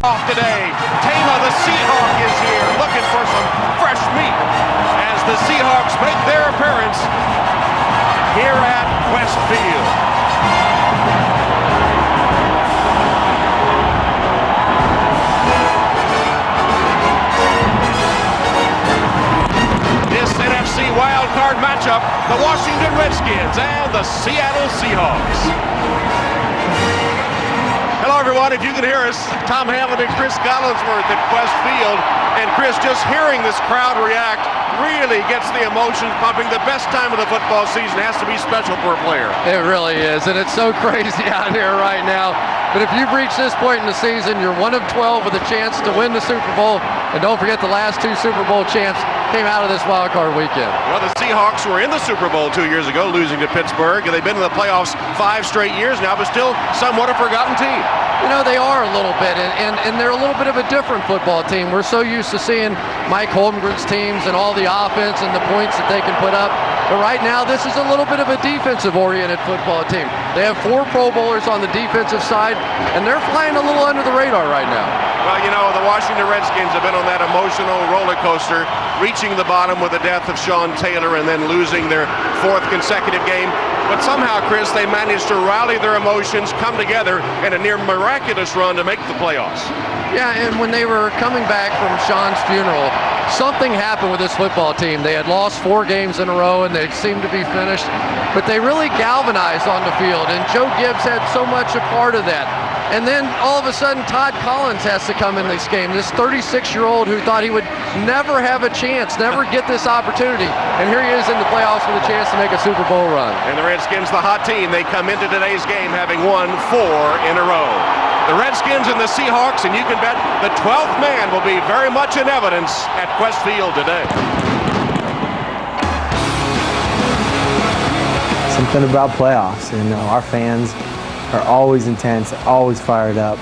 Off today, Tama the Seahawk is here looking for some fresh meat as the Seahawks make their appearance here at Westfield. This NFC wildcard matchup, the Washington Redskins and the Seattle Seahawks. Hello, everyone. If you can hear us, Tom Hamlin and Chris Collinsworth at Westfield. And Chris, just hearing this crowd react really gets the emotions pumping. The best time of the football season has to be special for a player. It really is, and it's so crazy out here right now. But if you've reached this point in the season, you're 1 of 12 with a chance to win the Super Bowl. And don't forget the last 2 Super Bowl champs came out of this wild card weekend. Well, the Seahawks were in the Super Bowl 2 years ago, losing to Pittsburgh. They've been in the playoffs 5 straight years now, but still somewhat a forgotten team. You know, they are a little bit, and they're a little bit of a different football team. We're so used to seeing Mike Holmgren's teams and all the offense and the points that they can put up. But right now, this is a little bit of a defensive-oriented football team. They have 4 Pro Bowlers on the defensive side, and they're flying a little under the radar right now. Well, you know, the Washington Redskins have been on that emotional roller coaster, reaching the bottom with the death of Sean Taylor and then losing their 4th consecutive game. But somehow, Chris, they managed to rally their emotions, come together in a near miraculous run to make the playoffs. Yeah, and when they were coming back from Sean's funeral, something happened with this football team. They had lost 4 games in a row, and they seemed to be finished. But they really galvanized on the field, and Joe Gibbs had so much a part of that. And then all of a sudden, Todd Collins has to come in this game, this 36-year-old who thought he would never have a chance, never get this opportunity. And here he is in the playoffs with a chance to make a Super Bowl run. And the Redskins, the hot team, they come into today's game having won 4 in a row. The Redskins and the Seahawks, and you can bet the 12th man will be very much in evidence at Westfield today. Something about playoffs, and our fans are always intense, always fired up.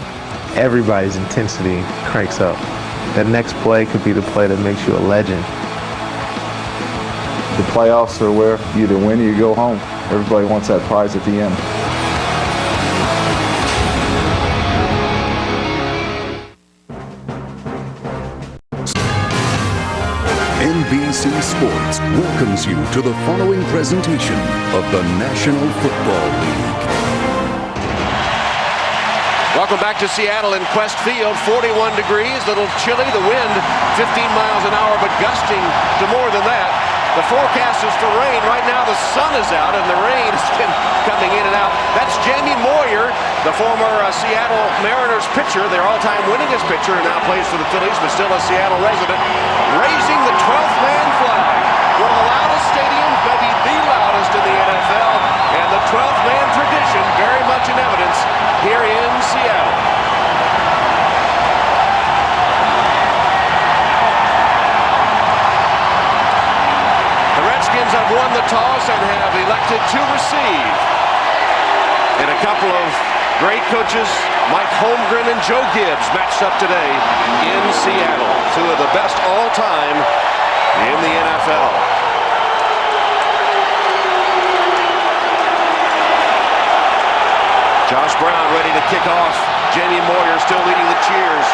Everybody's intensity cranks up. That next play could be the play that makes you a legend. The playoffs are where you either win or you go home. Everybody wants that prize at the end. NBC Sports welcomes you to the following presentation of the National Football League. Welcome back to Seattle in Quest Field. 41 degrees, a little chilly. The wind 15 miles an hour, but gusting to more than that. The forecast is for rain. Right now the sun is out and the rain has been coming in and out. That's Jamie Moyer, the former Seattle Mariners pitcher, their all-time winningest pitcher, and now plays for the Phillies, but still a Seattle resident, raising the 12th man flag. One of the loudest stadiums, maybe the loudest in the NFL, and the 12th man tradition very much in evidence here in Seattle. The Redskins have won the toss and have elected to receive. And a couple of great coaches, Mike Holmgren and Joe Gibbs, matched up today in Seattle. 2 of the best all time in the NFL. Josh Brown ready to kick off. Jamie Moyer still leading the cheers.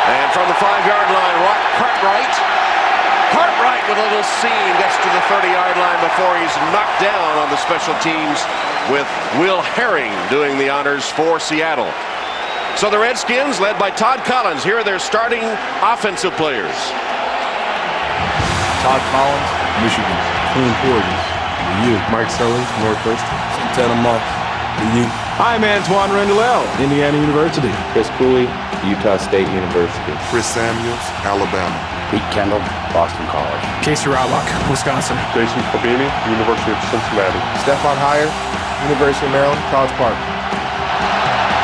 And from the 5-yard line, Cartwright with a little seam gets to the 30-yard line before he's knocked down on the special teams, with Will Herring doing the honors for Seattle. So the Redskins, led by Todd Collins, here are their starting offensive players. Todd Collins, Michigan. Clint Portis, you. Mike Sully, Northwestern. Santana Moss, you. I'm Antoine Randall, Indiana University. Chris Cooley, Utah State University. Chris Samuels, Alabama. Pete Kendall, Boston College. Casey Raubach, Wisconsin. Jason Fabini, University of Cincinnati. Stefan Heyer, University of Maryland, College Park.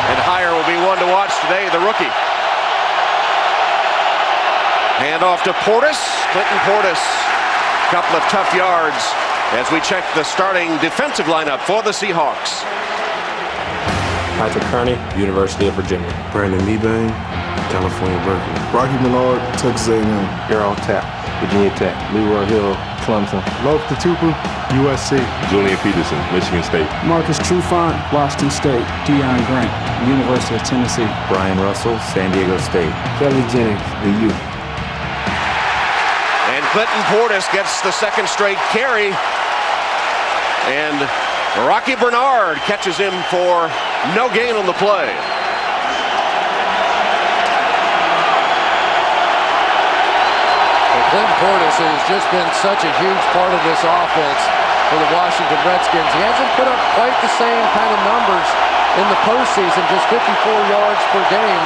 And Heyer will be one to watch today, the rookie. Hand off to Portis, Clinton Portis. Couple of tough yards as we check the starting defensive lineup for the Seahawks. Patrick Kearney, University of Virginia. Brandon Mebane, California, Berkeley. Rocky Menard, Texas A&M. Harold Tapp, Virginia Tech. Leroy Hill, Clemson. Loaf Tatupu, USC. Julian Peterson, Michigan State. Marcus Trufant, Washington State. Deion Grant, University of Tennessee. Brian Russell, San Diego State. Kelly Jennings, VU. And Clinton Portis gets the second straight carry. And Rocky Bernard catches him for no gain on the play. Clinton Portis has just been such a huge part of this offense for the Washington Redskins. He hasn't put up quite the same kind of numbers in the postseason, just 54 yards per game.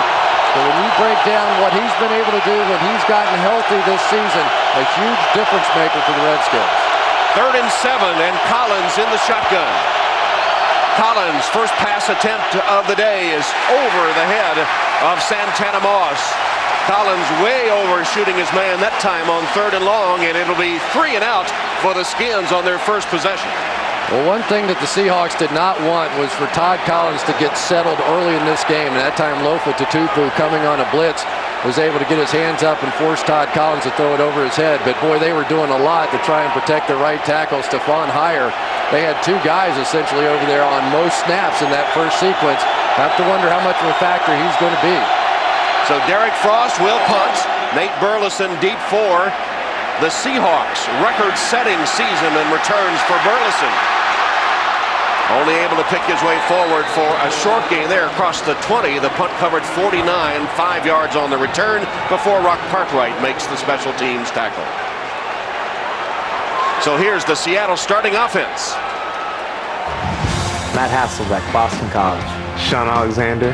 But when you break down what he's been able to do when he's gotten healthy this season, a huge difference maker for the Redskins. 3rd and 7, and Collins in the shotgun. Collins' first pass attempt of the day is over the head of Santana Moss. Collins way overshooting his man that time on 3rd and long, and it'll be 3 and out for the Skins on their first possession. Well, one thing that the Seahawks did not want was for Todd Collins to get settled early in this game, and that time Lofa Tatupu, coming on a blitz, was able to get his hands up and force Todd Collins to throw it over his head. But boy, they were doing a lot to try and protect their right tackle, Stephon Heyer. They had 2 guys essentially over there on most snaps in that first sequence. Have to wonder how much of a factor he's going to be. So Derek Frost will punt. Nate Burleson deep for the Seahawks. Record-setting season and returns for Burleson. Only able to pick his way forward for a short gain there across the 20. The punt covered 49, 5 yards on the return before Rock Cartwright makes the special teams tackle. So here's the Seattle starting offense. Matt Hasselbeck, Boston College. Sean Alexander,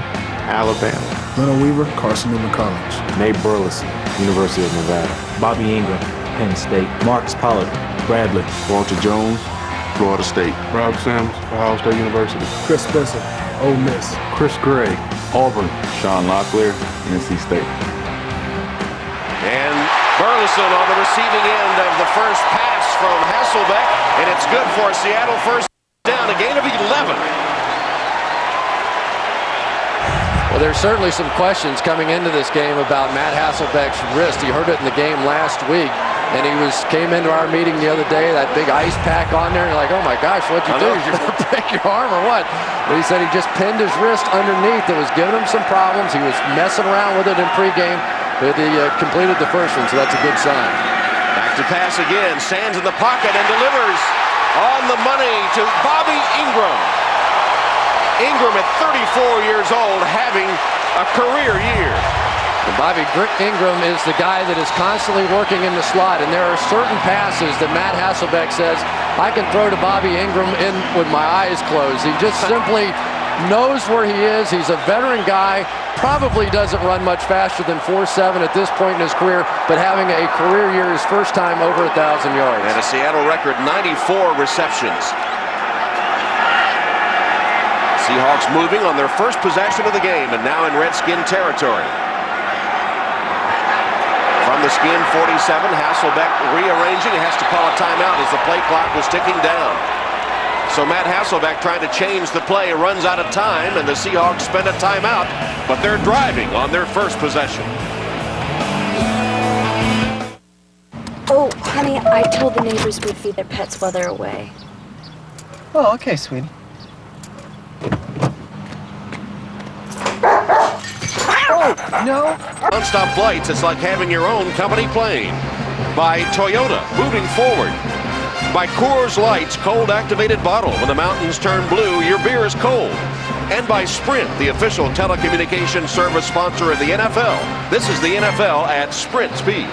Alabama. Leonard Weaver, Carson Newman College. Nate Burleson, University of Nevada. Bobby Ingram, Penn State. Marcus Pollard, Bradley. Walter Jones, Florida State. Rob Sims, Ohio State University. Chris Spencer, Ole Miss. Chris Gray, Auburn. Sean Locklear, NC State. And Burleson on the receiving end of the first pass from Hasselbeck, and it's good for Seattle. First down, a gain of 11. Well, there's certainly some questions coming into this game about Matt Hasselbeck's wrist. He hurt it in the game last week, and he came into our meeting the other day, that big ice pack on there, and you're like, oh my gosh, what'd you do? Did you break your arm or what? But he said he just pinned his wrist underneath. It was giving him some problems. He was messing around with it in pregame, but he completed the first one, so that's a good sign. Back to pass again. Sands in the pocket and delivers on the money to Bobby Ingram. Ingram at 34 years old having a career year. And Bobby Ingram is the guy that is constantly working in the slot, and there are certain passes that Matt Hasselbeck says, I can throw to Bobby Ingram in with my eyes closed. He just simply knows where he is. He's a veteran guy, probably doesn't run much faster than 4.7 at this point in his career, but having a career year, his first time over 1,000 yards. And a Seattle record 94 receptions. Seahawks moving on their first possession of the game and now in Redskin territory. From the Skin 47, Hasselbeck rearranging. He has to call a timeout as the play clock was ticking down. So Matt Hasselbeck trying to change the play, runs out of time, and the Seahawks spend a timeout, but they're driving on their first possession. Oh, honey, I told the neighbors we'd feed their pets while they're away. Oh, okay, sweetie. Oh, no. Non-stop flights, it's like having your own company plane. By Toyota, moving forward. By Coors Light's cold activated bottle. When the mountains turn blue, your beer is cold. And by Sprint, the official telecommunications service sponsor of the NFL. This is the NFL at Sprint speed.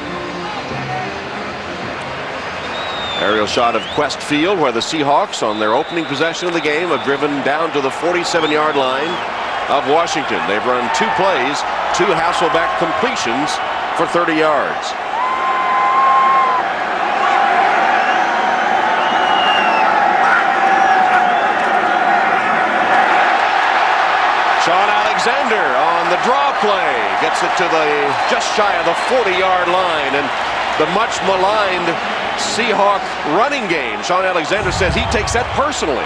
Aerial shot of Quest Field, where the Seahawks on their opening possession of the game have driven down to the 47-yard line of Washington. They've run 2 plays, 2 Hasselbeck completions for 30 yards. Sean Alexander on the draw play gets it to the just shy of the 40-yard line, and the much maligned Seahawk running game. Sean Alexander says he takes that personally.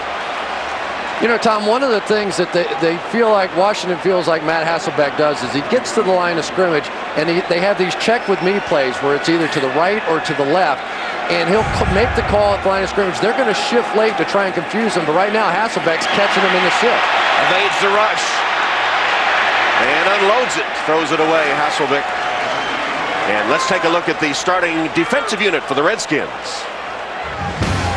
You know, Tom, one of the things that they feel like Washington feels like Matt Hasselbeck does is he gets to the line of scrimmage and they have these check with me plays where it's either to the right or to the left, and he'll make the call at the line of scrimmage. They're going to shift late to try and confuse him, but right now Hasselbeck's catching him in the shift. Evades the rush and unloads it, throws it away, Hasselbeck. And let's take a look at the starting defensive unit for the Redskins.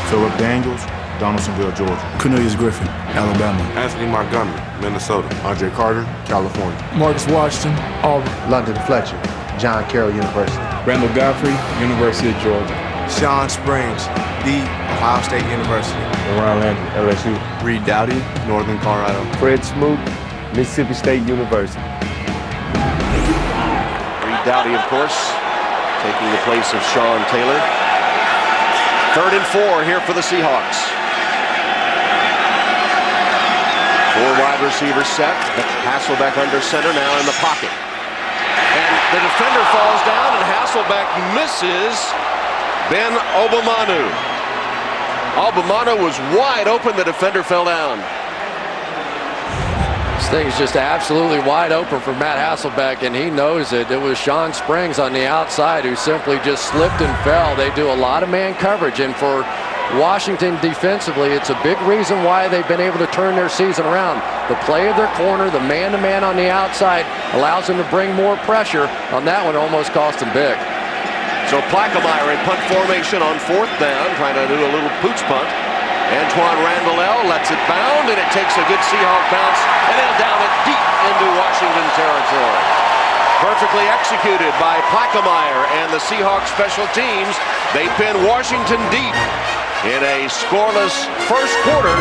Philip Daniels, Donaldsonville, Georgia. Cornelius Griffin, Alabama. Anthony Montgomery, Minnesota. Andre Carter, California. Marcus Washington, Auburn. London Fletcher, John Carroll University. Randall Godfrey, University of Georgia. Sean Springs, The Ohio State University. Ron Landry, LSU. Reed Dowdy, Northern Colorado. Fred Smoot, Mississippi State University. Reed Dowdy, of course, taking the place of Sean Taylor. 3rd and 4 here for the Seahawks. 4 wide receivers set. Hasselbeck under center, now in the pocket. And the defender falls down, and Hasselbeck misses Ben Obomanu. Obomanu was wide open. The defender fell down. This thing's just absolutely wide open for Matt Hasselbeck, and he knows it. It was Sean Springs on the outside who simply just slipped and fell. They do a lot of man coverage, and for Washington defensively, it's a big reason why they've been able to turn their season around. The play of their corner, the man-to-man on the outside, allows them to bring more pressure. On that one, almost cost them big. So Plaquemire in punt formation on 4th down, trying to do a little pooch punt. Antoine Randall lets it bound, and it takes a good Seahawk bounce, and they'll down it deep into Washington territory. Perfectly executed by Plaquemire and the Seahawks special teams. They pin Washington deep in a scoreless first quarter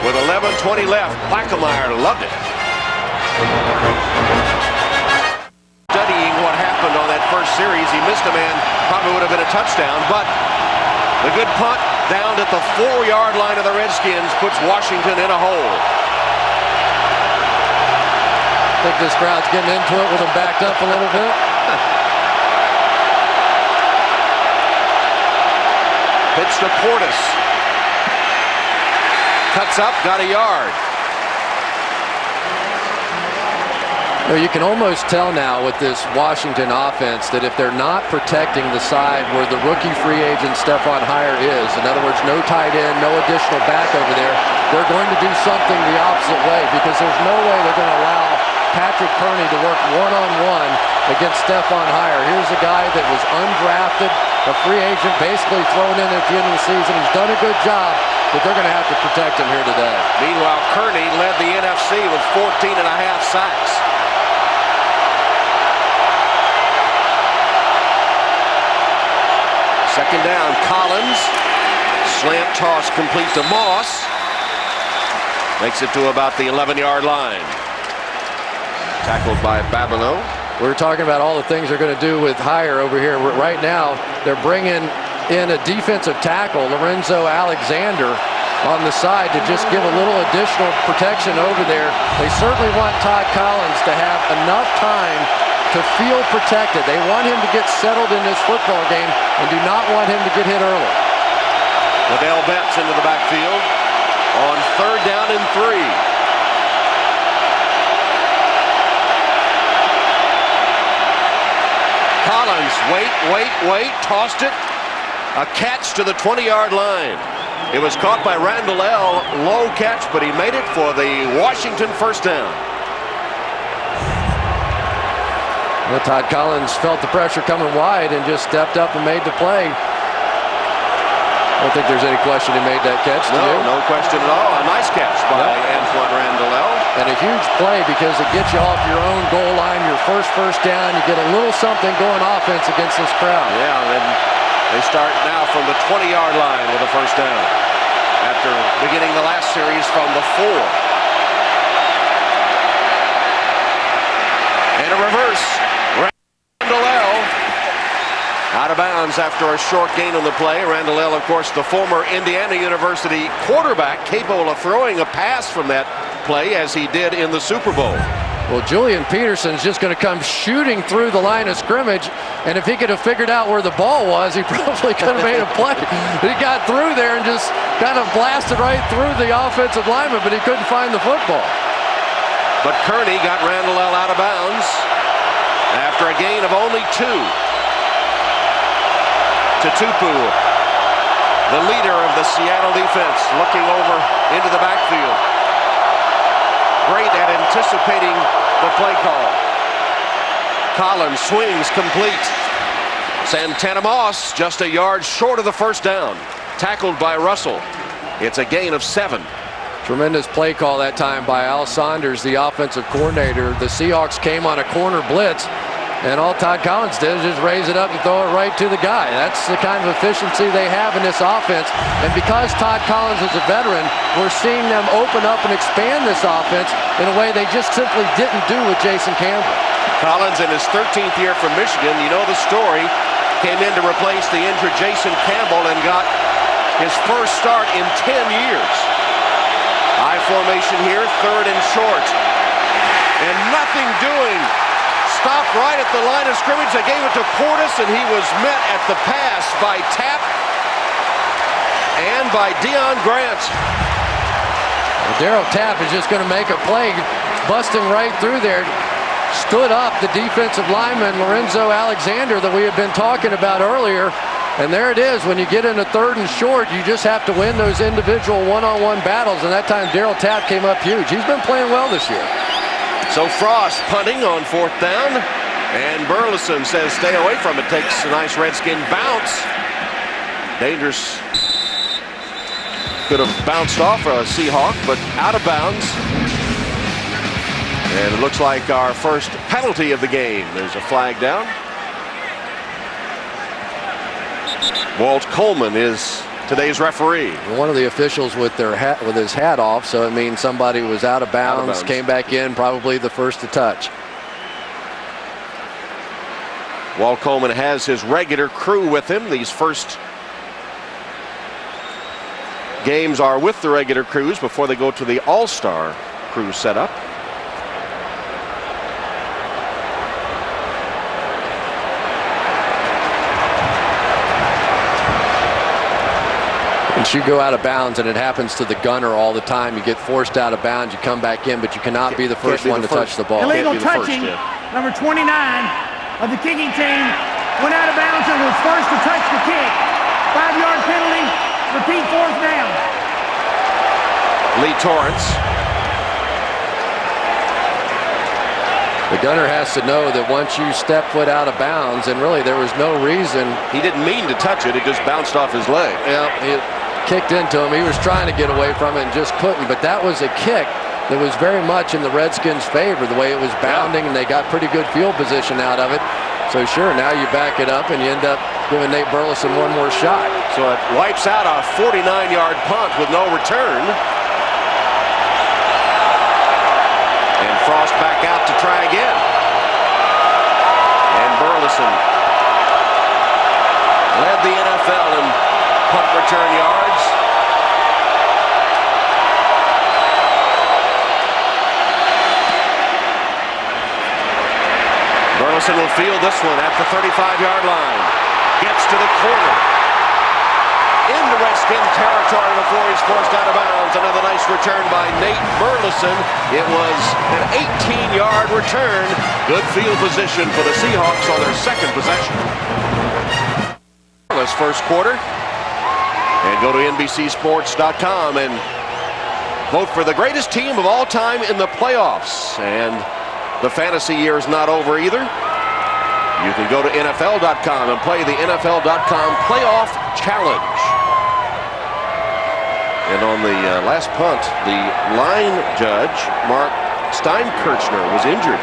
with 11:20 left. Plaquemire loved it. Studying what happened on that first series, he missed a man, probably would have been a touchdown, but the good punt down at the 4-yard line of the Redskins puts Washington in a hole. I think this crowd's getting into it with them backed up a little bit. Pitch to Portis. Cuts up, got a yard. You can almost tell now with this Washington offense that if they're not protecting the side where the rookie free agent Stephon Hire is, in other words, no tight end, no additional back over there, they're going to do something the opposite way, because there's no way they're going to allow Patrick Kearney to work one-on-one against Stephon Hire. Here's a guy that was undrafted, a free agent basically thrown in at the end of the season. He's done a good job, but they're going to have to protect him here today. Meanwhile, Kearney led the NFC with 14.5 sacks. Second down, Collins. Slant toss complete to Moss. Makes it to about the 11-yard line. Tackled by Babineau. We were talking about all the things they're going to do with Hire over here. Right now, they're bringing in a defensive tackle, Lorenzo Alexander, on the side to just give a little additional protection over there. They certainly want Todd Collins to have enough time to feel protected. They want him to get settled in this football game and do not want him to get hit early. Liddell Betts into the backfield on 3rd down and 3. Collins, wait, tossed it. A catch to the 20-yard line. It was caught by Randall L. Low catch, but he made it for the Washington first down. Well, Todd Collins felt the pressure coming wide and just stepped up and made the play. I don't think there's any question he made that catch. No question at all. A nice catch by Antoine Randall. And a huge play because it gets you off your own goal line, your first down. You get a little something going offense against this crowd. Yeah, and then they start now from the 20-yard line with a first down after beginning the last series from the 4. And a reverse. Randall out of bounds after a short gain on the play. Randall, of course, the former Indiana University quarterback, capable of throwing a pass from that play as he did in the Super Bowl. Well, Julian Peterson's just going to come shooting through the line of scrimmage, and if he could have figured out where the ball was, he probably could have made a play. He got through there and just kind of blasted right through the offensive lineman, but he couldn't find the football. But Kearney got Randall out of bounds after a gain of only 2. Tupu, the leader of the Seattle defense, looking over into the backfield. Great at anticipating the play call. Collins swings complete. Santana Moss just a yard short of the first down. Tackled by Russell. It's a gain of 7. Tremendous play call that time by Al Saunders, the offensive coordinator. The Seahawks came on a corner blitz, and all Todd Collins did is just raise it up and throw it right to the guy. That's the kind of efficiency they have in this offense. And because Todd Collins is a veteran, we're seeing them open up and expand this offense in a way they just simply didn't do with Jason Campbell. Collins in his 13th year from Michigan, you know the story, came in to replace the injured Jason Campbell and got his first start in 10 years. I formation here, 3rd and short. And nothing doing. Stopped right at the line of scrimmage. They gave it to Portis, and he was met at the pass by Tapp and by Deion Grant. Well, Darryl Tapp is just going to make a play, busting right through there. Stood up the defensive lineman, Lorenzo Alexander, that we had been talking about earlier. And there it is. When you get into 3rd and short, you just have to win those individual one-on-one battles. And that time, Darryl Tapp came up huge. He's been playing well this year. So Frost punting on 4th down. And Burleson says stay away from it. Takes a nice Redskin bounce. Dangerous. Could have bounced off a Seahawk, but out of bounds. And it looks like our first penalty of the game. There's a flag down. Walt Coleman is today's referee. One of the officials with his hat off, so it means somebody was out of bounds, came back in, probably the first to touch. Walt Coleman has his regular crew with him. These first games are with the regular crews before they go to the All-Star crew setup. Once you go out of bounds, and it happens to the gunner all the time, you get forced out of bounds, you come back in, but you cannot be the first one to touch the ball. Illegal touching, number 29 of the kicking team, went out of bounds and was first to touch the kick. 5-yard penalty, repeat 4th down. Lee Torrance. The gunner has to know that once you step foot out of bounds, and really there was no reason. He didn't mean to touch it, it just bounced off his leg. Yeah, it kicked into him. He was trying to get away from it and just couldn't, but that was a kick that was very much in the Redskins' favor, the way it was bounding, and they got pretty good field position out of it. So sure, now you back it up and you end up giving Nate Burleson one more shot. So it wipes out a 49-yard punt with no return. And Frost back out to try again. And Burleson led the NFL in punt return yards. Burleson will field this one at the 35-yard line. Gets to the corner. Into Redskin territory before he's forced out of bounds. Another nice return by Nate Burleson. It was an 18-yard return. Good field position for the Seahawks on their second possession. First quarter. And go to NBCSports.com and vote for the greatest team of all time in the playoffs. And the fantasy year is not over either. You can go to NFL.com and play the NFL.com Playoff Challenge. And on the last punt, the line judge, Mark Steinkirchner, was injured.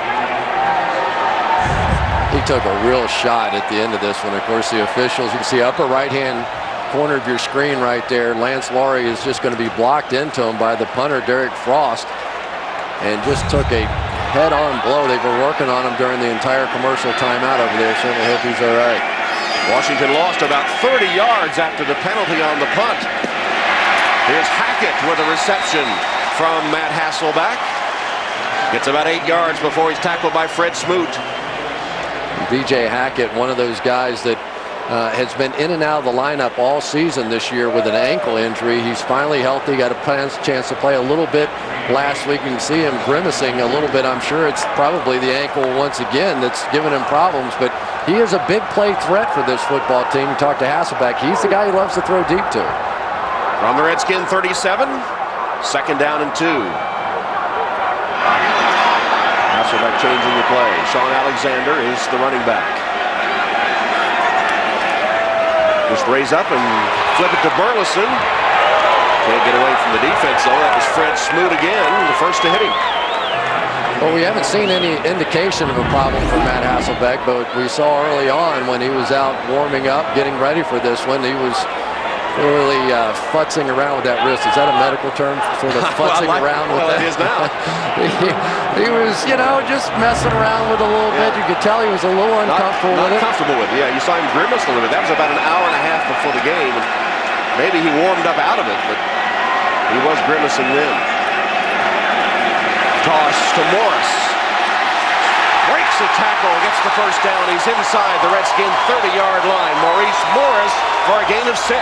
He took a real shot at the end of this one. Of course, the officials, you can see upper right-hand corner of your screen right there. Lance Laurie is just going to be blocked into him by the punter, Derek Frost, and just took a head-on blow. They've been working on him during the entire commercial timeout over there. Certainly hope he's all right. Washington lost about 30 yards after the penalty on the punt. Here's Hackett with a reception from Matt Hasselbeck. Gets about 8 yards before he's tackled by Fred Smoot. DJ Hackett, one of those guys that has been in and out of the lineup all season this year with an ankle injury. He's finally healthy, got a chance to play a little bit last week. You can see him grimacing a little bit. I'm sure it's probably the ankle once again that's giving him problems, but he is a big play threat for this football team. You talk to Hasselbeck, he's the guy he loves to throw deep to. From the Redskin 37, 2nd down and 2. Hasselbeck changing the play. Sean Alexander is the running back. Just raise up and flip it to Burleson. Can't get away from the defense, though. That was Fred Smoot again, the first to hit him. Well, we haven't seen any indication of a problem from Matt Hasselbeck, but we saw early on when he was out warming up, getting ready for this one, he was really futzing around with that wrist. Is that a medical term? Sort of futzing around with that? Well, it is now. he was, you know, just messing around with it a little bit. You could tell he was a little uncomfortable with it. Not comfortable with it. Yeah, you saw him grimace a little bit. That was about an hour and a half before the game. And maybe he warmed up out of it, but he was grimacing then. Toss to Morris. Breaks a tackle, gets the first down. He's inside the Redskin 30-yard line. Maurice Morris for a gain of 6.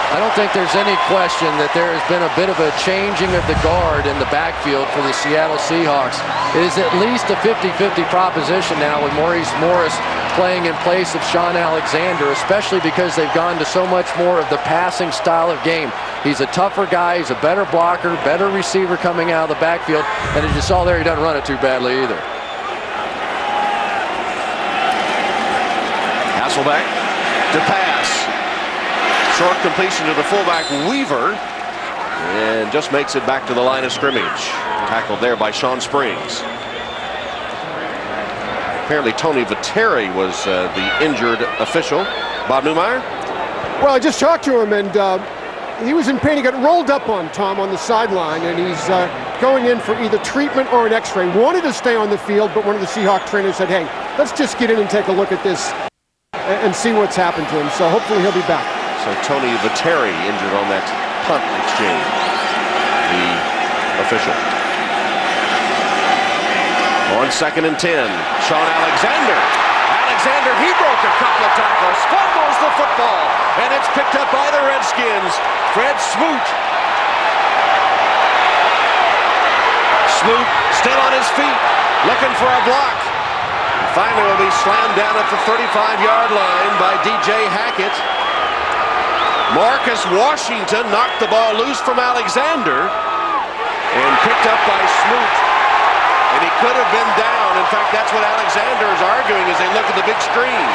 I don't think there's any question that there has been a bit of a changing of the guard in the backfield for the Seattle Seahawks. It is at least a 50-50 proposition now with Maurice Morris playing in place of Sean Alexander, especially because they've gone to so much more of the passing style of game. He's a tougher guy, he's a better blocker, better receiver coming out of the backfield, and as you saw there, he doesn't run it too badly either. Hasselbeck to pass. Short completion to the fullback Weaver, and just makes it back to the line of scrimmage. Tackled there by Sean Springs. Apparently Tony Viteri was the injured official. Bob Newmeyer? Well, I just talked to him, and he was in pain. He got rolled up on, Tom, on the sideline, and he's going in for either treatment or an x-ray. Wanted to stay on the field, but one of the Seahawk trainers said, hey, let's just get in and take a look at this and see what's happened to him. So hopefully he'll be back. So Tony Viteri injured on that punt exchange, the official. On 2nd and 10, Sean Alexander. Alexander, he broke a couple of tackles, fumbles the football, and it's picked up by the Redskins. Fred Smoot. Smoot still on his feet, looking for a block. Finally will be slammed down at the 35-yard line by DJ Hackett. Marcus Washington knocked the ball loose from Alexander and picked up by Smoot. And he could have been down. In fact, that's what Alexander is arguing as they look at the big screen.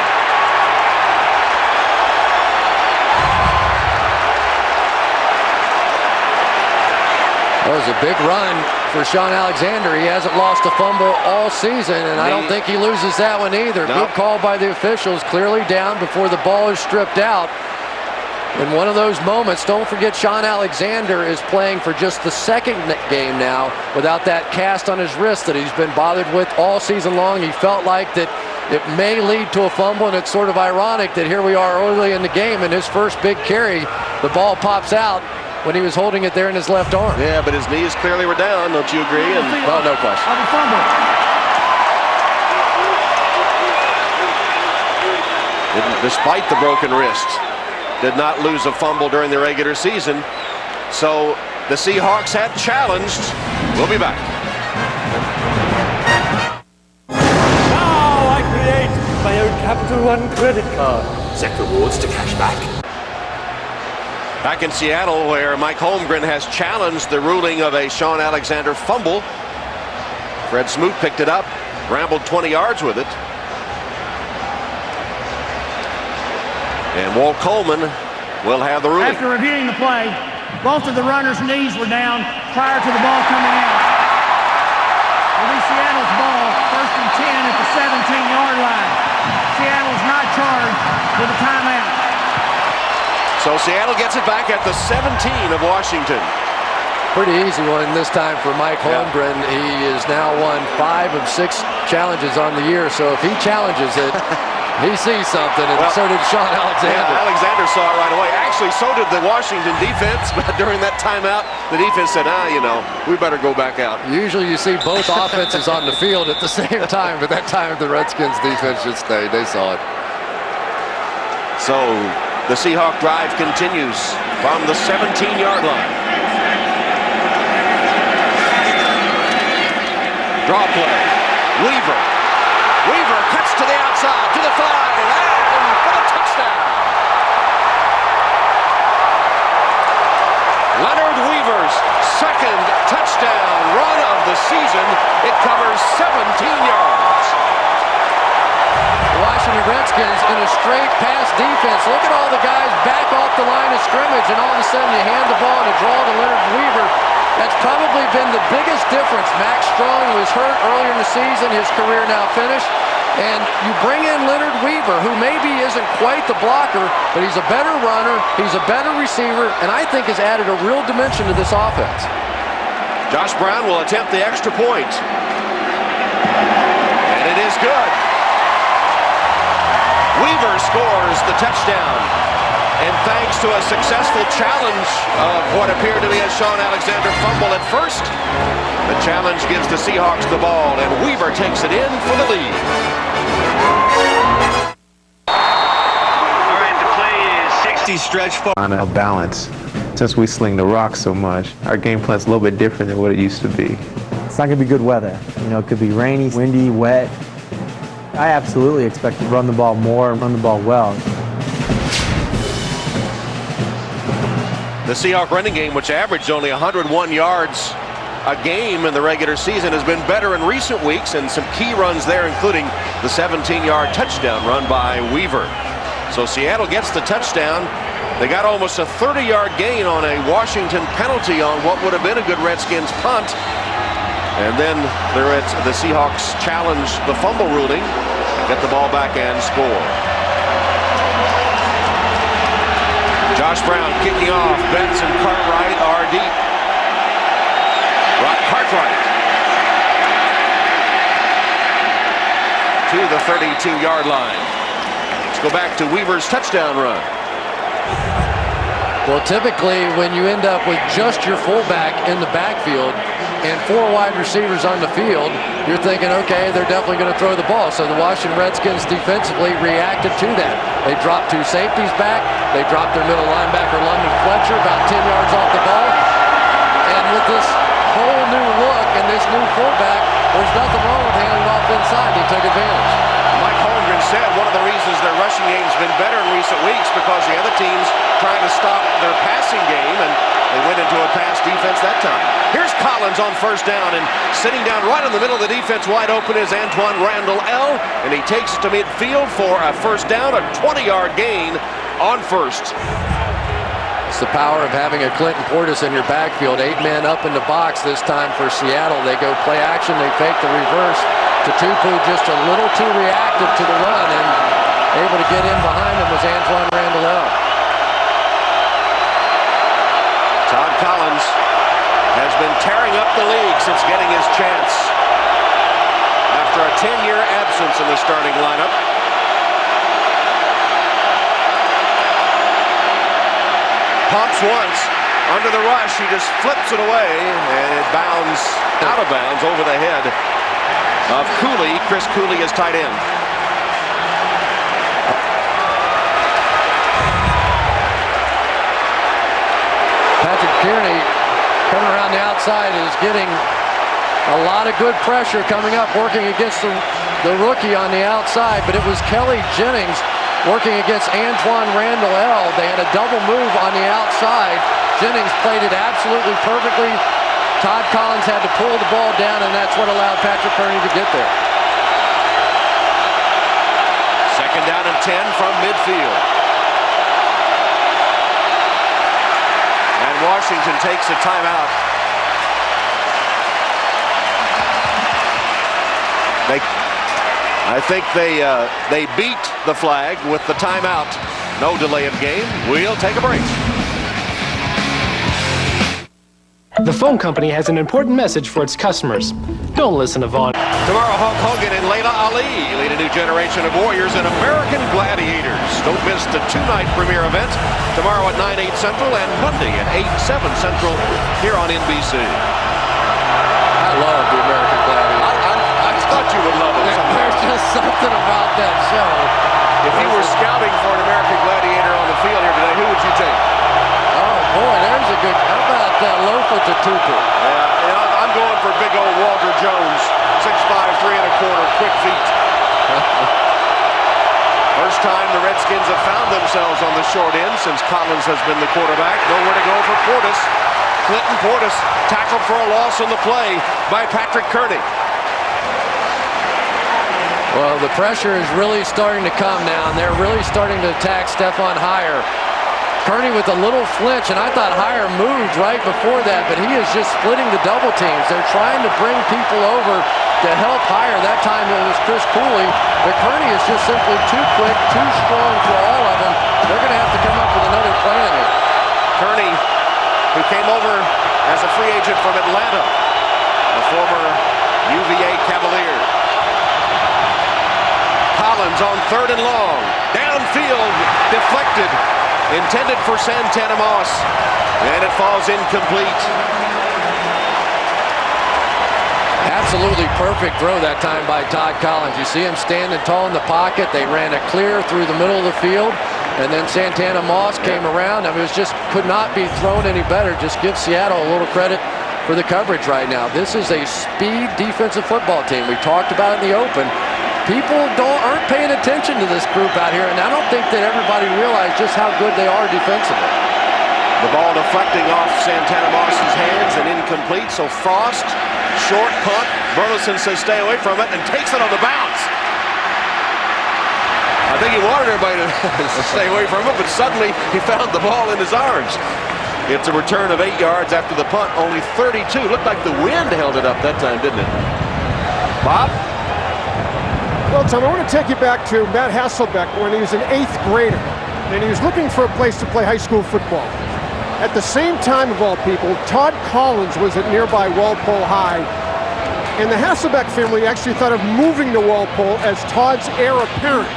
That was a big run for Sean Alexander. He hasn't lost a fumble all season, and I don't think he loses that one either. No. Good call by the officials, clearly down before the ball is stripped out. In one of those moments, don't forget Sean Alexander is playing for just the 2nd game now without that cast on his wrist that he's been bothered with all season long. He felt like that it may lead to a fumble, and it's sort of ironic that here we are early in the game, and his first big carry, the ball pops out when he was holding it there in his left arm. Yeah, but his knees clearly were down, don't you agree? And well, no question. Of a fumble. Despite the broken wrist, did not lose a fumble during the regular season. So the Seahawks have challenged. We'll be back. Now I create my own Capital One credit card. Set rewards to cash back. Back in Seattle, where Mike Holmgren has challenged the ruling of a Sean Alexander fumble. Fred Smoot picked it up, rambled 20 yards with it. And Walt Coleman will have the ruling. After reviewing the play, both of the runners' knees were down prior to the ball coming out. It'll be Seattle's ball, 1st and 10 at the 17-yard line. Seattle's not charged with a timeout. So Seattle gets it back at the 17 of Washington. Pretty easy one this time for Mike Holmgren. He has now won 5 of 6 challenges on the year, so if he challenges it, He sees something, and so did Sean Alexander. Yeah, Alexander saw it right away. Actually, so did the Washington defense, but during that timeout, the defense said, we better go back out. Usually you see both offenses on the field at the same time, but that time the Redskins defense just stayed. They saw it. So the Seahawk drive continues from the 17-yard line. Draw play. Weaver cuts to the outside, to the 5, and for the touchdown. Leonard Weaver's second touchdown run of the season. It covers 17 yards. Washington Redskins in a straight pass defense. Look at all the guys back off the line of scrimmage, and all of a sudden you hand the ball and a draw to Leonard Weaver. That's probably been the biggest difference. Max Strong was hurt earlier in the season. His career now finished. And you bring in Leonard Weaver, who maybe isn't quite the blocker, but he's a better runner, he's a better receiver, and I think has added a real dimension to this offense. Josh Brown will attempt the extra point. And it is good. Weaver scores the touchdown. And thanks to a successful challenge of what appeared to be a Sean Alexander fumble at first, the challenge gives the Seahawks the ball, and Weaver takes it in for the lead. All right, the play is 60 stretch forward. On a balance. Since we sling the rock so much, our game plan's a little bit different than what it used to be. It's not going to be good weather. It could be rainy, windy, wet. I absolutely expect to run the ball more and run the ball well. The Seahawk running game, which averaged only 101 yards a game in the regular season, has been better in recent weeks, and some key runs there, including the 17-yard touchdown run by Weaver. So Seattle gets the touchdown. They got almost a 30-yard gain on a Washington penalty on what would have been a good Redskins punt. And then the Seahawks challenge the fumble ruling, get the ball back and score. Josh Brown kicking off. Betts and Cartwright are deep. Cartwright to the 32-yard line. Let's go back to Weaver's touchdown run. Well, typically when you end up with just your fullback in the backfield and 4 wide receivers on the field, you're thinking, okay, they're definitely going to throw the ball. So the Washington Redskins defensively reacted to that. They dropped 2 safeties back. They dropped their middle linebacker, London Fletcher, about 10 yards off the ball. And with this whole new look and this new fullback, there's nothing wrong with handing off inside. They took advantage. Mike Holmgren said one of the reasons their rushing game's been better in recent weeks because the other teams trying to stop their passing game, and they went into a pass defense that time. Here's Collins on first down, and sitting down right in the middle of the defense wide open is Antoine Randall L., and he takes it to midfield for a first down, a 20-yard gain on first. It's the power of having a Clinton Portis in your backfield. 8 men up in the box this time for Seattle. They go play action, they fake the reverse. Tupu just a little too reactive to the run, and able to get in behind him was Antoine Randall L. Todd Collins has been tearing up the league since getting his chance after a 10-year absence in the starting lineup. Pumps once, under the rush, he just flips it away, and it bounds out of bounds over the head of Cooley. Chris Cooley is tight end. Patrick Kearney coming around the outside is getting a lot of good pressure coming up, working against the rookie on the outside, but it was Kelly Jennings working against Antoine Randall L. They had a double move on the outside. Jennings played it absolutely perfectly. Todd Collins had to pull the ball down, and that's what allowed Patrick Kearney to get there. Second down and 10 from midfield. And Washington takes a timeout. I think they beat the flag with the timeout. No delay of game. We'll take a break. The phone company has an important message for its customers. Don't listen to Vaughn. Tomorrow, Hulk Hogan and Layla Ali lead a new generation of warriors and American gladiators. Don't miss the two-night premiere event tomorrow at 9/8 Central and Monday at 8/7 Central here on NBC. I love the American Gladiators. I thought you would love it. There's just something about that show. If you were scouting for an American Gladiator on the field here today, who would you take? Oh, boy, there's a good... How about Lofa Tatupu? Yeah, I'm going for big old Walter Jones. 6'5", 3 1/4, quick feet. First time the Redskins have found themselves on the short end since Collins has been the quarterback. Nowhere to go for Portis. Clinton Portis tackled for a loss on the play by Patrick Kearney. Well, the pressure is really starting to come now, and they're really starting to attack Stefan Heyer. Kearney with a little flinch, and I thought Heyer moved right before that, but he is just splitting the double teams. They're trying to bring people over to help Heyer. That time it was Chris Cooley, but Kearney is just simply too quick, too strong for all of them. They're going to have to come up with another plan here. Kearney, who came over as a free agent from Atlanta, a former UVA Cavalier. Collins on 3rd and long. Downfield, deflected. Intended for Santana Moss. And it falls incomplete. Absolutely perfect throw that time by Todd Collins. You see him standing tall in the pocket. They ran a clear through the middle of the field. And then Santana Moss came around. I mean, it just could not be thrown any better. Just give Seattle a little credit for the coverage right now. This is a speed defensive football team. We talked about it in the open. People aren't paying attention to this group out here, and I don't think that everybody realized just how good they are defensively. The ball deflecting off Santana Moss's hands and incomplete, so Frost, short punt. Burleson says stay away from it and takes it on the bounce. I think he wanted everybody to stay away from it, but suddenly he found the ball in his arms. It's a return of 8 yards after the punt, only 32. Looked like the wind held it up that time, didn't it? Bob? Well, Tom, I want to take you back to Matt Hasselbeck when he was an 8th grader, and he was looking for a place to play high school football. At the same time, of all people, Todd Collins was at nearby Walpole High, and the Hasselbeck family actually thought of moving to Walpole as Todd's heir apparent.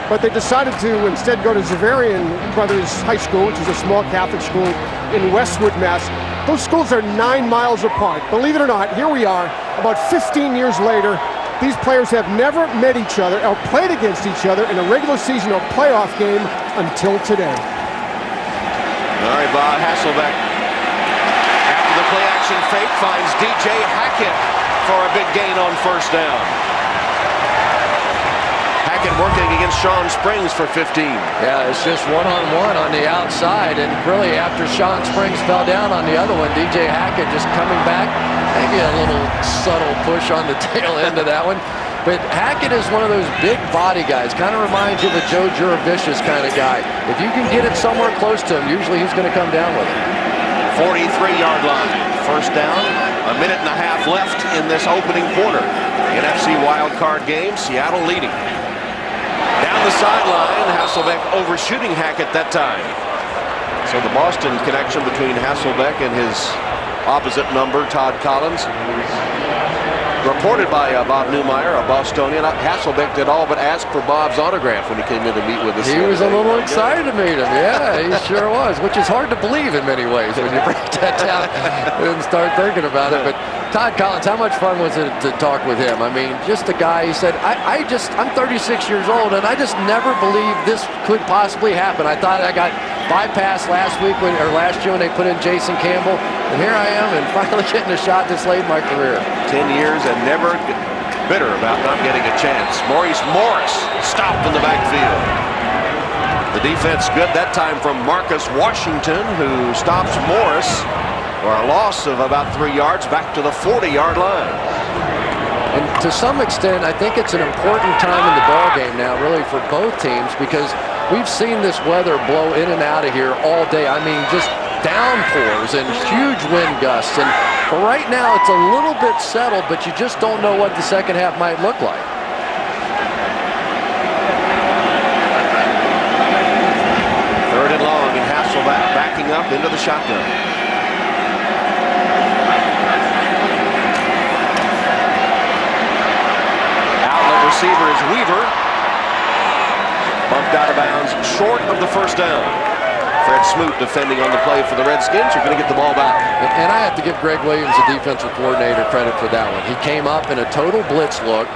But they decided to instead go to Xaverian Brothers High School, which is a small Catholic school in Westwood, Mass. Those schools are 9 miles apart. Believe it or not, here we are, about 15 years later. These players have never met each other or played against each other in a regular season or playoff game until today. All right, Bob Hasselbeck. After the play-action fake, finds DJ Hackett for a big gain on 1st down. Hackett working against Sean Springs for 15. Yeah, it's just one-on-one on the outside, and really after Sean Springs fell down on the other one, DJ Hackett just coming back. Maybe a little subtle push on the tail end of that one. But Hackett is one of those big body guys. Kind of reminds you of a Joe Juravicious kind of guy. If you can get it somewhere close to him, usually he's going to come down with it. 43-yard line. 1st down. A minute and a half left in this opening quarter. NFC wildcard game. Seattle leading. Down the sideline. Hasselbeck overshooting Hackett that time. So the Boston connection between Hasselbeck and his opposite number, Todd Collins. Reported by Bob Newmeyer, a Bostonian. Hasselbeck did all but ask for Bob's autograph when he came in to meet with us. He was a little excited to meet him. Yeah, he sure was, which is hard to believe in many ways when you break that down and start thinking about it. But Todd Collins, how much fun was it to talk with him? I mean, just a guy, he said, I'm 36 years old, and I just never believed this could possibly happen. I thought I got bypassed last year when they put in Jason Campbell, and here I am, and finally getting a shot this late in my career. 10 years and never bitter about not getting a chance. Maurice Morris stopped in the backfield. The defense good that time from Marcus Washington, who stops Morris for a loss of about 3 yards back to the 40-yard line. And to some extent, I think it's an important time in the ballgame now, really, for both teams, because we've seen this weather blow in and out of here all day. I mean, just downpours and huge wind gusts. And for right now, it's a little bit settled, but you just don't know what the second half might look like. Third and long, and Hasselbeck backing up into the shotgun. receiver is Weaver. Bumped out of bounds, short of the first down. Fred Smoot defending on the play for the Redskins. You're going to get the ball back. And I have to give Greg Williams, the defensive coordinator, credit for that one. He came up in a total blitz look,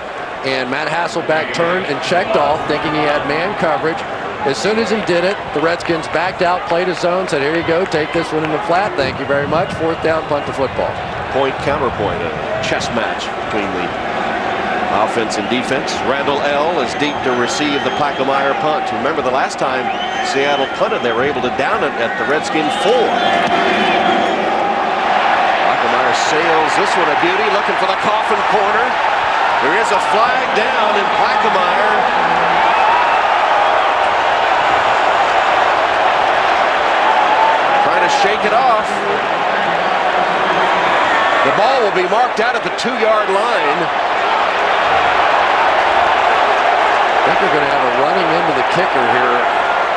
and Matt Hasselbeck turned and checked off, thinking he had man coverage. As soon as he did it, the Redskins backed out, played his zone, said, here you go, take this one in the flat. Thank you very much. Fourth down, punt the football. Point, counterpoint, a chess match between the offense and defense. Randall L. is deep to receive the Plaquemire punt. Remember the last time Seattle punted, they were able to down it at the Redskin 4. Plaquemire sails this one a beauty, looking for the coffin corner. There is a flag down, and Plaquemire trying to shake it off. The ball will be marked out at the 2-yard line. I think we're going to have a running into the kicker here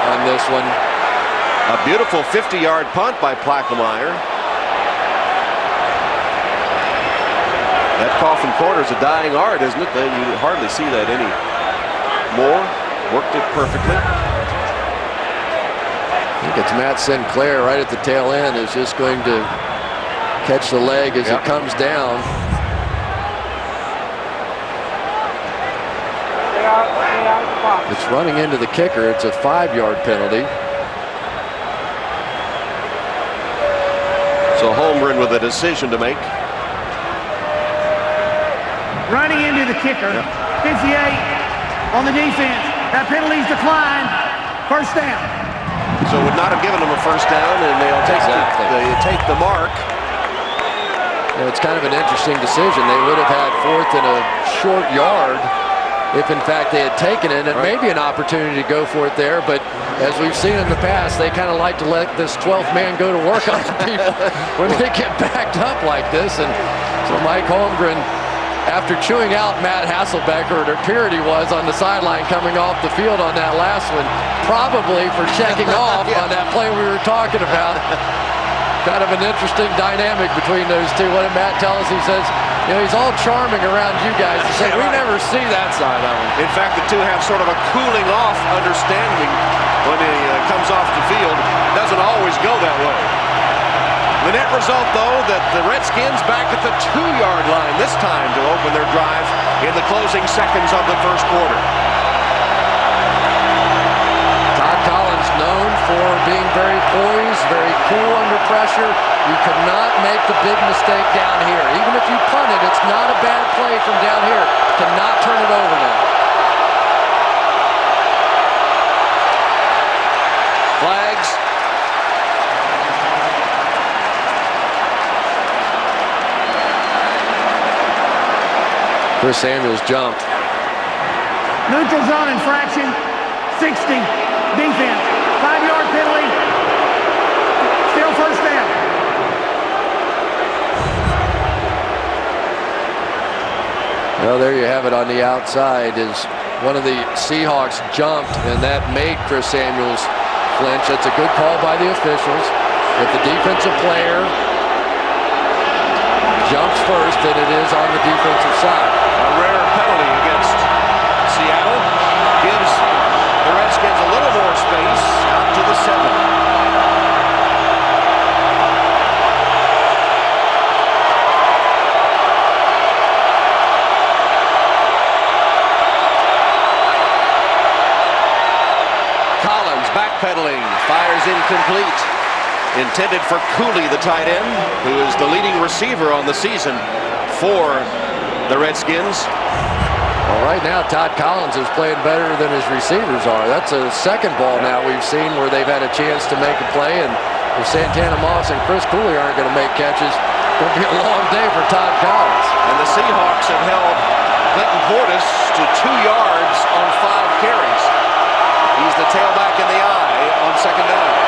on this one. A beautiful 50-yard punt by Plaquemire. That coffin corner is a dying art, isn't it? You hardly see that anymore. Worked it perfectly. I think it's Matt Sinclair right at the tail end is just going to catch the leg as it comes down. It's running into the kicker. It's a 5-yard penalty. So Holmgren with a decision to make. Running into the kicker. 58 on the defense. That penalty's declined. First down. So would not have given them a first down, and they'll take the mark. You know, it's kind of an interesting decision. They would have had fourth and a short yard if, in fact, they had taken it. It may be an opportunity to go for it there, but as we've seen in the past, they kind of like to let this 12th man go to work on people when they get backed up like this. And so Mike Holmgren, after chewing out Matt Hasselbeck, or it appeared he was on the sideline coming off the field on that last one, probably for checking off on that play we were talking about. Kind of an interesting dynamic between those two. What did Matt tell us? He says, you know, he's all charming around you guys. He said, we never see that side of him. In fact, the two have sort of a cooling off understanding when he comes off the field. Doesn't always go that way. The net result, though, that the Redskins back at the 2-yard line this time to open their drive in the closing seconds of the first quarter. Todd Collins, known for being very poised, very cool under pressure. You cannot make the big mistake down here. Even if you punt it, it's not a bad play from down here to not turn it over now. Flags. Chris Samuels jumped. Neutral zone infraction. 60. Defense. 5-yard penalty. Still first down. Well, there you have it on the outside as one of the Seahawks jumped, and that made Chris Samuels flinch. That's a good call by the officials. If the defensive player jumps first, then it is on the defensive side. A rare penalty against Seattle gives the Redskins a little more space out to the 7. Collins backpedaling, fires incomplete. Intended for Cooley, the tight end, who is the leading receiver on the season for the Redskins. Well, right now, Todd Collins is playing better than his receivers are. That's a second ball now we've seen where they've had a chance to make a play, and if Santana Moss and Chris Cooley aren't going to make catches, it's going to be a long day for Todd Collins. And the Seahawks have held Clinton Portis to 2 yards on 5 carries. He's the tailback in the eye on second down.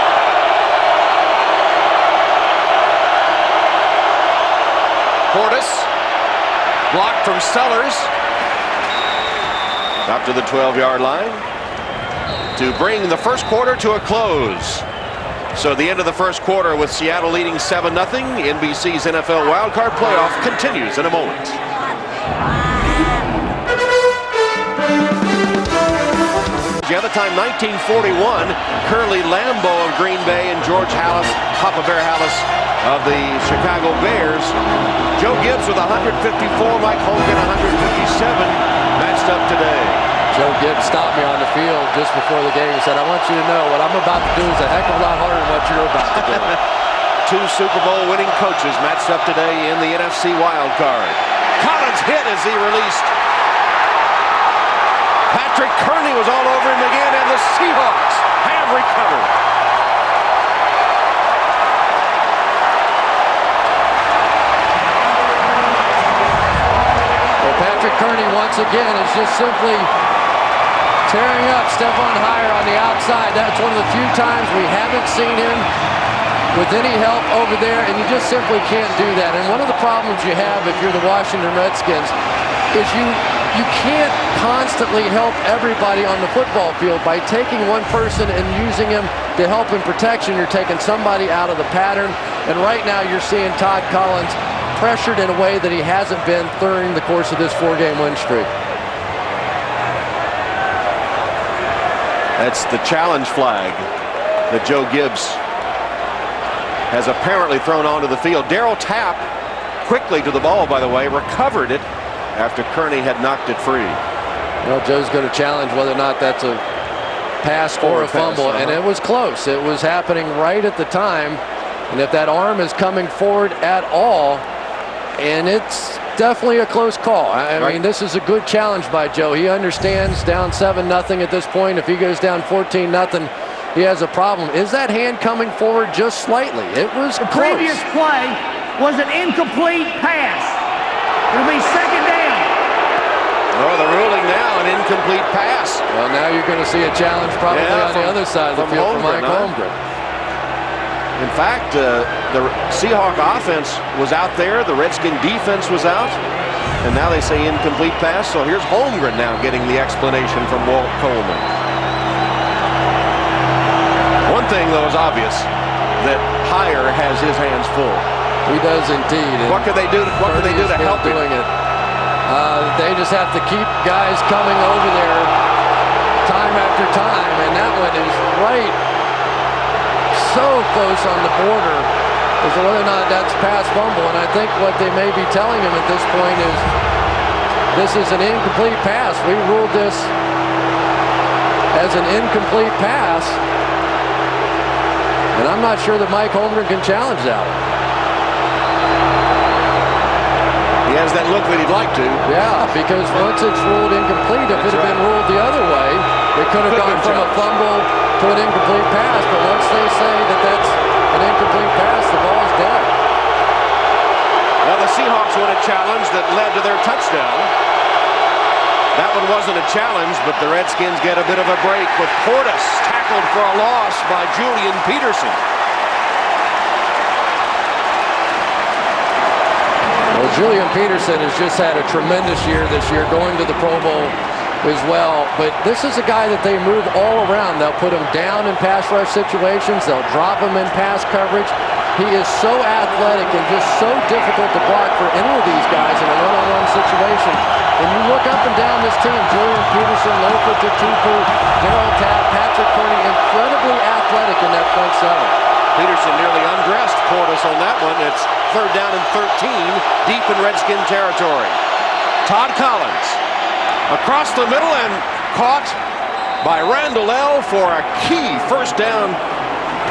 Portis, blocked from Sellers, up to the 12-yard line to bring the first quarter to a close. So the end of the first quarter with Seattle leading 7-0. NBC's NFL Wildcard Playoff continues in a moment. time 1941. Curly Lambeau of Green Bay and George Halas, Papa Bear Halas of the Chicago Bears. Joe Gibbs with 154, Mike Holmgren 157, matched up today. Joe Gibbs stopped me on the field just before the game and said, I want you to know what I'm about to do is a heck of a lot harder than what you're about to do. 2 Super Bowl winning coaches matched up today in the NFC wild card. Collins hit as he released. Patrick Kearney was all over him again, and the Seahawks have recovered. Well, Patrick Kearney once again is just simply tearing up Stephon Hire on the outside. That's one of the few times we haven't seen him with any help over there, and you just simply can't do that. And one of the problems you have if you're the Washington Redskins is you can't constantly help everybody on the football field. By taking one person and using him to help in protection, you're taking somebody out of the pattern. And right now you're seeing Todd Collins pressured in a way that he hasn't been during the course of this 4-game win streak. That's the challenge flag that Joe Gibbs has apparently thrown onto the field. Darryl Tapp quickly to the ball, by the way, recovered it after Kearney had knocked it free. Well, Joe's going to challenge whether or not that's a pass or a fumble, and it was close. It was happening right at the time, and if that arm is coming forward at all, and it's definitely a close call. I mean, this is a good challenge by Joe. He understands down 7-0 at this point. If he goes down 14-0, he has a problem. Is that hand coming forward just slightly? It was the close. Previous play was an incomplete pass. It'll be 2nd down. Oh, the ruling now, an incomplete pass. Well, now you're going to see a challenge probably on the other side of the field from Mike Holmgren. In fact, the Seahawk offense was out there. The Redskin defense was out. And now they say incomplete pass. So here's Holmgren now getting the explanation from Walt Coleman. One thing, though, is obvious, that Hire has his hands full. He does indeed. What can they do? What can they do to help him? They just have to keep guys coming over there time after time, and that one is right so close on the border as to whether or not that's pass fumble. And I think what they may be telling him at this point is this is an incomplete pass. We ruled this as an incomplete pass, and I'm not sure that Mike Holmgren can challenge that. He has that look that he'd like to. Yeah, because once it's ruled incomplete, if it had been ruled the other way, it could have gone from a fumble to an incomplete pass. But once they say that that's an incomplete pass, the ball's dead. Well, the Seahawks won a challenge that led to their touchdown. That one wasn't a challenge, but the Redskins get a bit of a break with Portis tackled for a loss by Julian Peterson. Well, Julian Peterson has just had a tremendous year this year, going to the Pro Bowl as well. But this is a guy that they move all around. They'll put him down in pass rush situations. They'll drop him in pass coverage. He is so athletic and just so difficult to block for any of these guys in a one-on-one situation. When you look up and down this team, Julian Peterson, Lofa Tatupu, Darryl Tapp, Patrick Kearney, incredibly athletic in that front seven. Peterson nearly undressed Portis on that one. It's 3rd down and 13, deep in Redskin territory. Todd Collins across the middle and caught by Randall L. for a key 1st down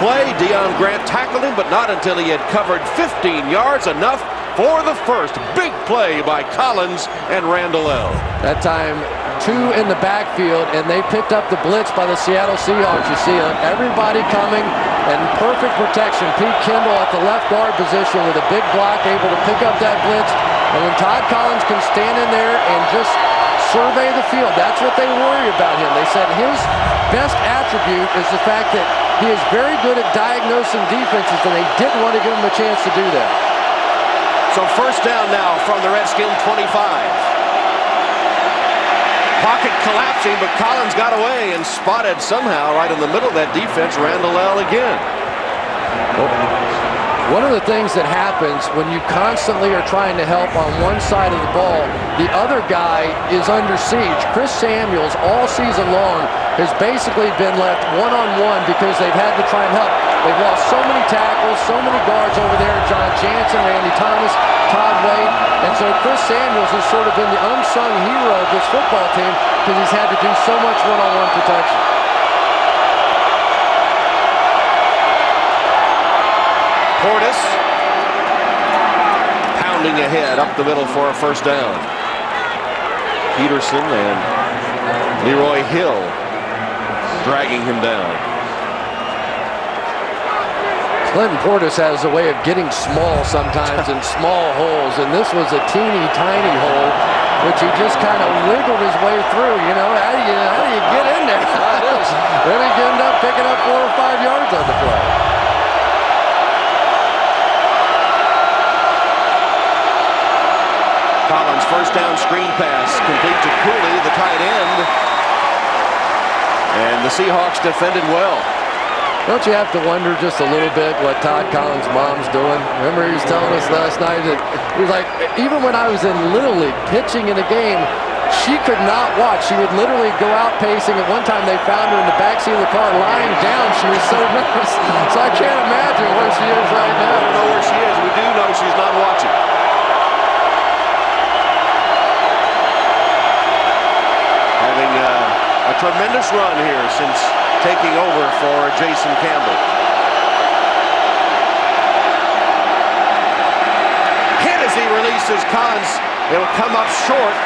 play. Deion Grant tackled him, but not until he had covered 15 yards, enough for the first big play by Collins and Randall L. That time, 2 in the backfield, and they picked up the blitz by the Seattle Seahawks. You see everybody coming and perfect protection. Pete Kendall at the left guard position with a big block, able to pick up that blitz. And when Todd Collins can stand in there and just survey the field, that's what they worry about him. They said his best attribute is the fact that he is very good at diagnosing defenses, and they didn't want to give him a chance to do that. So 1st down now from the Redskin 25. Pocket collapsing, but Collins got away and spotted somehow right in the middle of that defense. Randall L. again. One of the things that happens when you constantly are trying to help on one side of the ball, the other guy is under siege. Chris Samuels all season long has basically been left one-on-one because they've had to try and help. They've lost so many tackles, so many guards over there, John Jansen, Randy Thomas, Todd Wade, and so Chris Samuels has sort of been the unsung hero of this football team because he's had to do so much one-on-one protection. Portis pounding ahead up the middle for a first down. Peterson and Leroy Hill dragging him down. Clinton Portis has a way of getting small sometimes in small holes, and this was a teeny tiny hole, which he just kind of wiggled his way through. You know, how do you get in there? Then he ended up picking up 4 or 5 yards on the play. Collins first down screen pass complete to Cooley, the tight end, and the Seahawks defended well. Don't you have to wonder just a little bit what Todd Collins' mom's doing? Remember he was telling us last night that he was like, even when I was in Little League pitching in a game, she could not watch. She would literally go out pacing. At one time they found her in the backseat of the car lying down. She was so nervous. So I can't imagine where she is right now. I don't know where she is. We do know she's not watching. Having a tremendous run here since taking over for Jason Campbell. Hit as he releases Collins. It'll come up short.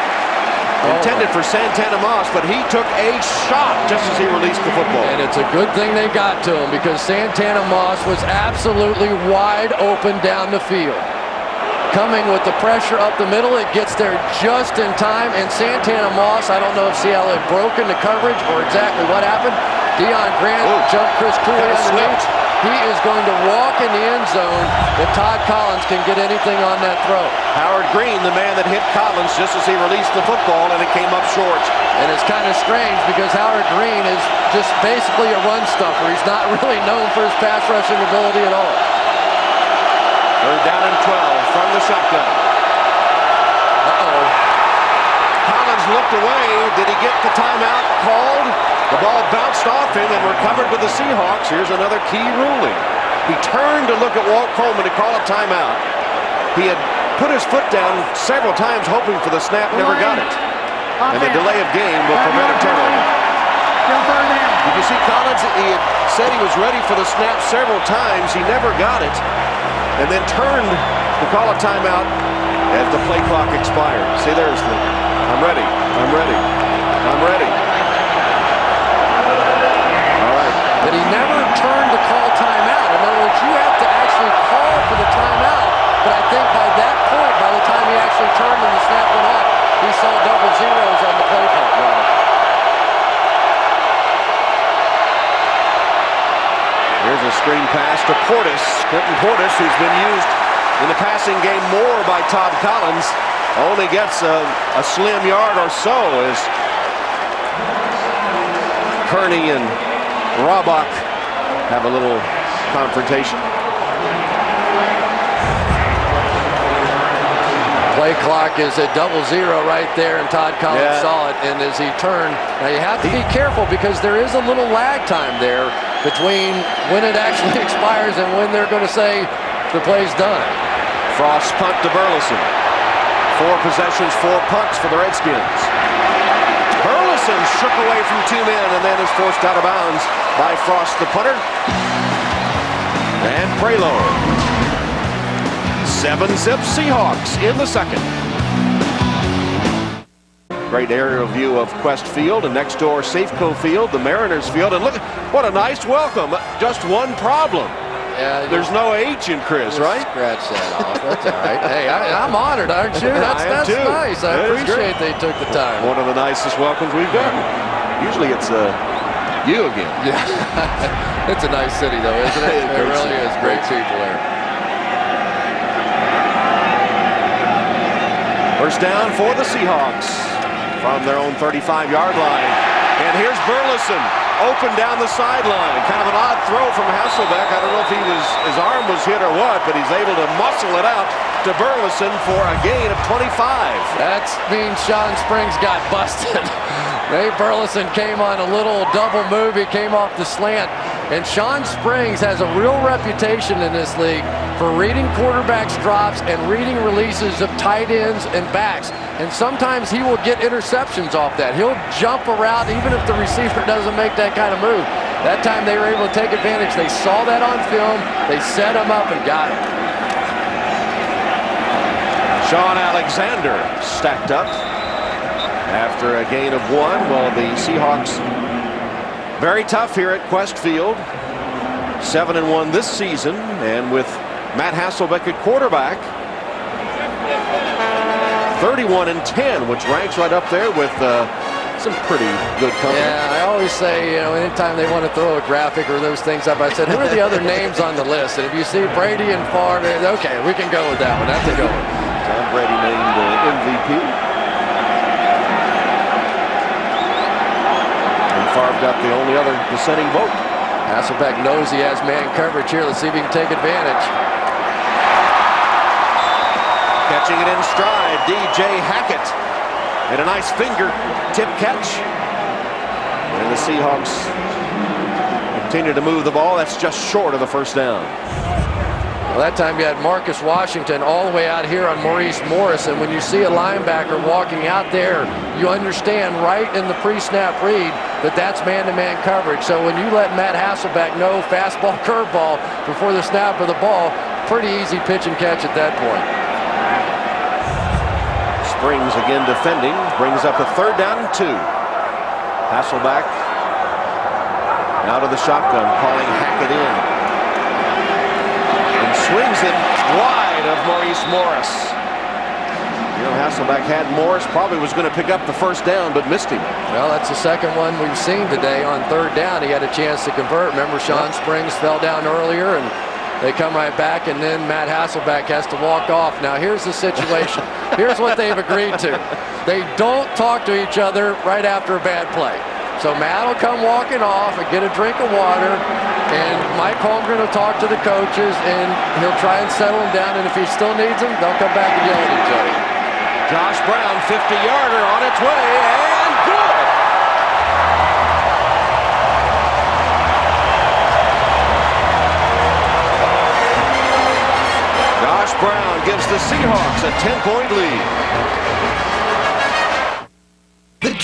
Intended for Santana Moss, but he took a shot just as he released the football. And it's a good thing they got to him because Santana Moss was absolutely wide open down the field. Coming with the pressure up the middle, it gets there just in time, and Santana Moss, I don't know if Seattle had broken the coverage or exactly what happened. Deion Grant jumped Chris Cooley underneath. He is going to walk in the end zone if Todd Collins can get anything on that throw. Howard Green, the man that hit Collins just as he released the football, and it came up short. And it's kind of strange because Howard Green is just basically a run stuffer. He's not really known for his pass rushing ability at all. Third down and 12 from the shotgun. Uh-oh. Collins looked away. Did he get the timeout called? The ball bounced off him and recovered with the Seahawks. Here's another key ruling. He turned to look at Walt Coleman to call a timeout. He had put his foot down several times hoping for the snap, never got it. And the delay of game will prevent a turnover. Did you see Collins? He had said he was ready for the snap several times. He never got it. And then turned to call a timeout as the play clock expired. See, there's the, I'm ready, I'm ready, I'm ready. All right. But he never turned to call timeout. In other words, you have to actually call for the timeout. But I think by that point, by the time he actually turned and the snap went off, he saw double zeros on the play clock. Here's a screen pass to Portis. Clinton Portis, who's been used in the passing game more by Todd Collins, only gets a slim yard or so as Kearney and Robach have a little confrontation. Play clock is at double zero right there, and Todd Collins saw it. And as he turned, now you have to be careful because there is a little lag time there between when it actually expires and when they're going to say the play's done. Frost punt to Burleson. 4 possessions, 4 punts for the Redskins. Burleson shook away from 2 men and then is forced out of bounds by Frost, the punter. And Prelo. 7-zip Seahawks in the second. Great aerial view of Quest Field and next door Safeco Field, the Mariners Field. And look, what a nice welcome. Just one problem. Yeah, there's no H in Chris, right? Scratch that off. That's all right. Hey, I'm honored, aren't you? That's nice. I appreciate they took the time. One of the nicest welcomes we've gotten. Usually it's you again. Yeah. It's a nice city, though, isn't it? It really is. Great people there. First down for the Seahawks from their own 35-yard line. And here's Burleson, open down the sideline. Kind of an odd throw from Hasselbeck. I don't know if his arm was hit or what, but he's able to muscle it out to Burleson for a gain of 25. That means Shawn Springs got busted. Ray Burleson came on a little double move. He came off the slant. And Shawn Springs has a real reputation in this league for reading quarterbacks' drops and reading releases of tight ends and backs. And sometimes he will get interceptions off that. He'll jump around even if the receiver doesn't make that kind of move. That time they were able to take advantage. They saw that on film. They set him up and got him. Sean Alexander stacked up after a gain of 1. Well, the Seahawks very tough here at Quest Field. 7-1 this season, and with Matt Hasselbeck at quarterback, 31-10, which ranks right up there with some pretty good company. Yeah, I always say, you know, anytime they want to throw a graphic or those things up, I said, who are the other names on the list? And if you see Brady and Favre, okay, we can go with that one. That's a good one. Tom Brady named MVP. And Favre got the only other dissenting vote. Hasselbeck knows he has man coverage here. Let's see if he can take advantage. Catching it in stride, DJ Hackett. And a nice finger tip catch. And the Seahawks continue to move the ball. That's just short of the first down. Well, that time you had Marcus Washington all the way out here on Maurice Morris. And when you see a linebacker walking out there, you understand right in the pre-snap read that that's man-to-man coverage. So when you let Matt Hasselbeck know fastball, curveball before the snap of the ball, pretty easy pitch and catch at that point. Springs again defending, brings up a 3rd down and 2. Hasselbeck out of the shotgun, calling Hackett in. And swings it wide of Maurice Morris. You know, Hasselbeck had Morris, probably was going to pick up the first down, but missed him. Well, that's the second one we've seen today on 3rd down. He had a chance to convert. Remember, Shawn Springs fell down earlier, and they come right back, and then Matt Hasselbeck has to walk off. Now, here's the situation. Here's what they've agreed to. They don't talk to each other right after a bad play. So Matt will come walking off and get a drink of water, and Mike Holmgren will talk to the coaches, and he'll try and settle them down, and if he still needs them, they'll come back and yell at each other. Josh Brown, 50-yarder on its way, and good! Josh Brown gives the Seahawks a 10-point lead.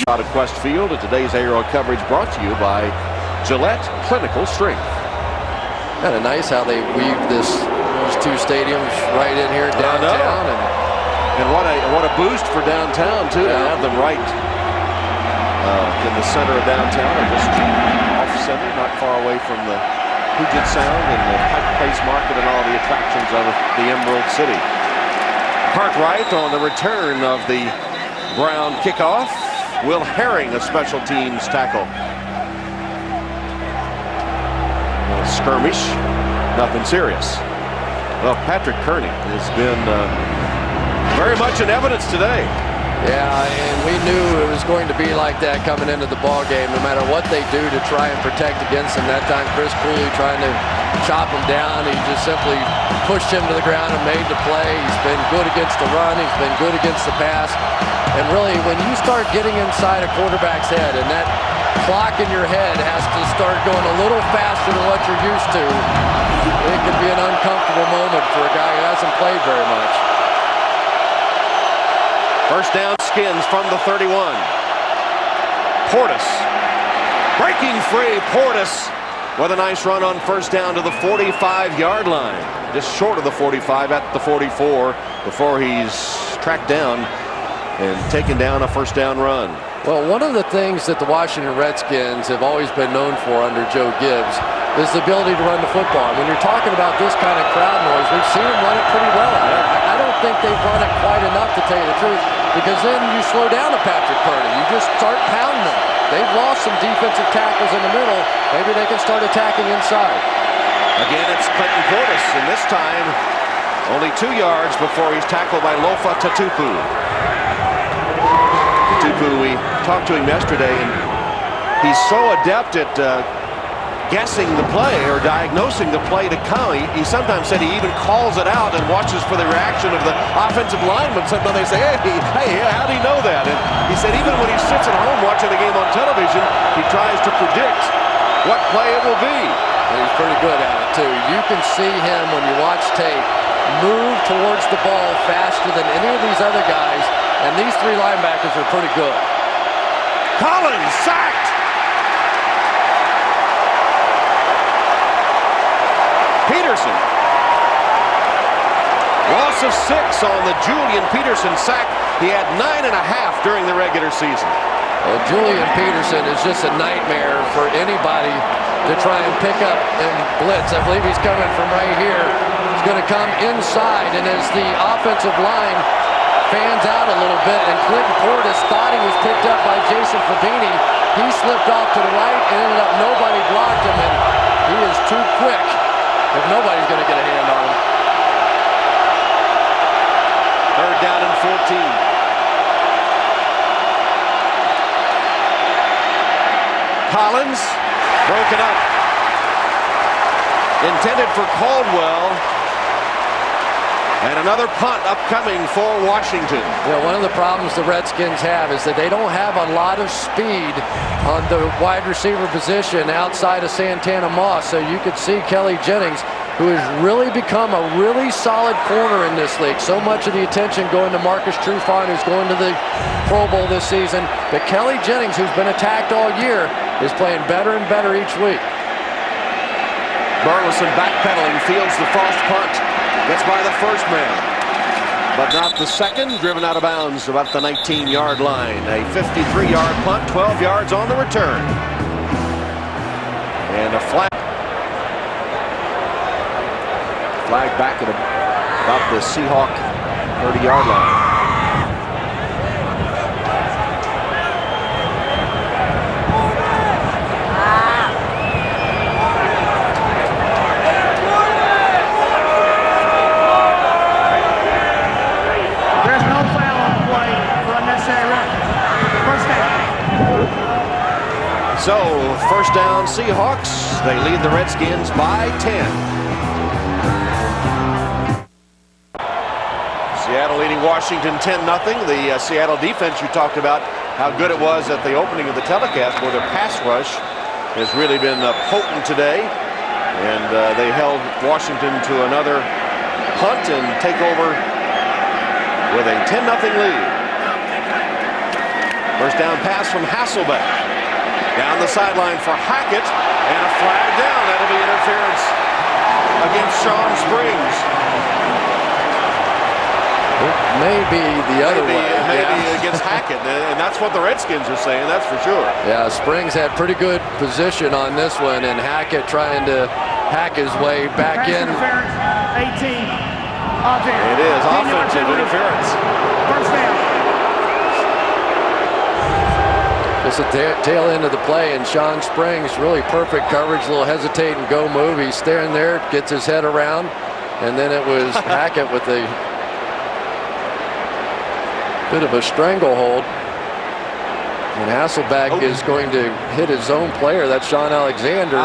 Out of Quest Field, and today's aerial coverage brought to you by Gillette Clinical Strength. Kind of nice how they weave these two stadiums right in here downtown, and what a boost for downtown too, to have them right in the center of downtown, or just off center, not far away from the Puget Sound and the Pike Place Market and all the attractions of the Emerald City. Cartwright on the return of the Brown kickoff. Will Herring, a special teams tackle. Skirmish, nothing serious. Well, Patrick Kearney has been very much in evidence today. Yeah, and we knew it was going to be like that coming into the ball game, no matter what they do to try and protect against him. That time, Chris Cooley trying to chop him down. He just simply pushed him to the ground and made the play. He's been good against the run. He's been good against the pass. And really, when you start getting inside a quarterback's head, and that clock in your head has to start going a little faster than what you're used to, it could be an uncomfortable moment for a guy who hasn't played very much. First down, Skins from the 31. Portis breaking free. Portis with a nice run on first down to the 45-yard line. Just short of the 45 at the 44 before he's tracked down and taken down a first down run. Well, one of the things that the Washington Redskins have always been known for under Joe Gibbs is the ability to run the football. When you're talking about this kind of crowd noise, we've seen them run it pretty well. I don't think they've run it quite enough, to tell you the truth, because then you slow down to Patrick Kearney. You just start pounding them. They've lost some defensive tackles in the middle. Maybe they can start attacking inside. Again, it's Clinton Portis, and this time only 2 yards before he's tackled by Lofa Tatupu. Tatupu, we talked to him yesterday, and He's so adept at guessing the play or diagnosing the play to come. He sometimes said he even calls it out and watches for the reaction of the offensive lineman. Sometimes they say, hey, how do you know that? And he said even when he sits at home watching the game on television, he tries to predict what play it will be. And he's pretty good at it, too. You can see him when you watch tape move towards the ball faster than any of these other guys, and these three linebackers are pretty good. Collins sacked. Peterson. Loss of 6 on the Julian Peterson sack. He had 9.5 during the regular season. Well, Julian Peterson is just a nightmare for anybody to try and pick up and blitz. I believe he's coming from right here. He's going to come inside, and as the offensive line fans out a little bit, and Clinton Portis thought he was picked up by Jason Fabini, he slipped off to the right and ended up nobody blocked him, and he is too quick if nobody's going to get a hand on him. 3rd down and 14. Collins, broken up. Intended for Caldwell. And another punt upcoming for Washington. Yeah, one of the problems the Redskins have is that they don't have a lot of speed on the wide receiver position outside of Santana Moss. So you could see Kelly Jennings, who has really become a really solid corner in this league. So much of the attention going to Marcus Trufant, who's going to the Pro Bowl this season. But Kelly Jennings, who's been attacked all year, is playing better and better each week. Burleson backpedaling, fields the false punt. Gets by the first man, but not the second. Driven out of bounds about the 19-yard line. A 53-yard punt, 12 yards on the return. And a flag. Flag back at about the Seahawk 30-yard line. So, first down Seahawks. They lead the Redskins by 10. Seattle leading Washington 10-0. The Seattle defense you talked about, how good it was at the opening of the telecast, where their pass rush has really been potent today. And they held Washington to another punt and take over with a 10-0 lead. First down pass from Hasselbeck. Down the sideline for Hackett, and a flag down. That'll be interference against Sean Springs. It may be the other way. Maybe against Hackett, and that's what the Redskins are saying, that's for sure. Yeah, Springs had pretty good position on this one, and Hackett trying to hack his way back in. Interference, 18. Offense. It is offensive interference. First down. Just a tail end of the play, and Sean Springs, really perfect coverage, a little hesitate and go move. He's staring there, gets his head around, and then it was Hackett with a bit of a stranglehold. And Hasselbeck is going to hit his own player. That's Sean Alexander.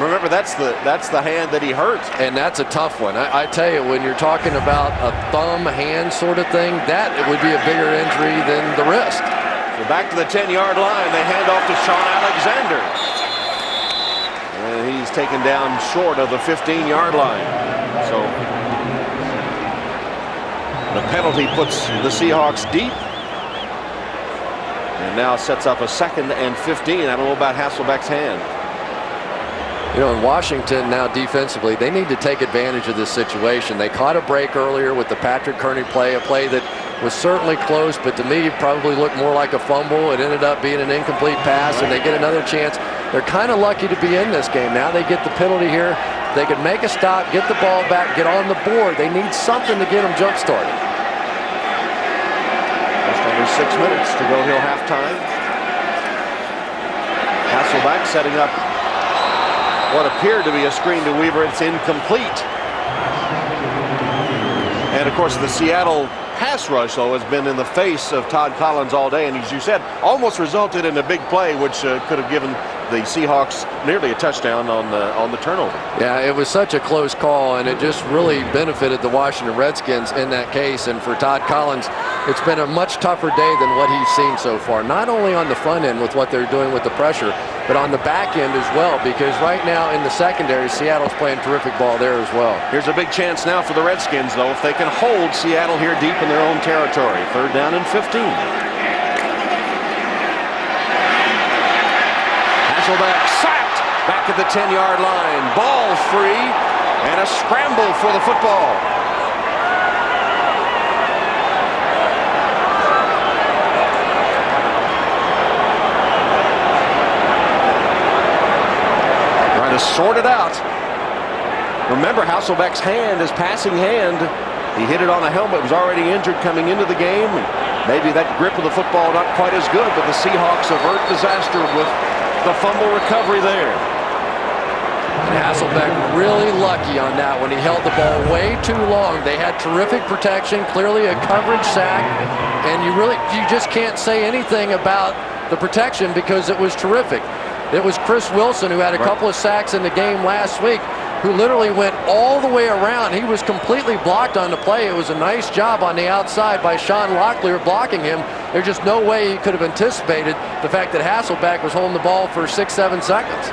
Remember, that's the hand that he hurt. And that's a tough one. I tell you, when you're talking about a thumb hand sort of thing, that would be a bigger injury than the wrist. So back to the 10-yard line. They hand off to Sean Alexander. And he's taken down short of the 15-yard line. So the penalty puts the Seahawks deep. And now sets up a 2nd and 15. I don't know about Hasselbeck's hand. You know, in Washington now defensively, they need to take advantage of this situation. They caught a break earlier with the Patrick Kearney play, a play that was certainly close, but to me probably looked more like a fumble. It ended up being an incomplete pass, and they get another chance. They're kind of lucky to be in this game. Now they get the penalty here. They could make a stop, get the ball back, get on the board. They need something to get them jump-started. Just under 6 minutes to go till halftime. Hasselbeck setting up what appeared to be a screen to Weaver. It's incomplete. And of course the Seattle pass rush, though, has been in the face of Todd Collins all day, and as you said, almost resulted in a big play, which could have given the Seahawks nearly a touchdown on the turnover. Yeah, it was such a close call, and it just really benefited the Washington Redskins in that case. And for Todd Collins, it's been a much tougher day than what he's seen so far, not only on the front end with what they're doing with the pressure, but on the back end as well, because right now in the secondary, Seattle's playing terrific ball there as well. Here's a big chance now for the Redskins, though, if they can hold Seattle here deep in their own territory. 3rd down and 15. Hasselbeck sacked back at the 10-yard line. Ball free and a scramble for the football. Trying to sort it out. Remember, Hasselbeck's hand, his passing hand, he hit it on a helmet, was already injured coming into the game. Maybe that grip of the football not quite as good, but the Seahawks avert disaster with the fumble recovery there. And Hasselbeck really lucky on that one. He held the ball way too long. They had terrific protection, clearly a coverage sack, and you just can't say anything about the protection because it was terrific. It was Chris Wilson, who had a couple of sacks in the game last week, who literally went all the way around. He was completely blocked on the play. It was a nice job on the outside by Sean Locklear blocking him. There's just no way he could have anticipated the fact that Hasselbeck was holding the ball for 6-7 seconds.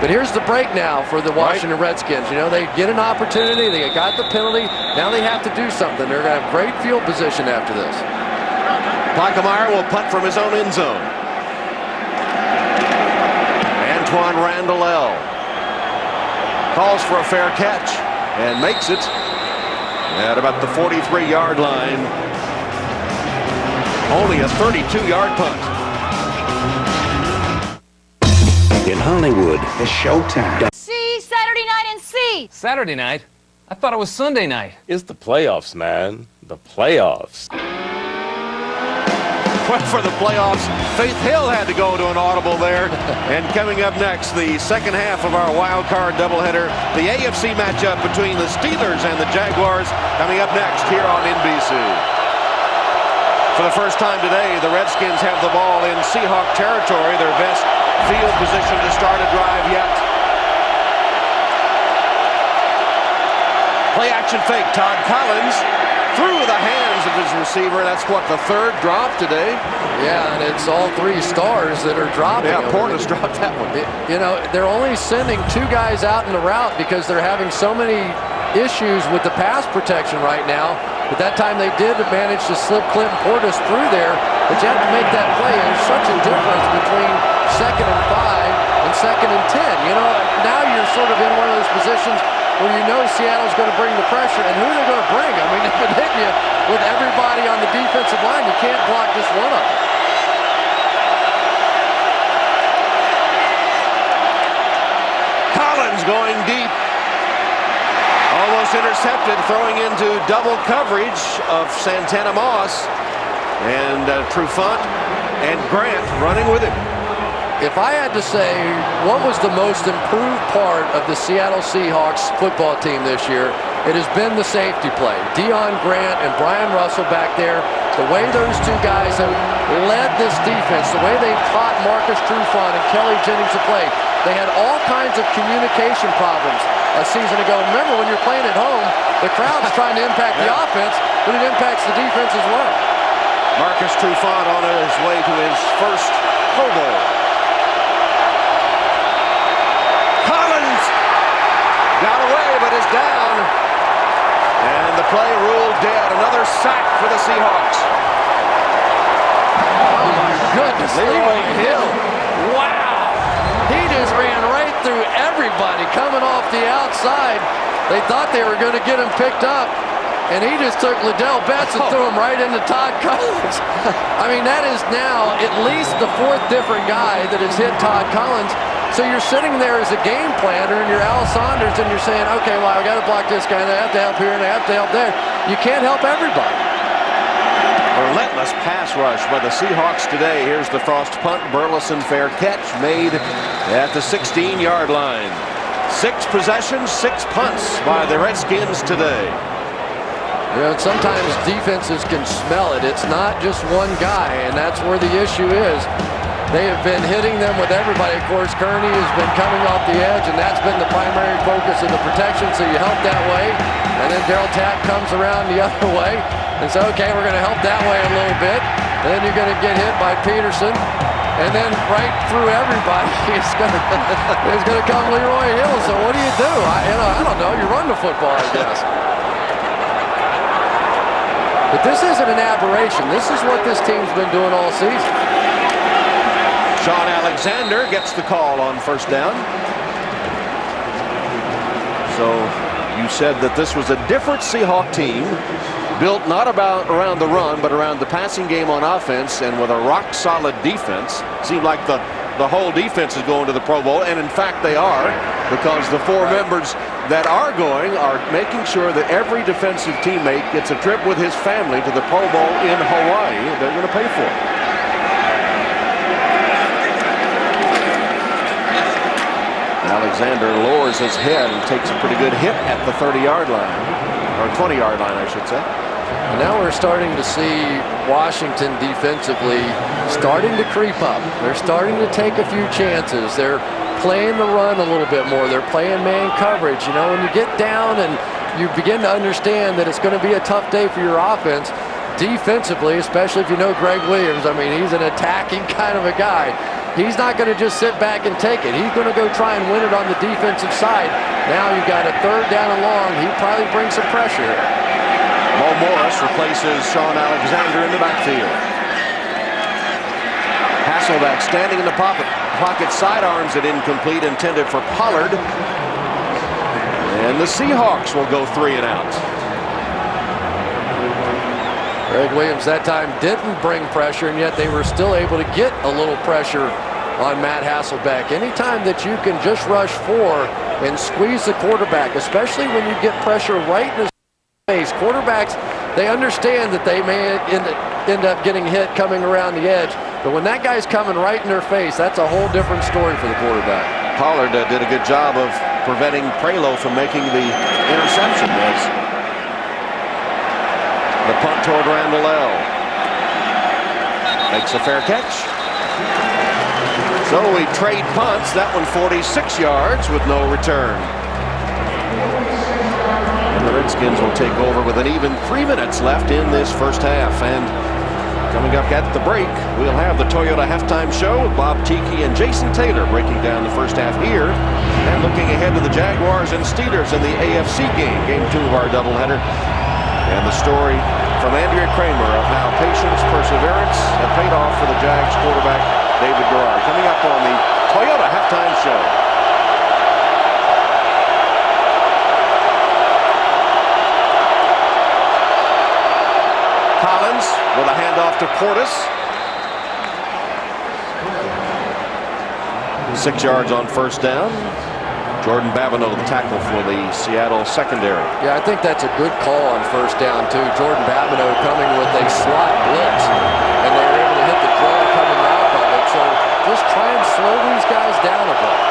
But here's the break now for the Washington Redskins. You know, they get an opportunity, they got the penalty, now they have to do something. They're going to have great field position after this. Plakemeyer will punt from his own end zone. Antoine Randall calls for a fair catch and makes it at about the 43-yard line. Only a 32-yard punt. In Hollywood, it's showtime. See, Saturday night and see. Saturday night? I thought it was Sunday night. It's the playoffs, man. The playoffs. Well, for the playoffs, Faith Hill had to go to an audible there. And coming up next, the second half of our wild card doubleheader, the AFC matchup between the Steelers and the Jaguars, coming up next here on NBC. For the first time today, the Redskins have the ball in Seahawk territory, their best field position to start a drive yet. Play action fake, Todd Collins through the hands of his receiver. That's what, the 3rd drop today? Yeah, and it's all 3 stars that are dropping. Yeah, Portis dropped that one. You know, they're only sending 2 guys out in the route because they're having so many issues with the pass protection right now. But that time they did manage to slip Clinton Portis through there. But you have to make that play. There's such a difference between 2nd and 5 and 2nd and 10. You know, now you're sort of in one of those positions where you know Seattle's going to bring the pressure, and who they're going to bring. I mean, they've been hitting you with everybody on the defensive line. You can't block just one of them. Collins going deep. Almost intercepted, throwing into double coverage of Santana Moss. And Trufant and Grant running with him. If I had to say what was the most improved part of the Seattle Seahawks football team this year, it has been the safety play. Deon Grant and Brian Russell back there, the way those 2 guys have led this defense, the way they've taught Marcus Trufant and Kelly Jennings to play. They had all kinds of communication problems a season ago. Remember, when you're playing at home, the crowd's trying to impact the offense, but it impacts the defense as well. Marcus Trufant on his way to his first Pro Bowl. Got away, but is down. And the play ruled dead. Another sack for the Seahawks. Oh, my goodness. Leroy Hill. Wow. He just ran right through everybody coming off the outside. They thought they were going to get him picked up. And he just took Liddell Betts and threw him right into Todd Collins. I mean, that is now at least the 4th different guy that has hit Todd Collins. So you're sitting there as a game planner and you're Al Saunders and you're saying, okay, well, I got to block this guy and I have to help here and I have to help there. You can't help everybody. Relentless pass rush by the Seahawks today. Here's the Frost punt. Burleson fair catch made at the 16-yard line. 6 possessions, 6 punts by the Redskins today. You know, sometimes defenses can smell it. It's not just one guy, and that's where the issue is. They have been hitting them with everybody. Of course, Kearney has been coming off the edge, and that's been the primary focus of the protection, so you help that way. And then Darryl Tapp comes around the other way and says, okay, we're going to help that way a little bit. And then you're going to get hit by Peterson. And then right through everybody, it's going to come Leroy Hill. So what do you do? I don't know. You run the football, I guess. But this isn't an aberration. This is what this team's been doing all season. Sean Alexander gets the call on first down. So you said that this was a different Seahawk team, built not around the run, but around the passing game on offense, and with a rock-solid defense. Seemed like the whole defense is going to the Pro Bowl, and in fact they are, because the four members that are going are making sure that every defensive teammate gets a trip with his family to the Pro Bowl in Hawaii. They're going to pay for it. Alexander lowers his head and takes a pretty good hit at the 30-yard line, or 20-yard line, I should say. And now we're starting to see Washington defensively starting to creep up. They're starting to take a few chances. They're playing the run a little bit more. They're playing man coverage. You know, when you get down and you begin to understand that it's going to be a tough day for your offense, defensively, especially if you know Greg Williams, I mean, he's an attacking kind of a guy. He's not going to just sit back and take it. He's going to go try and win it on the defensive side. Now you've got a third down and long. He probably brings some pressure here. Mo Morris replaces Sean Alexander in the backfield. Hasselbeck standing in the pocket. Sidearms it incomplete, intended for Pollard. And the Seahawks will go 3 and out. Greg Williams that time didn't bring pressure, and yet they were still able to get a little pressure on Matt Hasselbeck. Anytime that you can just rush 4 and squeeze the quarterback, especially when you get pressure right in his face, quarterbacks, they understand that they may end up getting hit coming around the edge, but when that guy's coming right in their face, that's a whole different story for the quarterback. Pollard did a good job of preventing Prelo from making the interception. The punt toward Randall L. Makes a fair catch. So we trade punts. That one 46 yards with no return. And the Redskins will take over with an even 3 minutes left in this first half. And coming up at the break, we'll have the Toyota Halftime Show with Bob Tiki and Jason Taylor breaking down the first half here. And looking ahead to the Jaguars and Steelers in the AFC game, game 2 of our doubleheader. And the story from Andrea Kramer of how patience, perseverance have paid off for the Jags quarterback, David Garrard. Coming up on the Toyota Halftime Show. Collins with a handoff to Portis. 6 yards on first down. Jordan Babineau, the tackle for the Seattle secondary. Yeah, I think that's a good call on first down, too. Jordan Babineau coming with a slot blitz, and they were able to hit the draw coming off of it. So just try and slow these guys down a bit.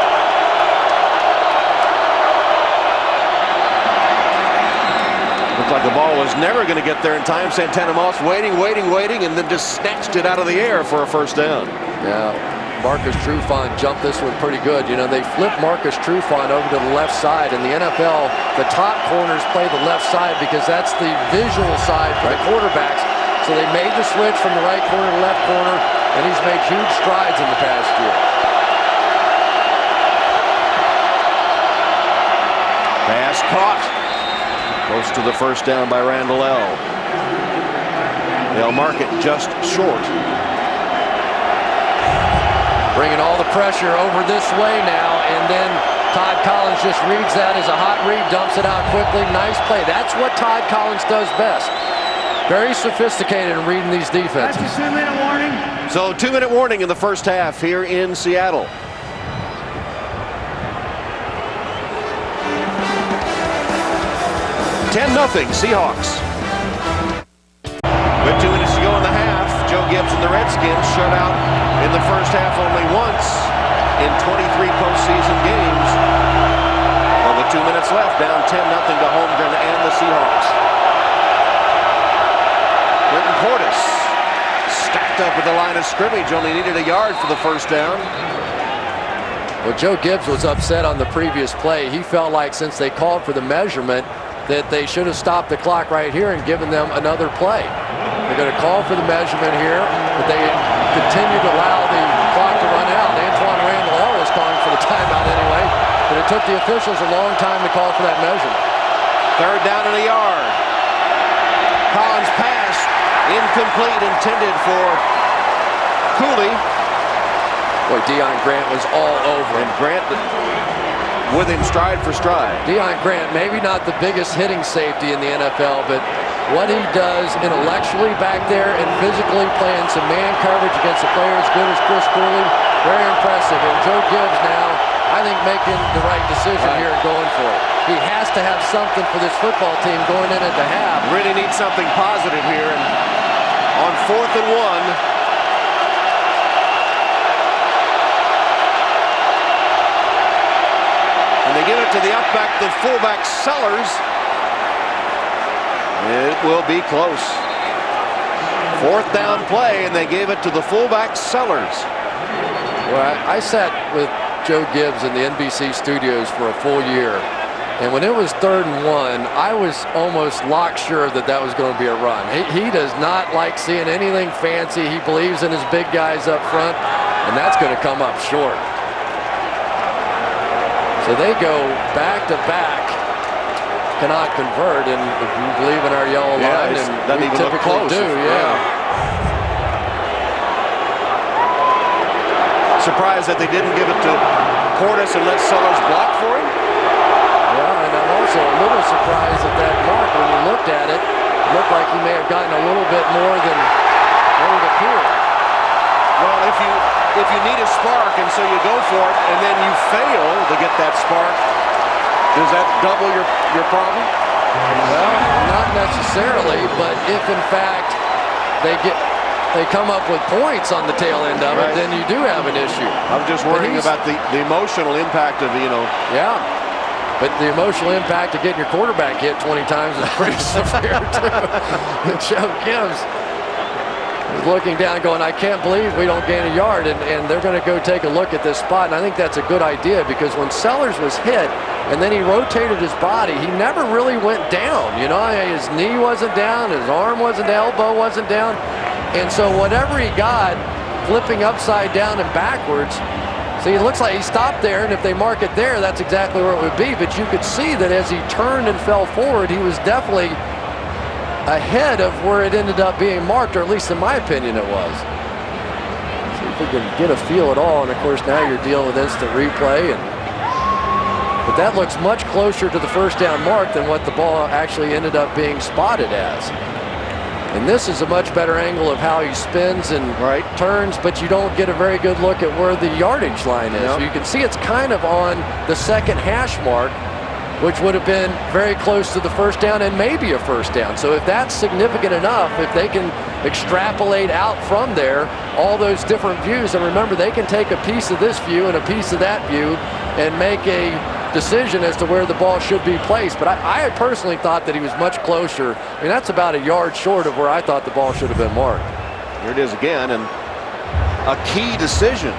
Looked like the ball was never going to get there in time. Santana Moss waiting, and then just snatched it out of the air for a first down. Yeah. Marcus Trufant jumped this one pretty good. You know, they flipped Marcus Trufant over to the left side. In the NFL, the top corners play the left side because that's the visual side for the quarterbacks. So they made the switch from the right corner to left corner, and he's made huge strides in the past year. Pass caught. Close to the first down by Randall L. They'll mark it just short. Bringing all the pressure over this way now, and then Todd Collins just reads that as a hot read, dumps it out quickly. Nice play. That's what Todd Collins does best. Very sophisticated in reading these defenses. That's a 2-minute warning. So 2-minute warning in the first half here in Seattle. $10-0 Seahawks. With 2 minutes to go in the half, Joe Gibbs and the Redskins shut out in the first half only once in 23 postseason games. Well, with 2 minutes left, down 10-0 to Holmgren and the Seahawks. Clinton Portis stacked up at the line of scrimmage, only needed a yard for the first down. Well, Joe Gibbs was upset on the previous play. He felt like since they called for the measurement that they should have stopped the clock right here and given them another play. They're going to call for the measurement here, but they continue to allow the clock to run out. Antoine Randall was calling for the timeout anyway, but it took the officials a long time to call for that measurement. Third down and a yard. Collins pass, incomplete, intended for Cooley. Boy, Deion Grant was all over him. And Grant with him stride for stride. Deion Grant, maybe not the biggest hitting safety in the NFL, but what he does intellectually back there and physically playing some man coverage against a player as good as Chris Cooley, very impressive. And Joe Gibbs now, I think, making the right decision here and going for it. He has to have something for this football team going in at the half. Really needs something positive here. And on 4th and 1, and they give it to the fullback Sellers. It will be close. 4th down play, and they gave it to the fullback Sellers. Well, I sat with Joe Gibbs in the NBC studios for a full year, and when it was 3rd and 1, I was almost lock sure that that was going to be a run. He does not like seeing anything fancy. He believes in his big guys up front, and that's going to come up short. So they go back-to-back, cannot convert, and if you believe in our yellow line, and we typically do, Surprised that they didn't give it to Portis and let Sellers block for him? Yeah, and I'm also a little surprised at that mark. When you looked at it, it looked like he may have gotten a little bit more than what it appeared. Well, if you need a spark and so you go for it and then you fail to get that spark, does that double your problem? Well, not necessarily, but if in fact they come up with points on the tail end of it, then you do have an issue. I'm just worrying about the emotional impact of, Yeah, but the emotional impact of getting your quarterback hit 20 times is pretty severe, too. Joe Gibbs is looking down going, I can't believe we don't gain a yard, and they're going to go take a look at this spot, and I think that's a good idea because when Sellers was hit and then he rotated his body, he never really went down. His knee wasn't down, his arm wasn't down, elbow wasn't down. And so whatever he got, flipping upside down and backwards, see, it looks like he stopped there, and if they mark it there, that's exactly where it would be. But you could see that as he turned and fell forward, he was definitely ahead of where it ended up being marked, or at least in my opinion it was. See if we can get a feel at all, and of course now you're dealing with instant replay. But that looks much closer to the first down mark than what the ball actually ended up being spotted as. And this is a much better angle of how he spins and turns, but you don't get a very good look at where the yardage line is. So you can see it's kind of on the second hash mark, which would have been very close to the first down and maybe a first down. So if that's significant enough, if they can extrapolate out from there all those different views, and remember, they can take a piece of this view and a piece of that view and make a decision as to where the ball should be placed. But I personally thought that he was much closer. I mean, that's about a yard short of where I thought the ball should have been marked. Here it is again, and a key decision,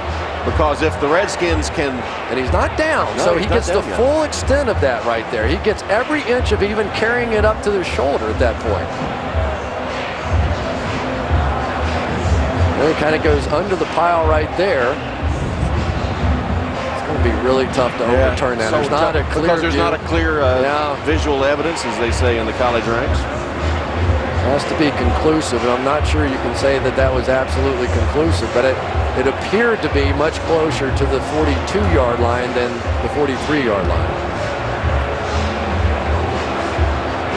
because if the Redskins can... And he's not down, so he gets the full extent of that right there. He gets every inch of even carrying it up to the shoulder at that point. And it kind of goes under the pile right there. Going to be really tough to overturn that. There's not a clear because there's not a clear visual evidence, as they say in the college ranks. It has to be conclusive, and I'm not sure you can say that that was absolutely conclusive, but it appeared to be much closer to the 42-yard line than the 43-yard line.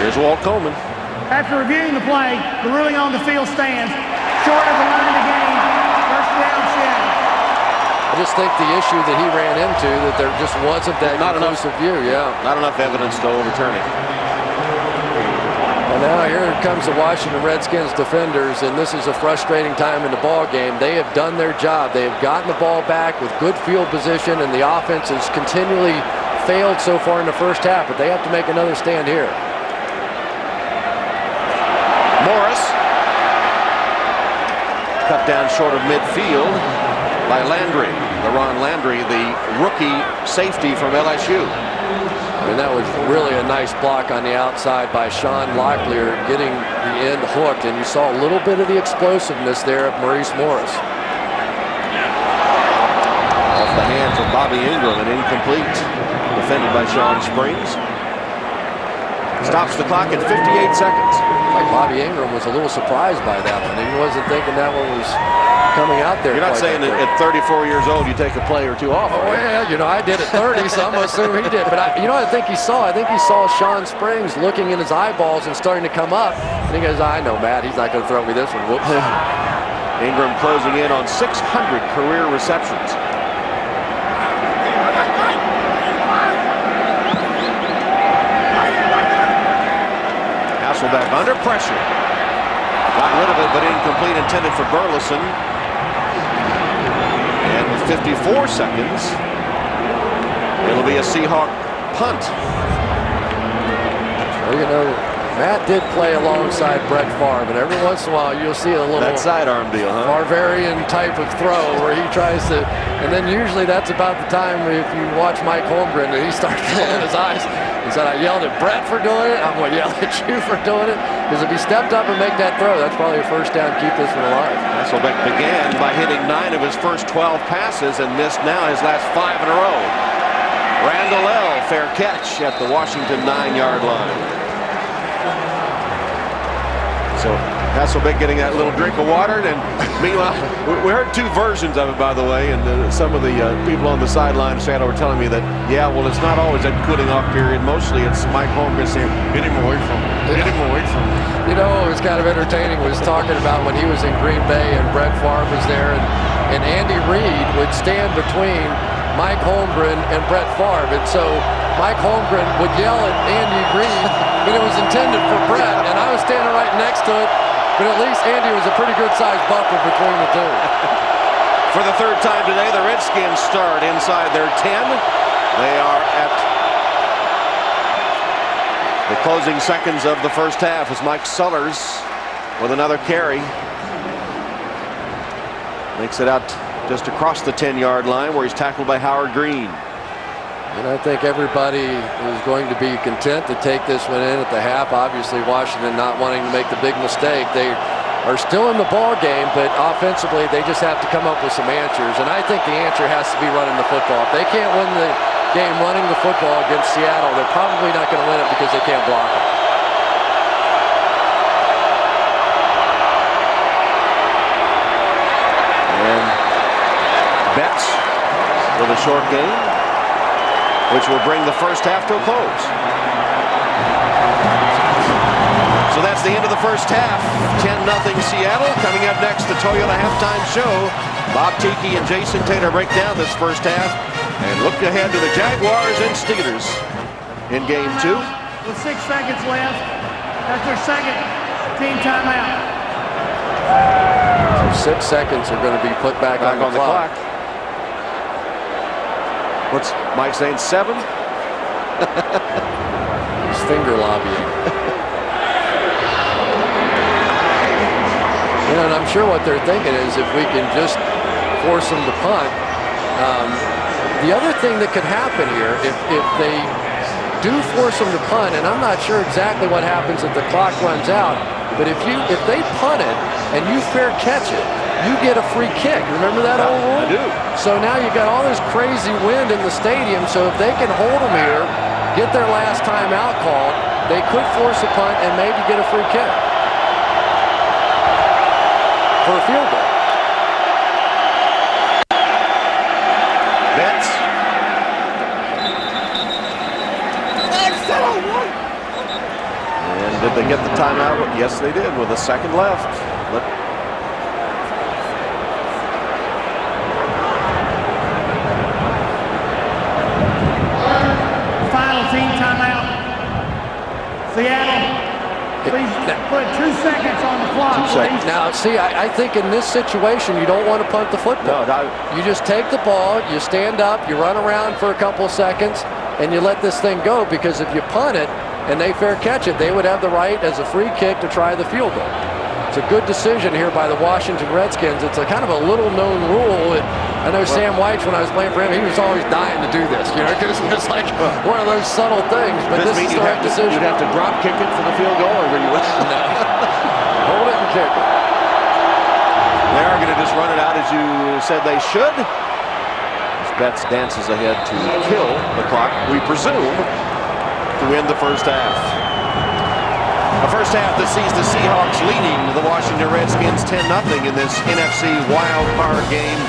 Here's Walt Coleman. After reviewing the play, the ruling on the field stands. Short of the line of the game, first down Seattle. I just think the issue that he ran into, that there just wasn't that conclusive view. Not enough evidence to overturn it. And now here comes the Washington Redskins defenders, and this is a frustrating time in the ball game. They have done their job. They have gotten the ball back with good field position, and the offense has continually failed so far in the first half, but they have to make another stand here. Morris cut down short of midfield by Landry. LaRon Landry, the rookie safety from LSU. And that was really a nice block on the outside by Sean Locklear, getting the end hooked, and you saw a little bit of the explosiveness there of Maurice Morris. Off the hands of Bobby Ingram and incomplete. Defended by Sean Springs. Stops the clock at 58 seconds. Like Bobby Ingram was a little surprised by that one. He wasn't thinking that one was coming out there. You're not saying that at 34 years old you take a play or two off. Oh, yeah, you know, I did at 30, so I'm assuming he did. But you know what I think he saw? I think he saw Sean Springs looking in his eyeballs and starting to come up. And he goes, I know, Matt, he's not going to throw me this one. Whoops. Ingram closing in on 600 career receptions. Hasselbeck under pressure. Got rid of it, but incomplete, intended for Burleson. And with 54 seconds, it'll be a Seahawk punt. Well, you know, Matt did play alongside Brett Favre, but every once in a while you'll see a little that sidearm deal, huh? Favrean type of throw where he tries to, and then usually that's about the time if you watch Mike Holmgren and he starts rolling his eyes. He said, I yelled at Brett for doing it. I'm going to yell at you for doing it. Because if he stepped up and make that throw, that's probably a first down, keep this one alive. Hasselbeck began by hitting 9 of his first 12 passes and missed now his last 5 in a row. Randall L. fair catch at the Washington 9-yard line. So Hasselbeck getting that little drink of water, and meanwhile, we heard 2 versions of it, by the way, and some of the people on the sideline Seattle were telling me that, yeah, well, it's not always a cooling off period. Mostly it's Mike Holmgren saying, get him away from him, get him away from him. You know, it was kind of entertaining was talking about when he was in Green Bay and Brett Favre was there, and Andy Reid would stand between Mike Holmgren and Brett Favre, and so Mike Holmgren would yell at Andy Reid, but it was intended for Brett, and I was standing right next to it, but at least Andy was a pretty good-sized buffer between the two. For the 3rd time today, the Redskins start inside their 10. They are at the closing seconds of the first half as Mike Sullers with another carry makes it out just across the 10-yard line where he's tackled by Howard Green. And I think everybody is going to be content to take this one in at the half. Obviously, Washington not wanting to make the big mistake. They are still in the ball game, but offensively, they just have to come up with some answers. And I think the answer has to be running the football. If they can't win the game running the football against Seattle, they're probably not going to win it because they can't block it. And Betts with a short game, which will bring the first half to a close. So that's the end of the first half. 10-0 Seattle. Coming up next, the Toyota halftime show. Bob Tiki and Jason Taylor break down this first half and look ahead to the Jaguars and Steelers in game 2. With 6 seconds left, that's their second team timeout. So 6 seconds are going to be put back on the clock. What's Mike saying, 7? He's finger lobbying. You know, and I'm sure what they're thinking is if we can just force them to punt. The other thing that could happen here, if they do force them to punt, and I'm not sure exactly what happens if the clock runs out, but if they punt it and you fair catch it, you get a free kick. Remember that old rule? I do. So now you got all this crazy wind in the stadium, so if they can hold them here, get their last timeout called, they could force a punt and maybe get a free kick for a field goal. Betts. And did they get the timeout? Yes, they did, with a second left. Final team timeout. Seattle, please put 2 seconds on the clock. 2 seconds. Now, see, I think in this situation, you don't want to punt the football. No, you just take the ball, you stand up, you run around for a couple of seconds, and you let this thing go, because if you punt it and they fair catch it, they would have the right as a free kick to try the field goal. It's a good decision here by the Washington Redskins. It's a kind of a little-known rule. I know Sam White, when I was playing for him, he was always dying to do this, you know, because it's like one of those subtle things. But this is the right decision. You'd have to drop kick it for the field goal, or were you? No. Hold it and kick it. They are going to just run it out as you said they should. As Betts dances ahead to kill the clock, we presume, to win the first half. A first half that sees the Seahawks leading the Washington Redskins 10-0 in this NFC wild card game.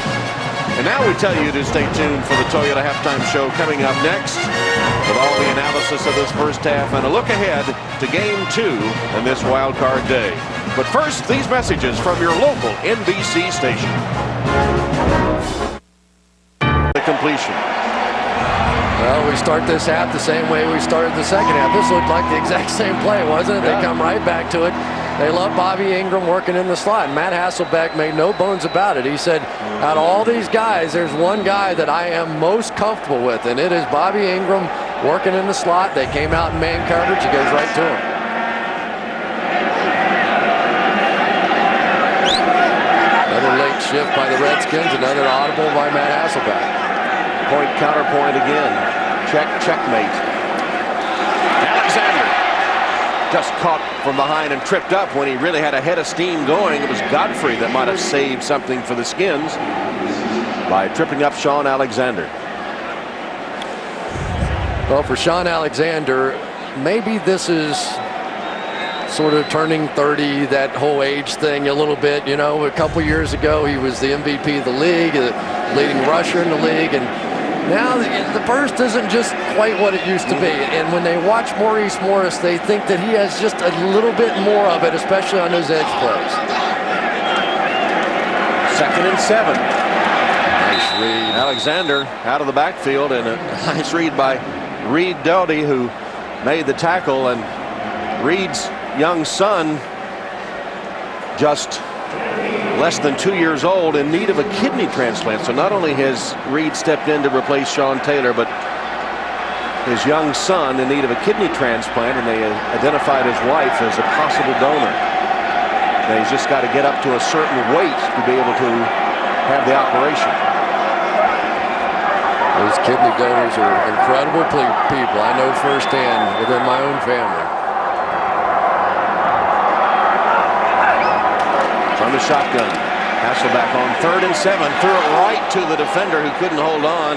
And now we tell you to stay tuned for the Toyota Halftime Show coming up next with all the analysis of this first half and a look ahead to Game 2 in this wild card day. But first, these messages from your local NBC station. The completion. Well, we start this half the same way we started the second half. This looked like the exact same play, wasn't it? Yeah. They come right back to it. They love Bobby Ingram working in the slot. Matt Hasselbeck made no bones about it. He said, out of all these guys, there's one guy that I am most comfortable with, and it is Bobby Ingram working in the slot. They came out in man coverage. He goes right to him. Another late shift by the Redskins. Another audible by Matt Hasselbeck. Point, counterpoint again. Check, checkmate. Alexander just caught from behind and tripped up when he really had a head of steam going. It was Godfrey that might have saved something for the Skins by tripping up Sean Alexander. Well, for Sean Alexander, maybe this is sort of turning 30, that whole age thing a little bit. You know, a couple years ago, he was the MVP of the league, the leading rusher in the league, and now the burst isn't just quite what it used to be. And when they watch Maurice Morris, they think that he has just a little bit more of it, especially on those edge plays. 2nd and 7. Nice read. Alexander out of the backfield, and a nice read by Reed Doty, who made the tackle. And Reed's young son, just less than 2 years old, in need of a kidney transplant. So not only has Reed stepped in to replace Sean Taylor, but his young son in need of a kidney transplant, and they identified his wife as a possible donor. And he's just got to get up to a certain weight to be able to have the operation. Those kidney donors are incredible people. I know firsthand within my own family. From the shotgun, Hasselbeck on 3rd and 7, threw it right to the defender who couldn't hold on.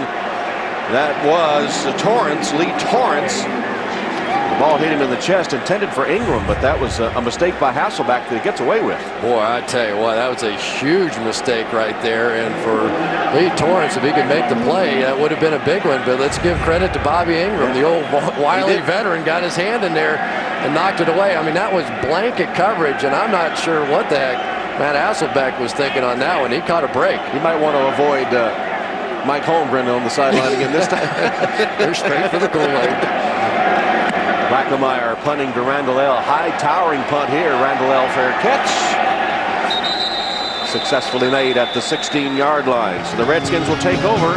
That was Torrance, Lee Torrance. The ball hit him in the chest, intended for Ingram, but that was a mistake by Hasselbeck that he gets away with. Boy, I tell you what, that was a huge mistake right there. And for Lee Torrance, if he could make the play, that would have been a big one. But let's give credit to Bobby Ingram, the old wily veteran, got his hand in there and knocked it away. I mean, that was blanket coverage, and I'm not sure what the heck Matt Hasselbeck was thinking on that one. He caught a break. He might want to avoid Mike Holmgren on the sideline again this time. They're straight for the Kool-Aid. Brackemeyer punting to Randall L. High towering punt here. Randall L. fair catch. Successfully made at the 16-yard line. So the Redskins will take over,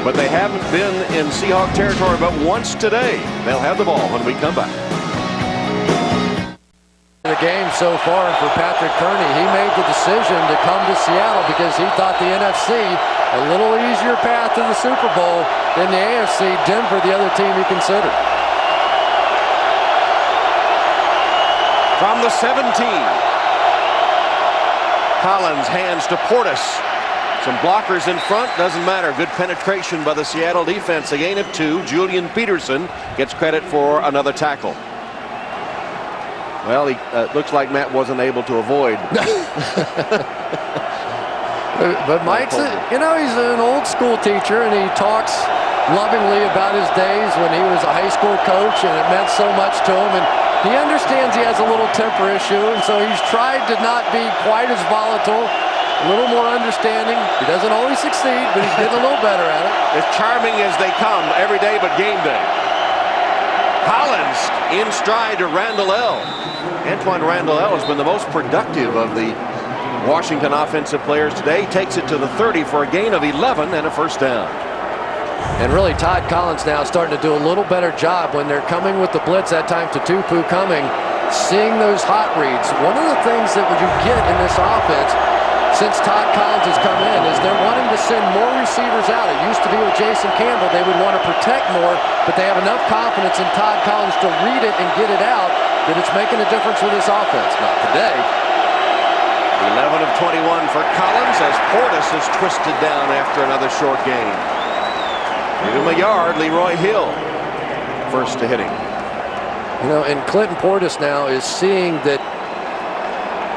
but they haven't been in Seahawk territory but once today. They'll have the ball when we come back. The game so far for Patrick Kearney, he made the decision to come to Seattle because he thought the NFC a little easier path to the Super Bowl than the AFC. Denver, the other team he considered. From the 17, Collins hands to Portis. Some blockers in front, doesn't matter. Good penetration by the Seattle defense. A gain of 2. Julian Peterson gets credit for another tackle. Well, he looks like Matt wasn't able to avoid. But Mike's, you know, he's an old school teacher, and he talks lovingly about his days when he was a high school coach, and it meant so much to him. And he understands he has a little temper issue, and so he's tried to not be quite as volatile, a little more understanding. He doesn't always succeed, but he's getting a little better at it. As charming as they come every day but game day. Collins in stride to Randall L. Antoine Randall L. has been the most productive of the Washington offensive players today. Takes it to the 30 for a gain of 11 and a first down. And really, Todd Collins now starting to do a little better job when they're coming with the blitz, that time to Tupu coming. seeing those hot reads. One of the things that you get in this offense since Todd Collins has come in is they're wanting to send more receivers out. It used to be with Jason Campbell. They would want to protect more, but they have enough confidence in Todd Collins to read it and get it out that it's making a difference with this offense. Not today. 11 of 21 for Collins as Portis is twisted down after another short gain. Give him a yard, Leroy Hill. First to hit him. You know, and Clinton Portis now is seeing that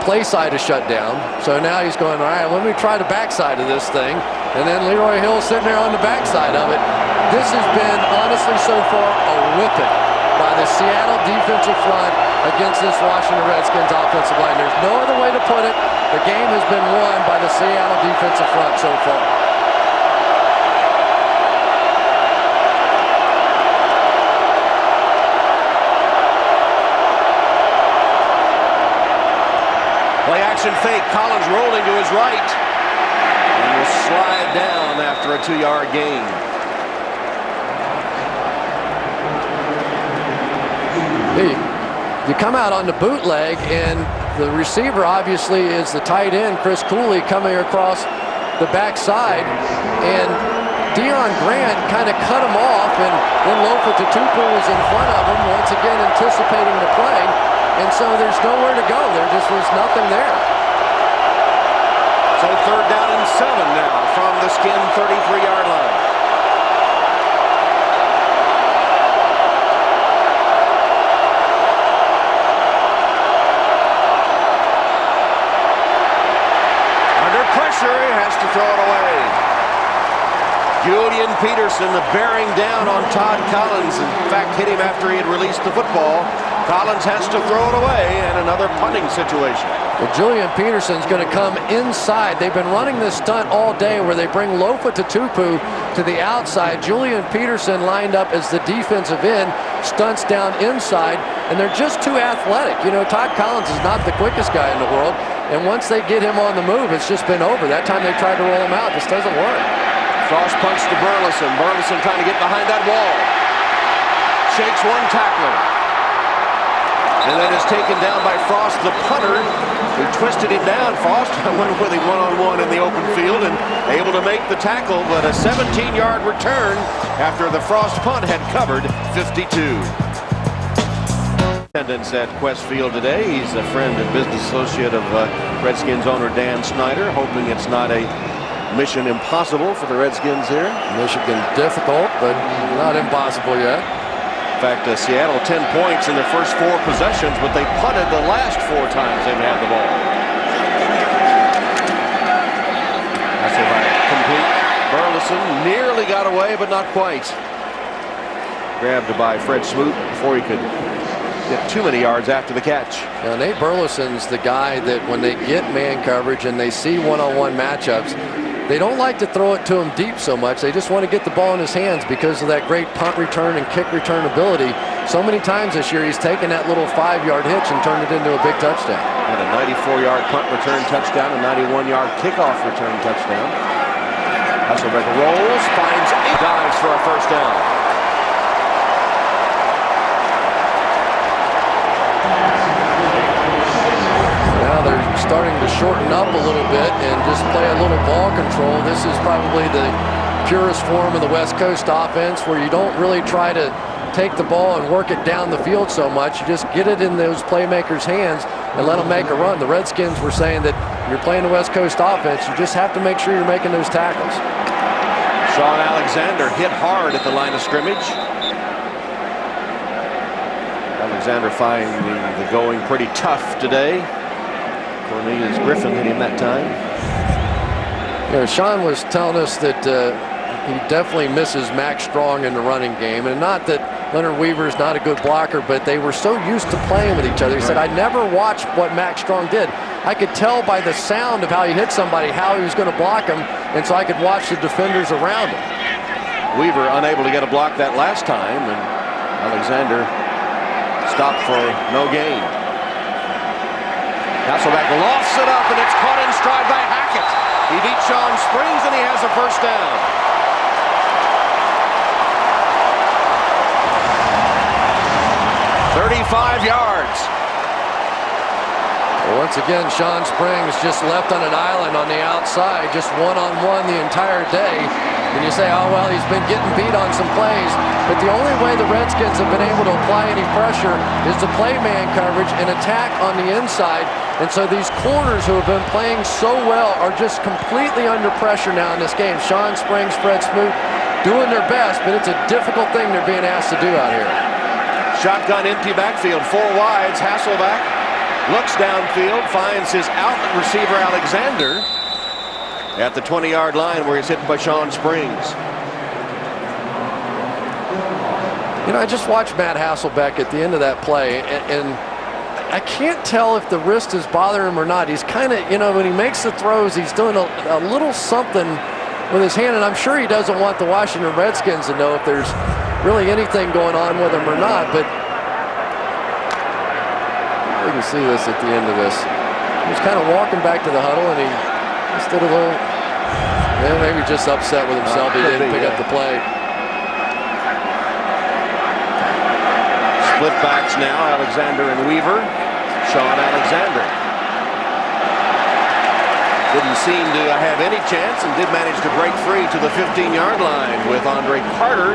play side is shut down. So now he's going, all right, let me try the backside of this thing. And then Leroy Hill sitting there on the backside of it. This has been, honestly, so far, a whipping by the Seattle defensive front against this Washington Redskins offensive line. There's no other way to put it. The game has been won by the Seattle defensive front so far. Play action fake. Collins rolling to his right. And will slide down after a 2-yard gain. Hey, you come out on the bootleg, and the receiver obviously is the tight end, Chris Cooley, coming across the backside. And Deion Grant kind of cut him off, and then Lofa Tatupu was in front of him, once again anticipating the play. And so there's nowhere to go. There just was nothing there. So 3rd down and 7 now from the Skin 33-yard line. Under pressure, he has to throw it away. Julian Peterson bearing down on Todd Collins. In fact, hit him after he had released the football. Collins has to throw it away, and another punting situation. Well, Julian Peterson's going to come inside. They've been running this stunt all day where they bring Lofa Tatupu to the outside. Julian Peterson lined up as the defensive end, stunts down inside, and they're just too athletic. You know, Todd Collins is not the quickest guy in the world, and once they get him on the move, it's just been over. That time they tried to roll him out. It just doesn't work. Frost punch to Burleson. Burleson trying to get behind that wall. Shakes one tackler. And then is taken down by Frost, the punter, who twisted him down. Frost went with him one-on-one in the open field and able to make the tackle, but a 17-yard return after the Frost punt had covered 52. Attendance at Quest Field today. He's a friend and business associate of Redskins owner Dan Snyder, hoping it's not a mission impossible for the Redskins here. Michigan difficult, but not impossible yet. In fact, Seattle 10 points in their first 4 possessions, but they punted the last 4 times they've had the ball. That's about complete. Burleson nearly got away, but not quite. Grabbed by Fred Smoot before he could get too many yards after the catch. Now, Nate Burleson's the guy that when they get man coverage and they see one-on-one matchups, they don't like to throw it to him deep so much. They just want to get the ball in his hands because of that great punt return and kick return ability. So many times this year he's taken that little 5-yard hitch and turned it into a big touchdown. Had a 94-yard punt return touchdown, a 91-yard kickoff return touchdown. Hasselbeck rolls, finds 8 dives for a first down. They're starting to shorten up a little bit and just play a little ball control. This is probably the purest form of the West Coast offense, where you don't really try to take the ball and work it down the field so much. You just get it in those playmakers' hands and let them make a run. The Redskins were saying that you're playing the West Coast offense, you just have to make sure you're making those tackles. Sean Alexander hit hard at the line of scrimmage. Alexander finding the going pretty tough today. Cornelius Griffin hit him that time. You know, Sean was telling us that he definitely misses Max Strong in the running game. And not that Leonard Weaver is not a good blocker, but they were so used to playing with each other. He said, I never watched what Max Strong did. I could tell by the sound of how he hit somebody how he was going to block him, and so I could watch the defenders around him. Weaver unable to get a block that last time, and Alexander stopped for no gain. Hasselbeck lofts it up, and it's caught in stride by Hackett. He beat Sean Springs, and he has a first down. $35 yards. Once again, Sean Springs just left on an island on the outside, just one-on-one the entire day. And you say, oh, well, he's been getting beat on some plays. But the only way the Redskins have been able to apply any pressure is to play man coverage and attack on the inside. And so these corners who have been playing so well are just completely under pressure now in this game. Sean Springs, Fred Smoot doing their best, but it's a difficult thing they're being asked to do out here. Shotgun empty backfield, 4 wides. Hasselbeck looks downfield, finds his outlet receiver Alexander at the 20-yard line where he's hit by Sean Springs. You know, I just watched Matt Hasselbeck at the end of that play, and I can't tell if the wrist is bothering him or not. He's kind of, you know, when he makes the throws, he's doing a little something with his hand, and I'm sure he doesn't want the Washington Redskins to know if there's really anything going on with him or not, but you can see this at the end of this. He was kind of walking back to the huddle, and he just did a little, maybe just upset with himself. He didn't pick up the play. Split backs now, Alexander and Weaver. Sean Alexander didn't seem to have any chance and did manage to break free to the 15-yard line with Andre Carter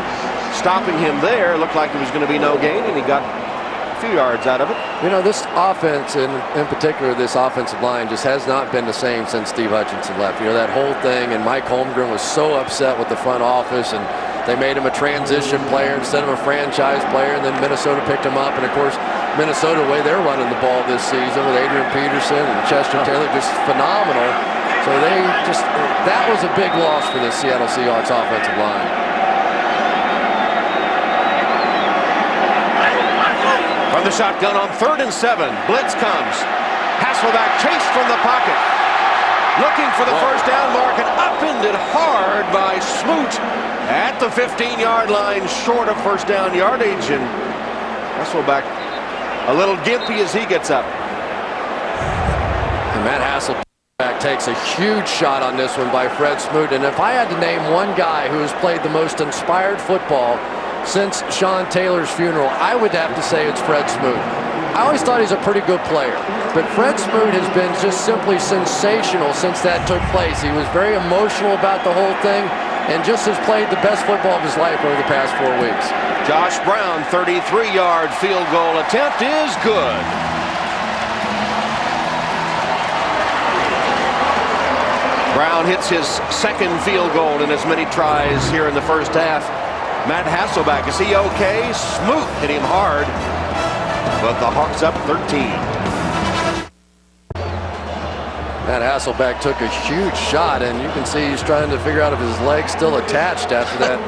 stopping him there. Looked like it was going to be no gain, and he got a few yards out of it. You know, this offense, in particular, this offensive line just has not been the same since Steve Hutchinson left. You know, that whole thing, and Mike Holmgren was so upset with the front office, and they made him a transition player instead of a franchise player, and then Minnesota picked him up. And, of course, Minnesota, the way they're running the ball this season with Adrian Peterson and Chester Taylor, just phenomenal. So they just, that was a big loss for the Seattle Seahawks offensive line. From the shotgun on 3rd and 7, blitz comes. Hasselbeck chased from the pocket, looking for the first down mark, and upended hard by Smoot at the 15-yard line, short of first down yardage, and Hasselbeck a little gimpy as he gets up. And Matt Hasselbeck takes a huge shot on this one by Fred Smoot, and if I had to name one guy who has played the most inspired football since Sean Taylor's funeral, I would have to say it's Fred Smoot. I always thought he's a pretty good player, but Fred Smoot has been just simply sensational since that took place. He was very emotional about the whole thing and just has played the best football of his life over the past 4 weeks. Josh Brown, 33-yard field goal attempt is good. Brown hits his second field goal in as many tries here in the first half. Matt Hasselbeck, is he okay? Smoot hit him hard, but the Hawks up 13. Matt Hasselbeck took a huge shot, and you can see he's trying to figure out if his leg's still attached after that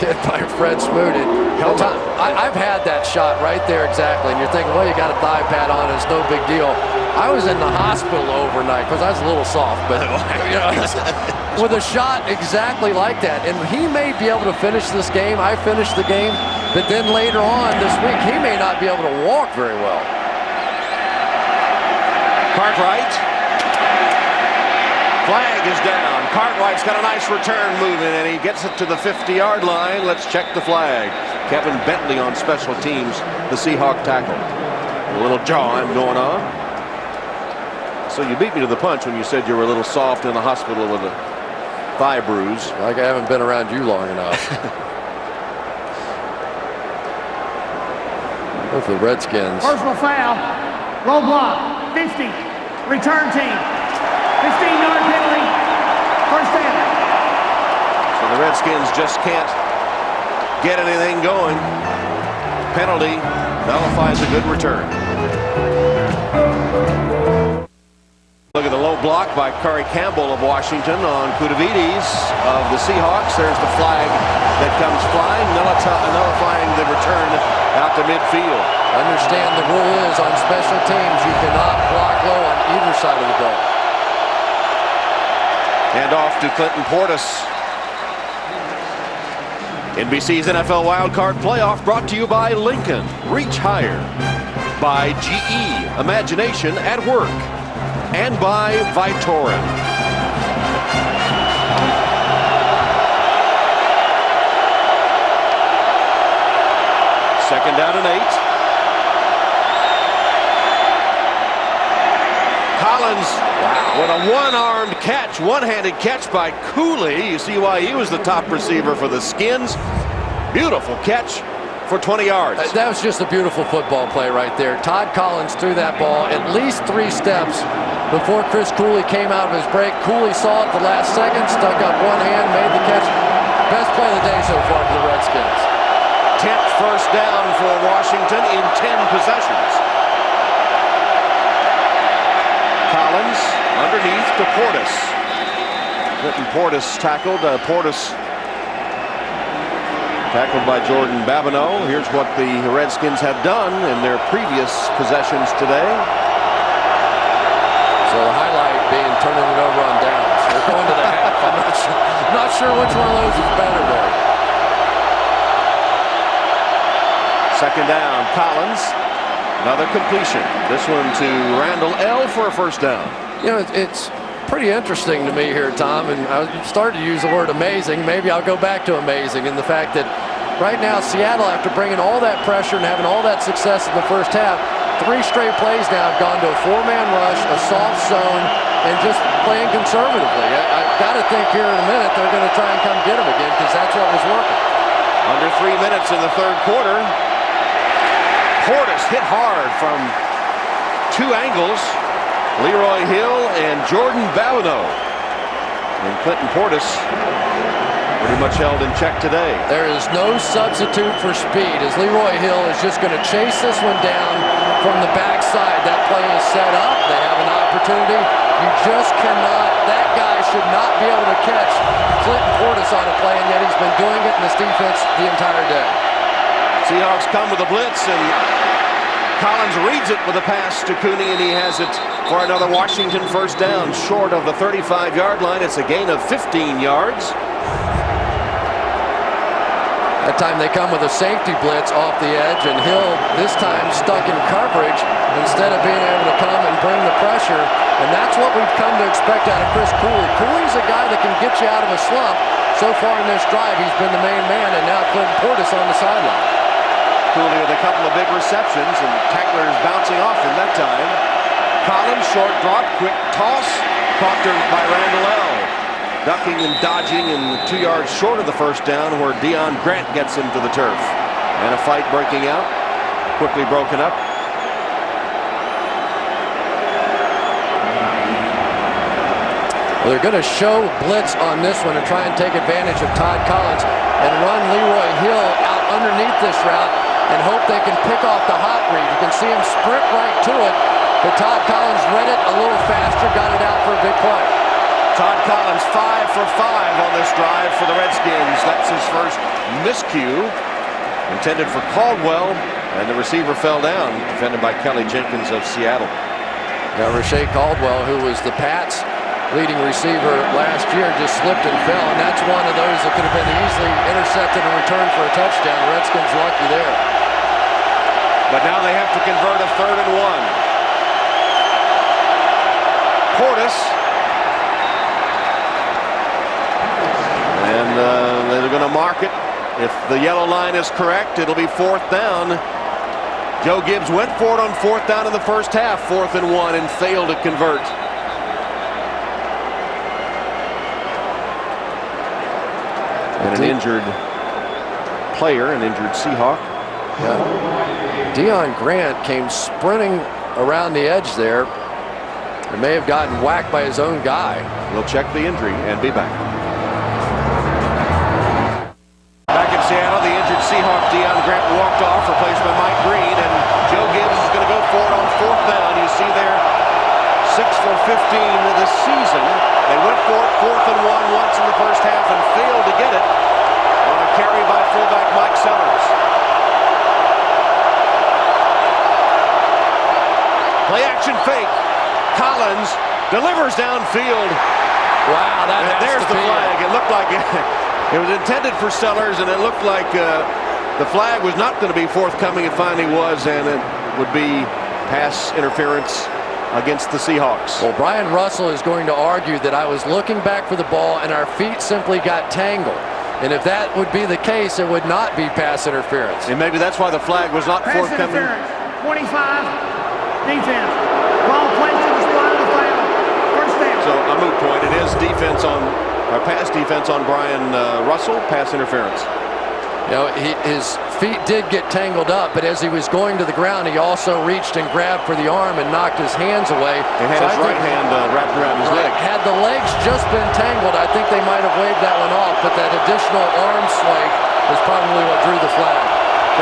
hit by Fred Smoot. I've had that shot right there exactly, and you're thinking, well, you got a thigh pad on, it's no big deal. I was in the hospital overnight because I was a little soft, but you know, with a shot exactly like that. And he may be able to finish this game. I finished the game, but then later on this week, he may not be able to walk very well. Cartwright. Flag is down. Cartwright's got a nice return moving, and he gets it to the 50-yard line. Let's check the flag. Kevin Bentley on special teams, the Seahawk tackle. A little jawing going on. So you beat me to the punch when you said you were a little soft in the hospital with a thigh bruise. Like I haven't been around you long enough. For the Redskins. Personal foul. Low block. 50. Return team. 15-yard penalty. First down. So the Redskins just can't get anything going. Penalty nullifies a good return. Look at the low block by Curry Campbell of Washington on Kudavides of the Seahawks. There's the flag that comes flying, nullifying the return out to midfield. Understand the rule is on special teams you cannot block low on either side of the ball. And off to Clinton Portis. NBC's NFL Wildcard Playoff brought to you by Lincoln. Reach higher. By GE. Imagination at work. And by Vytorin. Second down and 8. Collins with a one-armed catch, one-handed catch by Cooley. You see why he was the top receiver for the Skins. Beautiful catch for 20 yards. That was just a beautiful football play right there. Todd Collins threw that ball at least 3 steps before Chris Cooley came out of his break. Cooley saw it the last second, stuck up one hand, made the catch. Best play of the day so far for the Redskins. 10th first down for Washington in 10 possessions. Collins underneath to Portis. Clinton Portis tackled. Tackled by Jordan Babineau. Here's what the Redskins have done in their previous possessions today. So the highlight being turning it over on downs. They're going to the half. I'm not sure which one of those is better there. Second down, Collins. Another completion. This one to Randall L. for a first down. You know, it's pretty interesting to me here, Tom, and I started to use the word amazing. Maybe I'll go back to amazing in the fact that right now Seattle, after bringing all that pressure and having all that success in the first half, 3 straight plays now have gone to a 4-man rush, a soft zone, and just playing conservatively. I've got to think here in a minute they're going to try and come get him again because that's what was working. Under 3 minutes in the third quarter. Portis hit hard from 2 angles. Leroy Hill and Jordan Babineau. And Clinton Portis pretty much held in check today. There is no substitute for speed as Leroy Hill is just going to chase this one down from the backside. That play is set up. They have an opportunity. You just cannot, that guy should not be able to catch Clinton Portis on a play, and yet he's been doing it in this defense the entire day. Seahawks come with a blitz, and Collins reads it with a pass to Cooney, and he has it for another Washington first down short of the 35-yard line. It's a gain of 15 yards. That time they come with a safety blitz off the edge, and Hill this time stuck in coverage instead of being able to come and bring the pressure. And that's what we've come to expect out of Chris Cooley. Cooley's a guy that can get you out of a slump. So far in this drive, he's been the main man, and now Clinton Portis on the sideline. Cooley with a couple of big receptions, and tacklers bouncing off him that time. Collins, short drop, quick toss, caught by Randall L. Ducking and dodging, and 2 yards short of the first down where Deion Grant gets him to the turf. And a fight breaking out, quickly broken up. Well, they're going to show blitz on this one and try and take advantage of Todd Collins and run Leroy Hill out underneath this route and hope they can pick off the hot read. You can see him sprint right to it, but Todd Collins read it a little faster, got it out for a big play. Todd Collins 5 for 5 on this drive for the Redskins. That's his first miscue. Intended for Caldwell, and the receiver fell down, defended by Kelly Jenkins of Seattle. Now Rashae Caldwell, who was the Pats' leading receiver last year, just slipped and fell, and that's one of those that could have been easily intercepted and returned for a touchdown. The Redskins lucky there. But now they have to convert a 3rd and 1. Portis. And they're going to mark it. If the yellow line is correct, it'll be 4th down. Joe Gibbs went for it on 4th down in the first half, 4th and 1, and failed to convert. And an injured player, an injured Seahawk. Yeah. Deion Grant came sprinting around the edge there. He may have gotten whacked by his own guy. We'll check the injury and be back. Back in Seattle, the injured Seahawk Deion Grant walked off, replaced by Mike Green, and Joe Gibbs is going to go for it on 4th down. You see there, 6 for 15 this season. They went for it 4th and 1 once in the first half and failed to get it on a carry by fullback Mike Sellers. Play action fake. Collins delivers downfield. Wow, there's the flag. It looked like it was intended for Sellers, and it looked like the flag was not going to be forthcoming. It finally was, and it would be pass interference against the Seahawks. Well, Brian Russell is going to argue that I was looking back for the ball and our feet simply got tangled. And if that would be the case, it would not be pass interference. And maybe that's why the flag was not forthcoming. Pass interference, 25, defense. Ball placed in the spot of the foul. a moot point. It is defense on, or pass defense on Brian Russell, pass interference. You know, his feet did get tangled up, but as he was going to the ground, he also reached and grabbed for the arm and knocked his hands away. And had his right hand wrapped around his leg. Had the legs just been tangled, I think they might have waved that one off, but that additional arm swing is probably what drew the flag.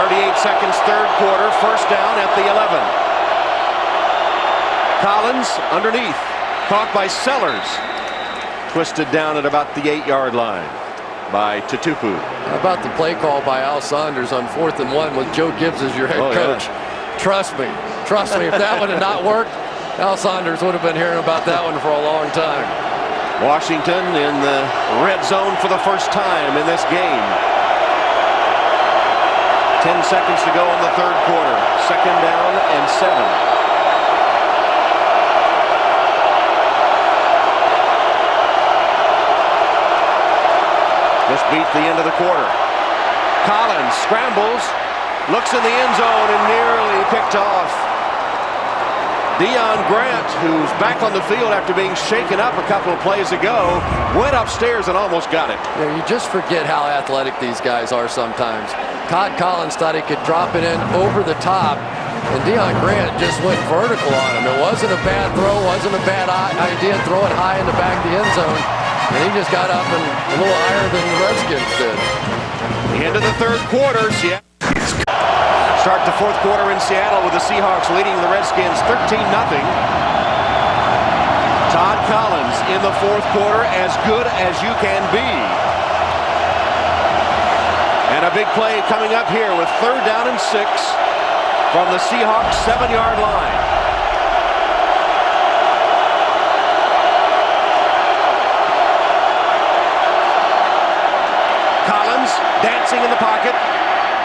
38 seconds, third quarter, first down at the 11. Collins underneath, caught by Sellers. Twisted down at about the 8-yard line by Tutupu. How about the play call by Al Saunders on 4th and 1 with Joe Gibbs as your head coach? Yeah. Trust me, if that would have not worked, Al Saunders would have been hearing about that one for a long time. Washington in the red zone for the first time in this game. 10 seconds to go in the third quarter. Second down and 7. Just beat the end of the quarter. Collins scrambles, looks in the end zone and nearly picked off. Deion Grant, who's back on the field after being shaken up a couple of plays ago, went upstairs and almost got it. Yeah, you just forget how athletic these guys are sometimes. Todd Collins thought he could drop it in over the top, and Deion Grant just went vertical on him. It wasn't a bad throw, wasn't a bad idea. Throw it high in the back of the end zone. And he just got up and a little higher than the Redskins did. The end of the third quarter. Start the fourth quarter in Seattle with the Seahawks leading the Redskins 13-0. Todd Collins in the fourth quarter, as good as you can be. And a big play coming up here with third down and 6 from the Seahawks 7-yard line. Dancing in the pocket,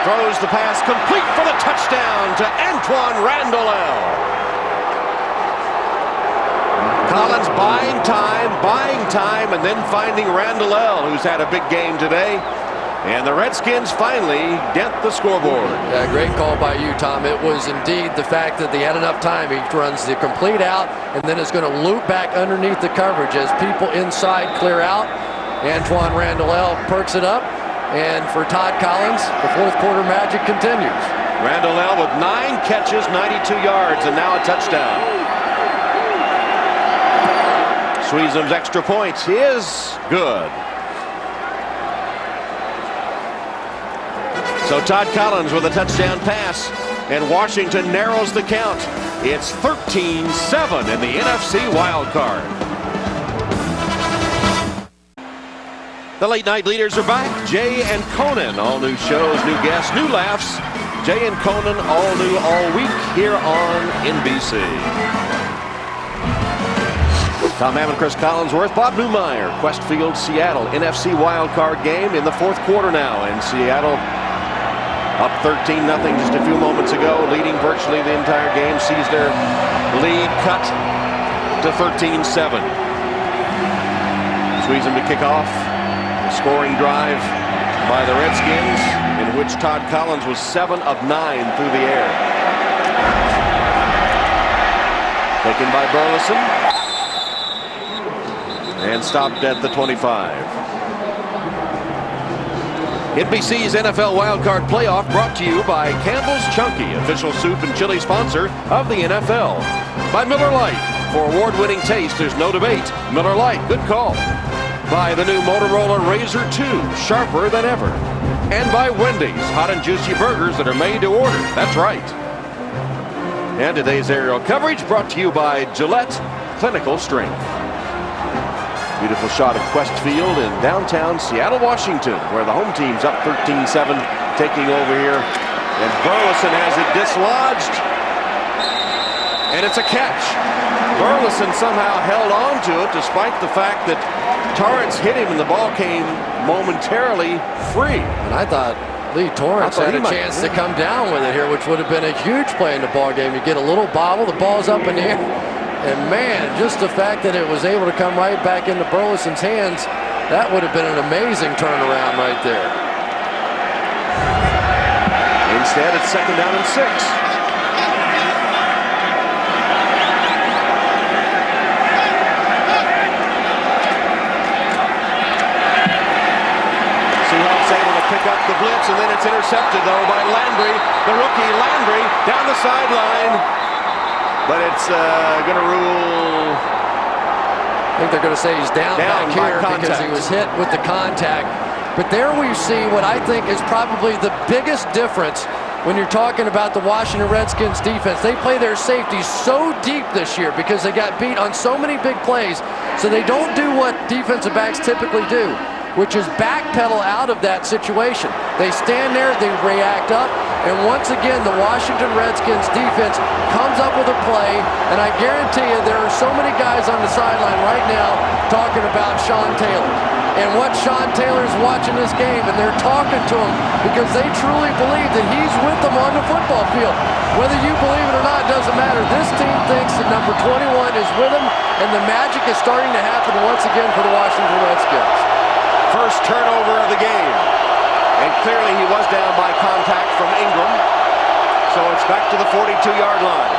throws the pass complete for the touchdown to Antwaan Randle El. Collins buying time, and then finding Randle El, who's had a big game today. And the Redskins finally dent the scoreboard. Yeah, great call by you, Tom. It was indeed the fact that they had enough time. He runs the complete out, and then is going to loop back underneath the coverage as people inside clear out. Antwaan Randle El perks it up. And for Todd Collins, the fourth quarter magic continues. Randle El with 9 catches, 92 yards, and now a touchdown. Sweezum's extra point is good. So Todd Collins with a touchdown pass, and Washington narrows the count. It's 13-7 in the NFC wild card. The late night leaders are back. Jay and Conan, all new shows, new guests, new laughs. Jay and Conan, all new all week here on NBC. Tom Hammond, Chris Collinsworth, Bob Newmeyer, Questfield, Seattle, NFC wildcard game in the fourth quarter now. And Seattle up 13-0 just a few moments ago, leading virtually the entire game, sees their lead cut to 13-7. Sweezum to kick off. Scoring drive by the Redskins, in which Todd Collins was 7 of 9 through the air. Taken by Burleson and stopped at the 25. NBC's NFL Wildcard Playoff brought to you by Campbell's Chunky, official soup and chili sponsor of the NFL. By Miller Lite, for award-winning taste, there's no debate. Miller Lite, good call. By the new Motorola Razr 2, sharper than ever. And by Wendy's, hot and juicy burgers that are made to order. That's right. And today's aerial coverage brought to you by Gillette Clinical Strength. Beautiful shot of Questfield in downtown Seattle, Washington, where the home team's up 13-7, taking over here. And Burleson has it dislodged. And it's a catch. Burleson somehow held on to it despite the fact that Torrance hit him and the ball came momentarily free. And I thought Lee Torrance had a chance to come down with it here, which would have been a huge play in the ball game. You get a little bobble, the ball's up in the air. And man, just the fact that it was able to come right back into Burleson's hands, that would have been an amazing turnaround right there. Instead, it's second down and 6. pick up the blitz, and then it's intercepted, though, by Landry. The rookie Landry down the sideline. But it's going to rule... I think they're going to say he's down back here because he was hit with the contact. But there we see what I think is probably the biggest difference when you're talking about the Washington Redskins defense. They play their safeties so deep this year because they got beat on so many big plays. So they don't do what defensive backs typically do, which is backpedal out of that situation. They stand there, they react up, and once again, the Washington Redskins defense comes up with a play, and I guarantee you there are so many guys on the sideline right now talking about Sean Taylor and what Sean Taylor is watching this game, and they're talking to him because they truly believe that he's with them on the football field. Whether you believe it or not doesn't matter. This team thinks that number 21 is with them, and the magic is starting to happen once again for the Washington Redskins. First turnover of the game. And clearly he was down by contact from Ingram. So it's back to the 42-yard line.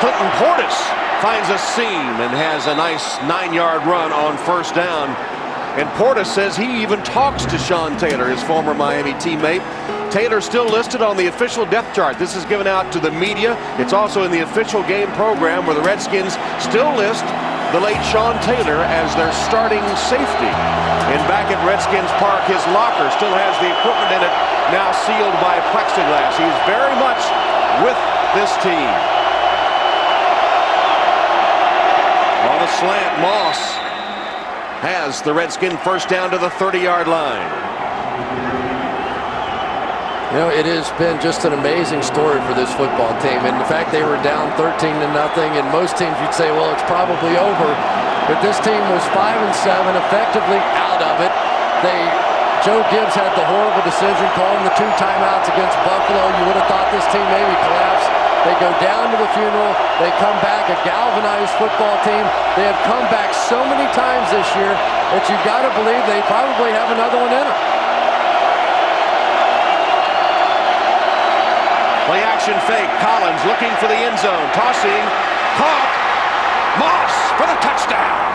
Clinton Portis finds a seam and has a nice 9-yard run on first down. And Portis says he even talks to Sean Taylor, his former Miami teammate. Taylor still listed on the official depth chart. This is given out to the media. It's also in the official game program where the Redskins still list the late Sean Taylor as their starting safety. And back at Redskins Park, his locker still has the equipment in it, now sealed by plexiglass. He's very much with this team. On a slant, Moss has the Redskin first down to the 30-yard line. You know, it has been just an amazing story for this football team. And the fact they were down 13-0, and most teams you'd say, well, it's probably over. But this team was 5-7, effectively out of it. Joe Gibbs had the horrible decision, calling the 2 timeouts against Buffalo. You would have thought this team maybe collapsed. They go down to the funeral. They come back, a galvanized football team. They have come back so many times this year that you've got to believe they probably have another one in them. Play action fake. Collins looking for the end zone. Tossing. Caught. Moss for the touchdown.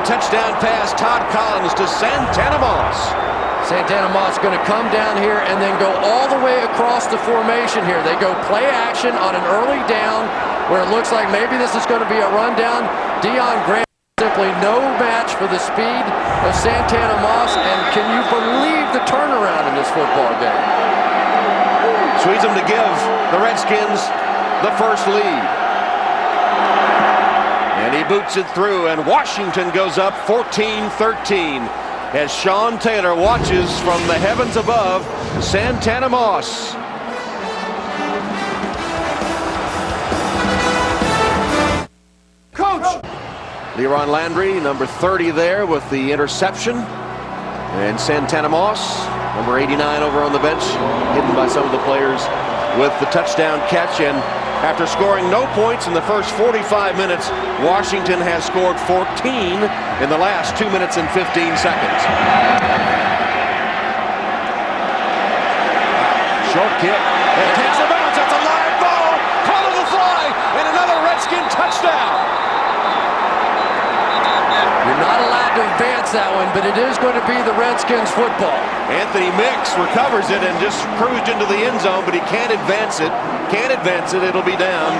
Touchdown pass, Todd Collins to Santana Moss. Santana Moss going to come down here and then go all the way across the formation here. They go play action on an early down where it looks like maybe this is going to be a rundown. Deion Grant, simply no match for the speed of Santana Moss, and can you believe the turnaround in this football game? Sweets him to give the Redskins the first lead. And he boots it through, and Washington goes up 14-13 as Sean Taylor watches from the heavens above Santana Moss. Coach! Leron Landry, number 30 there with the interception. And Santana Moss, number 89 over on the bench, hidden by some of the players with the touchdown catch. And after scoring no points in the first 45 minutes, Washington has scored 14 in the last 2 minutes and 15 seconds. Short kick. It takes a bounce. That's a live ball. Caught on the fly. And another Redskin touchdown. You're not allowed to advance that one, but it is going to be the Redskins football. Anthony Mix recovers it and just cruised into the end zone, but he can't advance it. Can't advance it. It'll be down.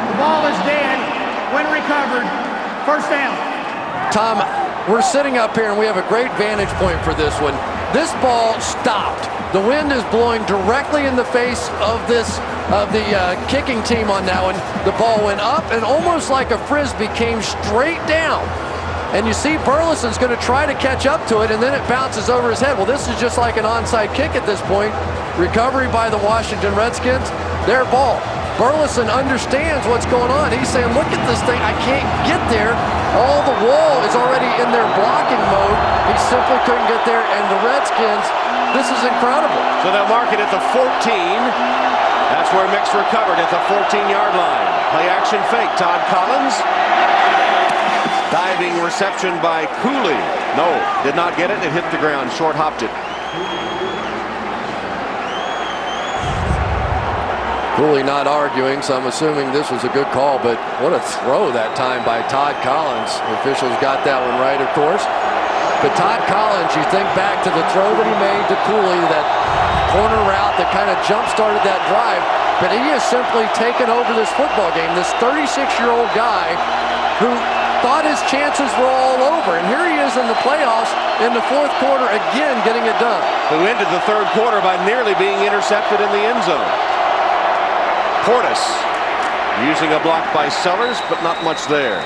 The ball is dead. When recovered, first down. Tom, we're sitting up here and we have a great vantage point for this one. This ball stopped. The wind is blowing directly in the face of the kicking team on that one. The ball went up and almost like a frisbee came straight down. And you see Burleson's going to try to catch up to it, and then it bounces over his head. Well, this is just like an onside kick at this point. Recovery by the Washington Redskins. Their ball. Burleson understands what's going on. He's saying, look at this thing. I can't get there. All the wall is already in their blocking mode. He simply couldn't get there. And the Redskins, this is incredible. So they'll mark it at the 14. That's where Mix recovered at the 14-yard line. Play action fake. Todd Collins. Diving reception by Cooley. No, did not get it. It hit the ground. Short hopped it. Cooley not arguing, so I'm assuming this was a good call, but what a throw that time by Todd Collins. The officials got that one right, of course. But Todd Collins, you think back to the throw that he made to Cooley, that corner route that kind of jump-started that drive, but he has simply taken over this football game. This 36-year-old guy who thought his chances were all over, and here he is in the playoffs in the fourth quarter again getting it done. Who ended the third quarter by nearly being intercepted in the end zone. Portis using a block by Sellers, but not much there.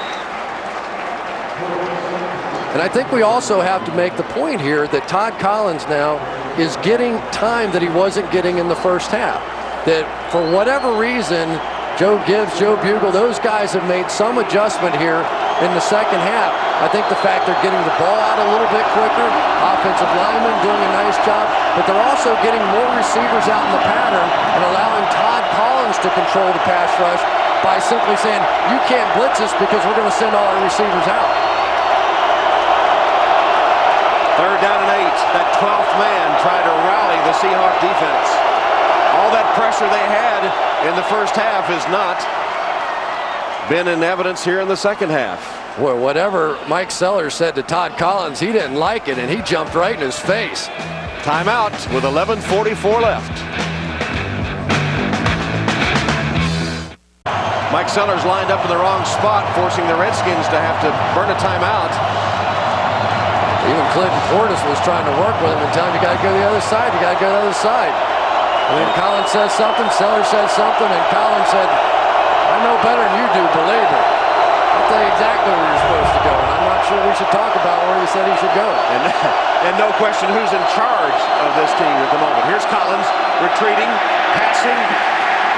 And I think we also have to make the point here that Todd Collins now is getting time that he wasn't getting in the first half. That for whatever reason, Joe Gibbs, Joe Bugle, those guys have made some adjustment here in the second half. I think the fact they're getting the ball out a little bit quicker, offensive linemen doing a nice job, but they're also getting more receivers out in the pattern and allowing Todd Collins to control the pass rush by simply saying, you can't blitz us because we're going to send all our receivers out. Third down and 8. That 12th man tried to rally the Seahawk defense. All that pressure they had in the first half has not been in evidence here in the second half. Well, whatever Mike Sellers said to Todd Collins, he didn't like it, and he jumped right in his face. Timeout with 11:44 left. Mike Sellers lined up in the wrong spot, forcing the Redskins to have to burn a timeout. Even Clinton Portis was trying to work with him and tell him, you got to go to the other side, you got to go to the other side. And then Collins says something, Sellers says something, and Collins said, I know better than you do, believe me. I'll tell you exactly where you're supposed to go, and I'm not sure we should talk about where he said he should go. And no question who's in charge of this team at the moment. Here's Collins retreating, passing,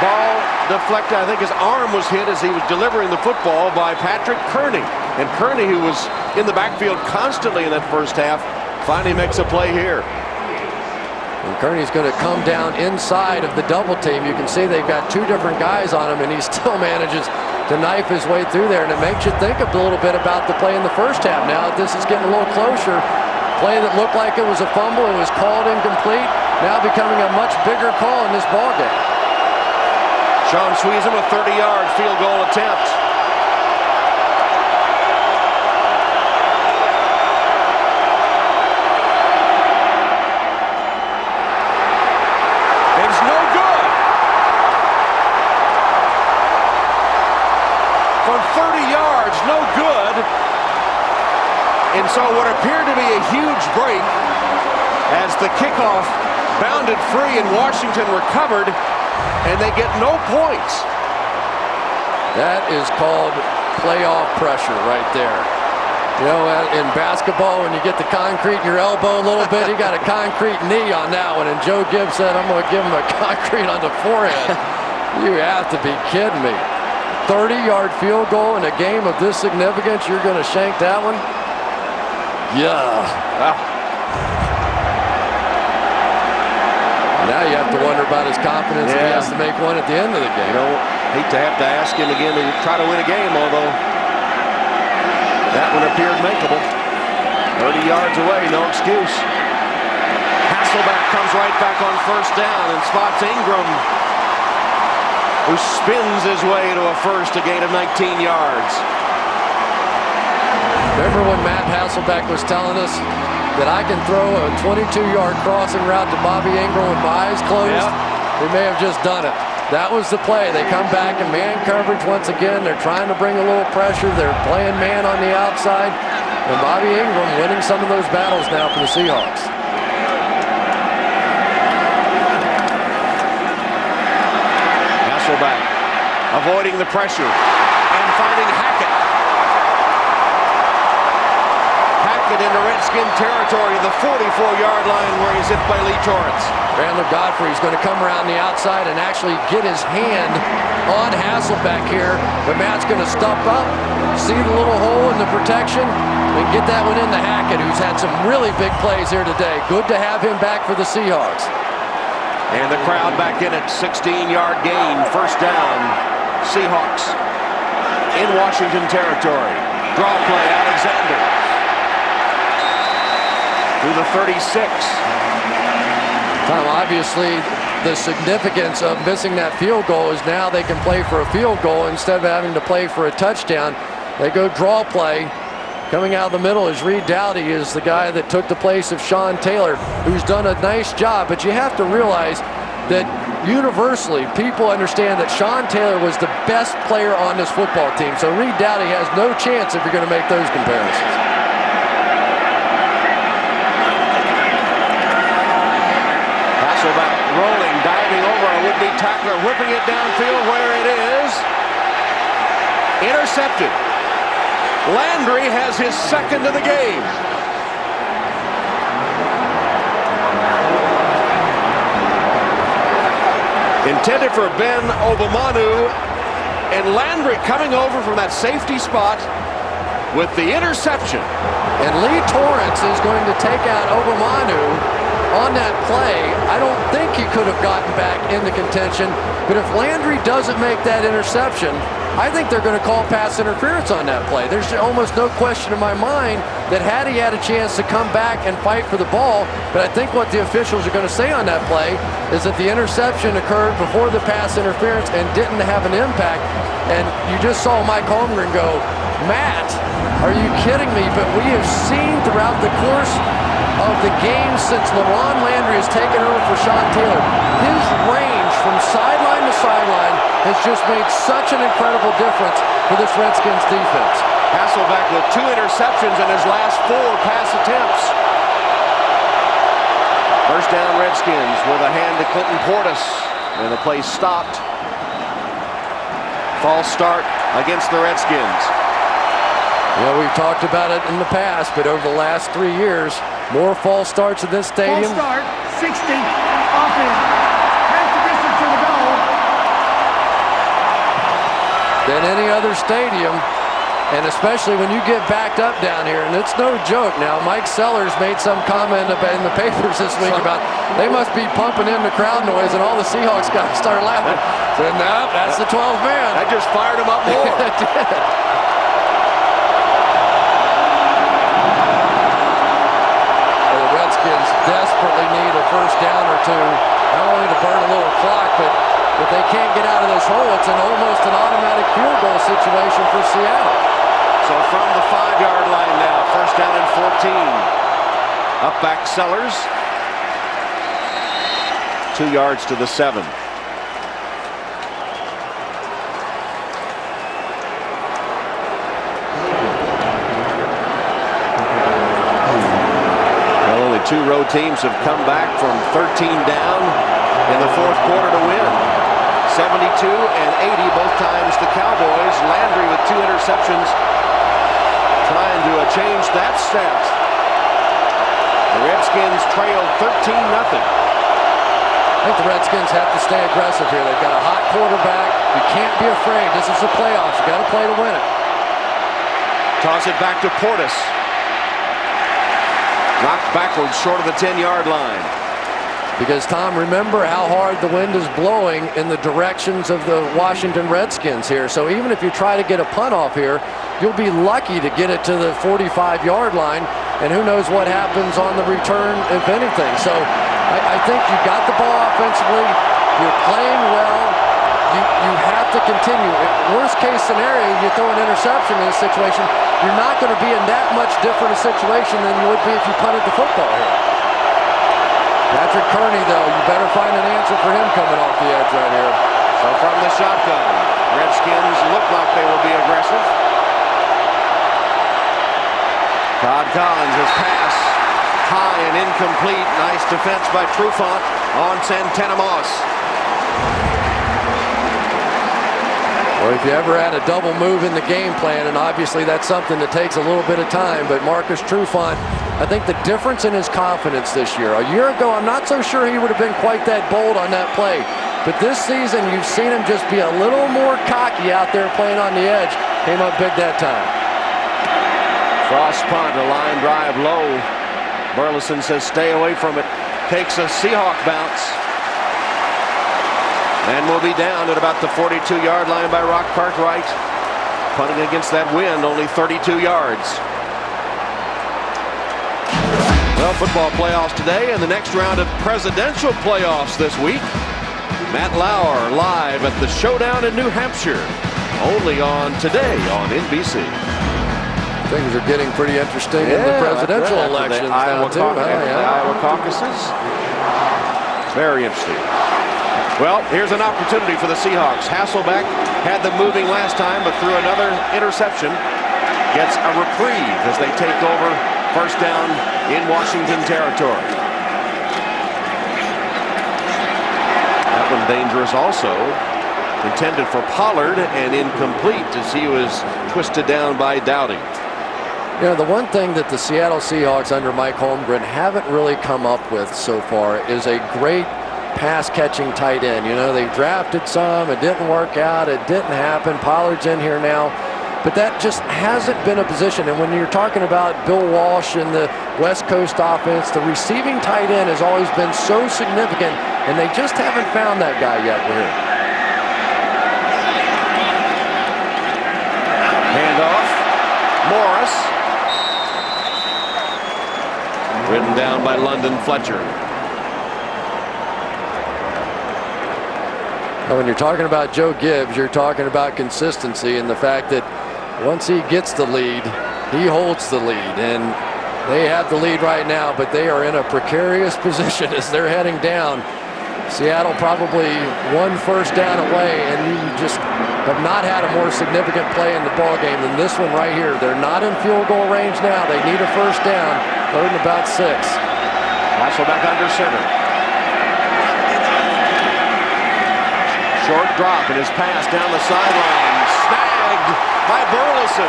ball deflected. I think his arm was hit as he was delivering the football by Patrick Kearney. And Kearney, who was in the backfield constantly in that first half, finally makes a play here. And Kearney's going to come down inside of the double team. You can see they've got two different guys on him, and he still manages to knife his way through there. And it makes you think a little bit about the play in the first half. Now that this is getting a little closer, play that looked like it was a fumble, it was called incomplete, now becoming a much bigger call in this ball game. Sean Sweezum, a 30-yard field goal attempt. It's no good. From 30 yards, no good. And so what appeared to be a huge break as the kickoff bounded free and Washington recovered, and they get no points. That is called playoff pressure right there. You know, in basketball, when you get the concrete in your elbow a little bit, you got a concrete knee on that one. And Joe Gibbs said, I'm going to give him a concrete on the forehead. You have to be kidding me. 30-yard field goal in a game of this significance, you're going to shank that one? Yeah. Wow. Now you have to wonder about his confidence if he has to make one at the end of the game. You know, hate to have to ask him again to try to win a game, although that one appeared makeable. 30 yards away, no excuse. Hasselbeck comes right back on first down and spots Ingram, who spins his way to a first, a gain of 19 yards. Remember when Matt Hasselbeck was telling us that I can throw a 22-yard crossing route to Bobby Ingram with my eyes closed? Yep. They may have just done it. That was the play. They come back in man coverage once again. They're trying to bring a little pressure. They're playing man on the outside. And Bobby Ingram winning some of those battles now for the Seahawks. Hasselbeck avoiding the pressure and finding Hackett. Hackett into Redskin territory, the 44-yard line where he's hit by Lee Torrance. Randall Godfrey's going to come around the outside and actually get his hand on Hasselbeck here. But Matt's going to step up, see the little hole in the protection, and get that one into Hackett, who's had some really big plays here today. Good to have him back for the Seahawks. And the crowd back in it, 16-yard gain, first down, Seahawks in Washington territory. Draw play, Alexander. Through the 36. Tom, obviously, the significance of missing that field goal is now they can play for a field goal instead of having to play for a touchdown. They go draw play. Coming out of the middle is Reed Dowdy, is the guy that took the place of Sean Taylor, who's done a nice job. But you have to realize that universally, people understand that Sean Taylor was the best player on this football team. So Reed Dowdy has no chance if you're going to make those comparisons. Hasselbeck rolling, diving over a would-be tackler, whipping it downfield where it is. Intercepted. Landry has his second of the game. Intended for Ben Obomanu, and Landry coming over from that safety spot with the interception. And Lee Torrance is going to take out Obomanu on that play. I don't think he could have gotten back into contention, but if Landry doesn't make that interception, I think they're going to call pass interference on that play. There's almost no question in my mind that had he had a chance to come back and fight for the ball, but I think what the officials are going to say on that play is that the interception occurred before the pass interference and didn't have an impact. And you just saw Mike Holmgren go, "Matt, are you kidding me?" But we have seen throughout the course of the game since LaRon Landry has taken over for Sean Taylor, his range from sideline to sideline has just made such an incredible difference for this Redskins defense. Hasselbeck with 2 interceptions in his last 4 pass attempts. First down Redskins with a hand to Clinton Portis, and the play stopped. False start against the Redskins. Well, we've talked about it in the past, but over the last 3 years, more false starts in this stadium. False start, 60, offense. Half the distance to the goal. Than any other stadium, and especially when you get backed up down here, and it's no joke now. Mike Sellers made some comment in the papers this week about they must be pumping in the crowd noise, and all the Seahawks guys started laughing. Said, no, that's the 12th man. That just fired him up more. It did. The Redskins desperately need a first down or two, not only to burn a little clock, but if they can't get out of this hole, it's almost an automatic field goal situation for Seattle. So from the 5-yard line now, first down and 14. Up back Sellers. 2 yards to the 7. Well, only 2 road teams have come back from 13 down in the 4th quarter to win. 72 and 80 both times the Cowboys. Landry with 2 interceptions, trying to change that stat. The Redskins trailed 13-0. I think the Redskins have to stay aggressive here. They've got a hot quarterback. You can't be afraid. This is the playoffs. You got to play to win it. Toss it back to Portis. Knocked backwards short of the 10-yard line. Because, Tom, remember how hard the wind is blowing in the directions of the Washington Redskins here. So even if you try to get a punt off here, you'll be lucky to get it to the 45-yard line. And who knows what happens on the return, if anything. So I think you got the ball offensively. You're playing well. You have to continue. Worst case scenario, you throw an interception in this situation, you're not going to be in that much different a situation than you would be if you punted the football here. Patrick Kearney, though, you better find an answer for him coming off the edge right here. So from the shotgun, Redskins look like they will be aggressive. Todd Collins has passed high and incomplete. Nice defense by Trufant on Santana Moss. Or if you ever had a double move in the game plan, and obviously that's something that takes a little bit of time, but Marcus Trufant, I think the difference in his confidence this year. A year ago, I'm not so sure he would have been quite that bold on that play. But this season, you've seen him just be a little more cocky out there playing on the edge. Came up big that time. Frost punt, a line drive low. Burleson says stay away from it. Takes a Seahawk bounce. And will be down at about the 42-yard line by Rock Cartwright. Punting against that wind, only 32 yards. Well, football playoffs today and the next round of presidential playoffs this week. Matt Lauer live at the Showdown in New Hampshire. Only on today on NBC. Things are getting pretty interesting in the presidential elections now, too. The Iowa caucuses. Very interesting. Well, here's an opportunity for the Seahawks. Hasselbeck had them moving last time, but threw another interception. Gets a reprieve as they take over first down in Washington territory. That one dangerous also. Intended for Pollard and incomplete as he was twisted down by Dowdy. You know, the one thing that the Seattle Seahawks under Mike Holmgren haven't really come up with so far is a great pass-catching tight end. You know, they drafted some, it didn't work out, it didn't happen. Pollard's in here now, but that just hasn't been a position. And when you're talking about Bill Walsh and the West Coast offense, the receiving tight end has always been so significant, and they just haven't found that guy yet here. Handoff, Morris. Ridden down by London Fletcher. When you're talking about Joe Gibbs, you're talking about consistency and the fact that once he gets the lead, he holds the lead. And they have the lead right now, but they are in a precarious position as they're heading down. Seattle probably one first down away, and you just have not had a more significant play in the ball game than this one right here. They're not in field goal range now. They need a first down. Third and about 6. Hasselbeck under center. Short drop in his pass down the sideline. Snagged by Burleson.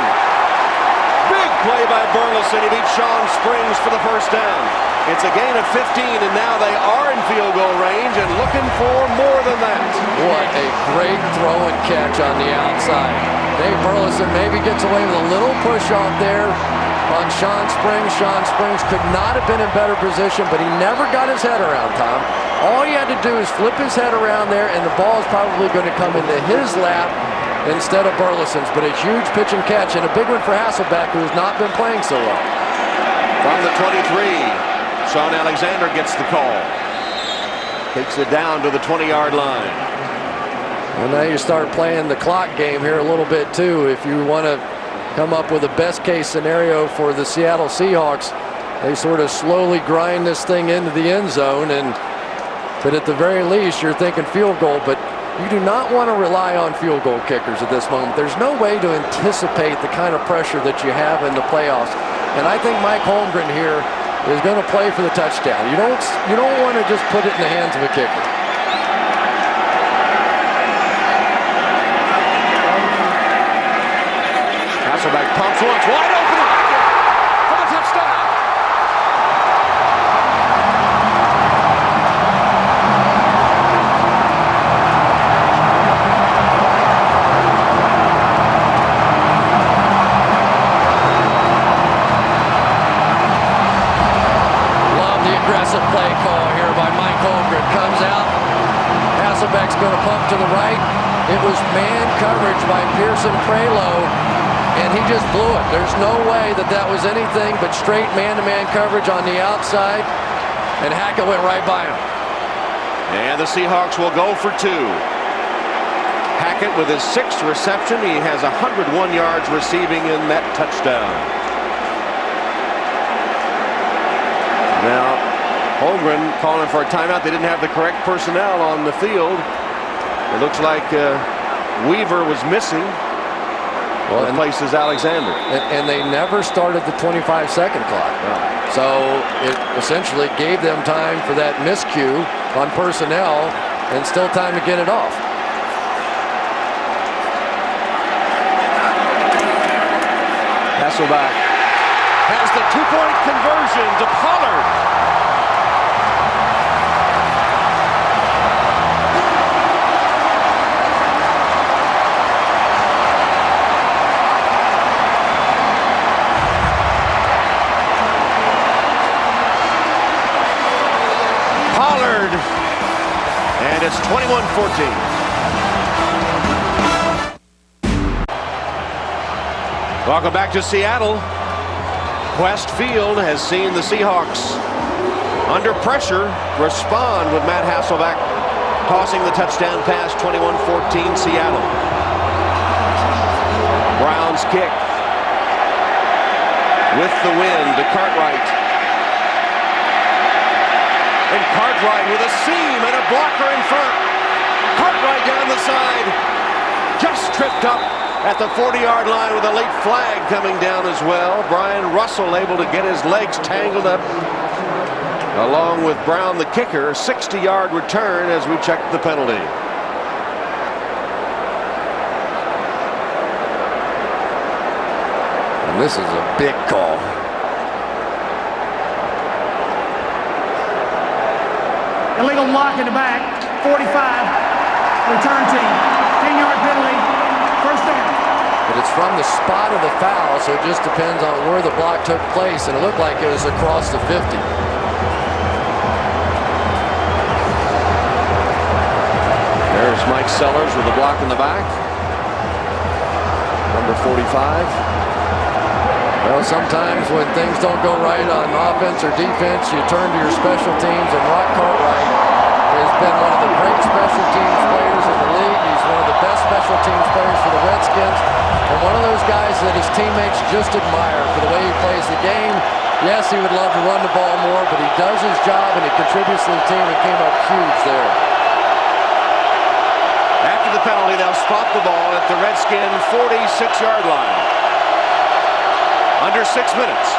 Big play by Burleson. He beat Sean Springs for the first down. It's a gain of 15, and now they are in field goal range and looking for more than that. What a great throw and catch on the outside. Dave Burleson maybe gets away with a little push off there on Sean Springs. Sean Springs could not have been in better position, but he never got his head around, Tom. All he had to do is flip his head around there, and the ball is probably going to come into his lap instead of Burleson's. But a huge pitch and catch, and a big one for Hasselbeck, who has not been playing so well. From the 23. Sean Alexander gets the call. Takes it down to the 20-yard line. Well, now you start playing the clock game here a little bit too. If you want to come up with a best case scenario for the Seattle Seahawks, they sort of slowly grind this thing into the end zone, but at the very least you're thinking field goal. But you do not want to rely on field goal kickers at this moment. There's no way to anticipate the kind of pressure that you have in the playoffs. And I think Mike Holmgren here is going to play for the touchdown. You don't want to just put it in the hands of a kicker. Hasselbeck pumps once, wide open for the touchdown. Aggressive play call here by Mike Holmgren. Comes out. Hasselbeck's going to pump to the right. It was man coverage by Pearson Prelo, and he just blew it. There's no way that was anything but straight man-to-man coverage on the outside, and Hackett went right by him. And the Seahawks will go for 2. Hackett with his 6th reception. He has 101 yards receiving in that touchdown. Now, Holmgren calling for a timeout. They didn't have the correct personnel on the field. It looks like Weaver was missing. Well, replaces Alexander. And they never started the 25-second clock. No. So it essentially gave them time for that miscue on personnel and still time to get it off. Hasselbeck has the 2-point conversion to Pollard. And it's 21-14. Welcome back to Seattle. Quest Field has seen the Seahawks under pressure respond with Matt Hasselbeck tossing the touchdown pass, 21-14 Seattle. Brown's kick with the wind to Cartwright. And Cartwright with a seam and a blocker in front. Cartwright down the side, just tripped up at the 40-yard line with a late flag coming down as well. Brian Russell able to get his legs tangled up along with Brown, the kicker. 60-yard return as we check the penalty. And this is a big call. Illegal block in the back, 45, return team. 10-yard penalty, first down. But it's from the spot of the foul, so it just depends on where the block took place, and it looked like it was across the 50. There's Mike Sellers with the block in the back. Number 45. Well, sometimes when things don't go right on offense or defense, you turn to your special teams, and Rock Cartwright has been one of the great special teams players in the league. He's one of the best special teams players for the Redskins, and one of those guys that his teammates just admire for the way he plays the game. Yes, he would love to run the ball more, but he does his job and he contributes to the team and came up huge there. After the penalty, they'll spot the ball at the Redskin 46-yard line. Under 6 minutes.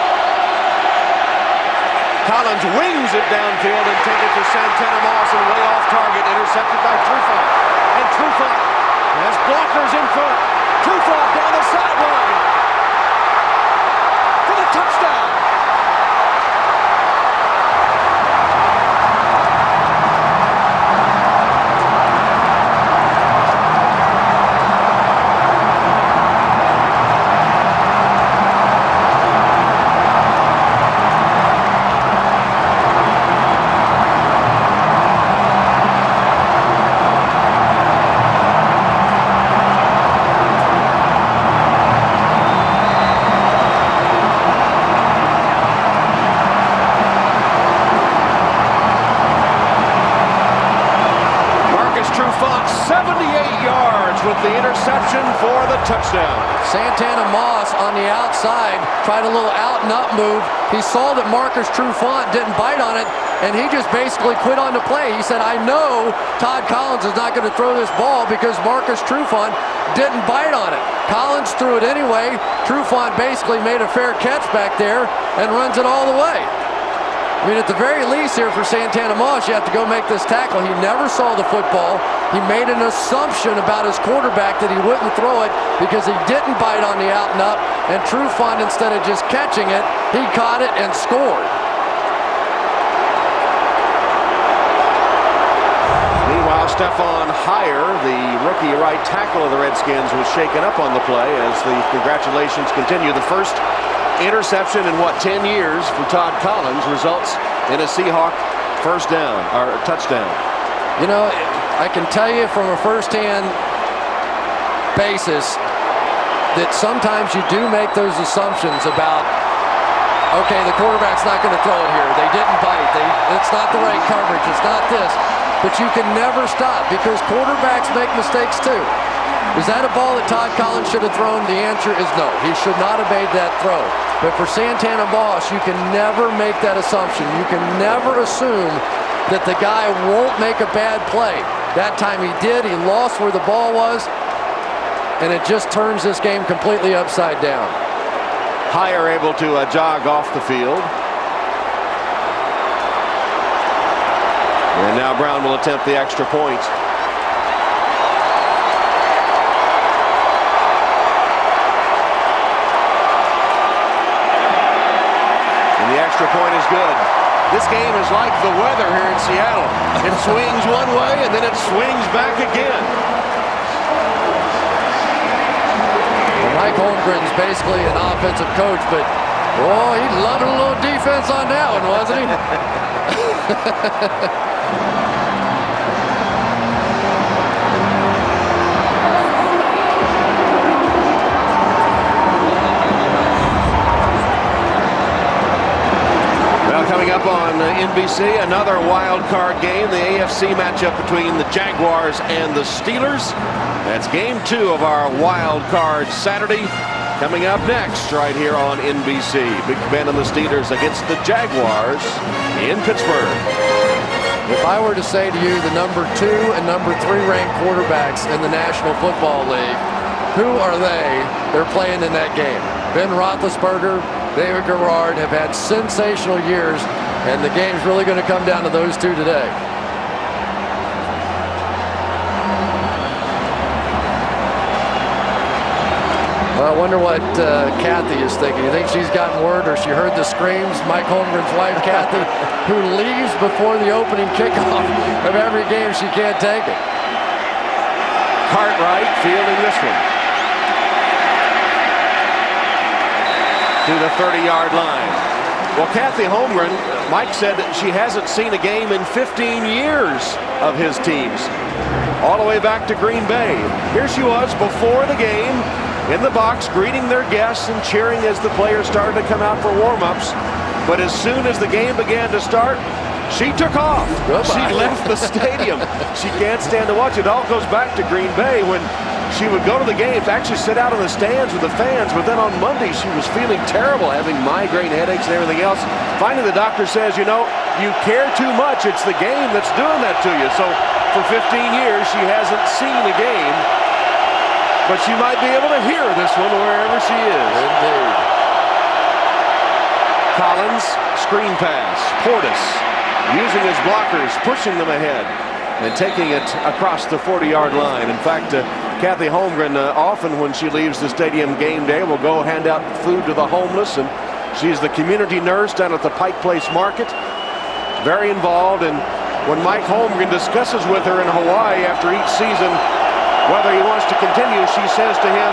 Collins wings it downfield, intended for Santana Moss, and way off target, intercepted by Trufant. And Trufant has blockers in front. Trufant down the sideline for the touchdown. With the interception for the touchdown. Santana Moss on the outside tried a little out and up move. He saw that Marcus Trufant didn't bite on it, and he just basically quit on the play. He said, I know Todd Collins is not going to throw this ball because Marcus Trufant didn't bite on it. Collins threw it anyway. Trufant basically made a fair catch back there and runs it all the way. I mean, at the very least here for Santana Moss, you have to go make this tackle. He never saw the football. He made an assumption about his quarterback that he wouldn't throw it because he didn't bite on the out and up. And Trufant, instead of just catching it, he caught it and scored. Meanwhile, Stephon Heyer, the rookie right tackle of the Redskins, was shaken up on the play as the congratulations continue. The first interception in, 10 years for Todd Collins results in a Seahawk first down, or touchdown. You know, I can tell you from a first-hand basis that sometimes you do make those assumptions about, okay, the quarterback's not going to throw it here. They didn't bite. It's not the right coverage. It's not this. But you can never stop because quarterbacks make mistakes too. Is that a ball that Todd Collins should have thrown? The answer is no. He should not have made that throw. But for Santana Moss, you can never make that assumption. You can never assume that the guy won't make a bad play. That time he did. He lost where the ball was, and it just turns this game completely upside down. Heyer able to jog off the field. And now Brown will attempt the extra point. And the extra point is good. This game is like the weather here in Seattle. It swings one way and then it swings back again. Well, Mike Holmgren's basically an offensive coach, but oh, he loved a little defense on that one, wasn't he? Well, coming up up on NBC, another wild card game, the AFC matchup between the Jaguars and the Steelers. That's game 2 of our wild card Saturday. Coming up next right here on NBC. Big Ben and the Steelers against the Jaguars in Pittsburgh. If I were to say to you the number 2 and number 3 ranked quarterbacks in the National Football League, who are they? They're playing in that game. Ben Roethlisberger, David Garrard have had sensational years, and the game's really going to come down to those two today. Well, I wonder what Kathy is thinking. You think she's gotten word, or she heard the screams? Mike Holmgren's wife, Kathy, who leaves before the opening kickoff of every game. She can't take it. Cartwright fielding this one. To the 30-yard line. Well, Kathy Holmgren, Mike said that she hasn't seen a game in 15 years of his teams. All the way back to Green Bay. Here she was before the game, in the box, greeting their guests and cheering as the players started to come out for warm-ups. But as soon as the game began to start, she took off. Goodbye. She left the stadium. She can't stand to watch it. It all goes back to Green Bay when she would go to the games, actually sit out in the stands with the fans, but then on Monday she was feeling terrible, having migraine headaches and everything else. Finally, the doctor says, you know, you care too much. It's the game that's doing that to you. So for 15 years, she hasn't seen a game, but she might be able to hear this one wherever she is. Indeed. Collins, screen pass. Portis using his blockers, pushing them ahead and taking it across the 40-yard line. In fact, Kathy Holmgren often when she leaves the stadium game day will go hand out food to the homeless, and she's the community nurse down at the Pike Place Market. Very involved, and when Mike Holmgren discusses with her in Hawaii after each season whether he wants to continue, she says to him,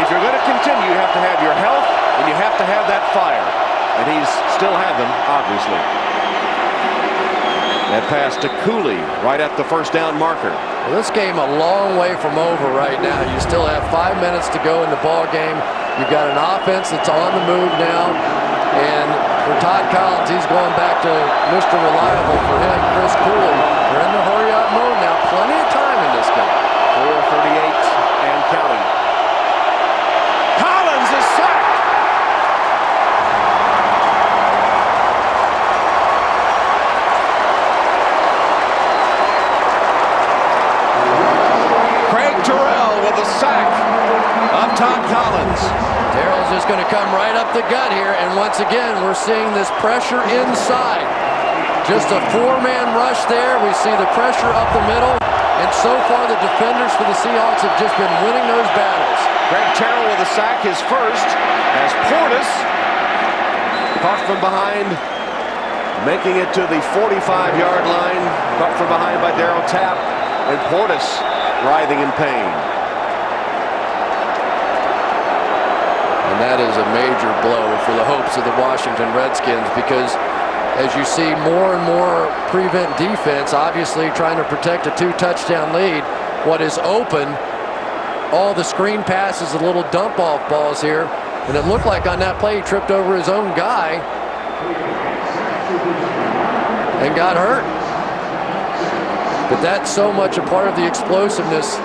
if you're going to continue, you have to have your health and you have to have that fire. And he's still had them, obviously. That pass to Cooley right at the first down marker. Well, this game a long way from over right now. You still have 5 minutes to go in the ball game. You've got an offense that's on the move now. And for Todd Collins, he's going back to Mr. Reliable for him, Chris Cooley. They're in the hurry-up mode now. Plenty of time in this game. 4:38 and counting. Collins is sacked. Craig Terrell with the sack of Todd Collins. Terrell's just going to come right up the gut here, and once again, we're seeing this pressure inside. Just a 4-man rush there. We see the pressure up the middle, and so far the defenders for the Seahawks have just been winning those battles. Craig Terrell with a sack, his first, as Portis caught from behind, making it to the 45-yard line, caught from behind by Darryl Tapp, and Portis writhing in pain. And that is a major blow for the hopes of the Washington Redskins, because as you see more and more prevent defense, obviously trying to protect a 2-touchdown lead, what is open, all the screen passes, the little dump-off balls here, and it looked like on that play he tripped over his own guy and got hurt. But that's so much a part of the explosiveness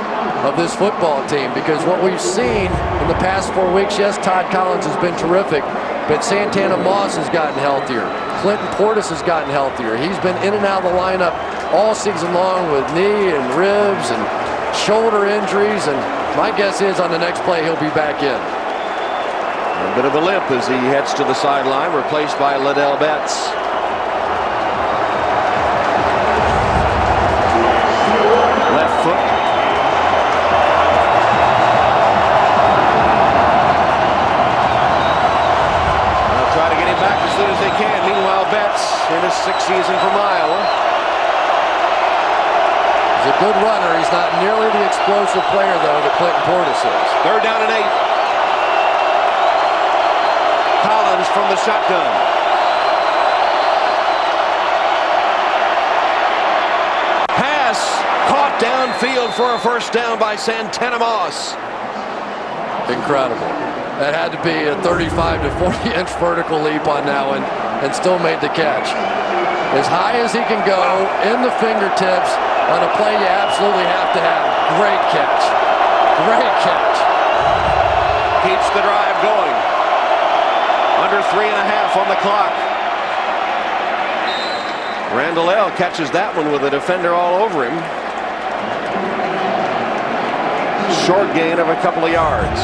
of this football team, because what we've seen in the past 4 weeks, yes, Todd Collins has been terrific, but Santana Moss has gotten healthier. Clinton Portis has gotten healthier. He's been in and out of the lineup all season long with knee and ribs and shoulder injuries, and my guess is on the next play he'll be back in. A bit of a limp as he heads to the sideline, replaced by Liddell Betts. Left foot. They'll try to get him back as soon as they can. Meanwhile, Betts in his 6th season from Iowa. He's a good runner. He's not nearly the explosive player, though, that Clinton Portis is. 3rd down and 8. Collins from the shotgun. Pass caught downfield for a first down by Santana Moss. Incredible. That had to be a 35 to 40 inch vertical leap on that one. and still made the catch. As high as he can go in the fingertips on a play you absolutely have to have. Great catch. Great catch. Keeps the drive going. Under 3.5 on the clock. Randall catches that one with a defender all over him. Short gain of a couple of yards.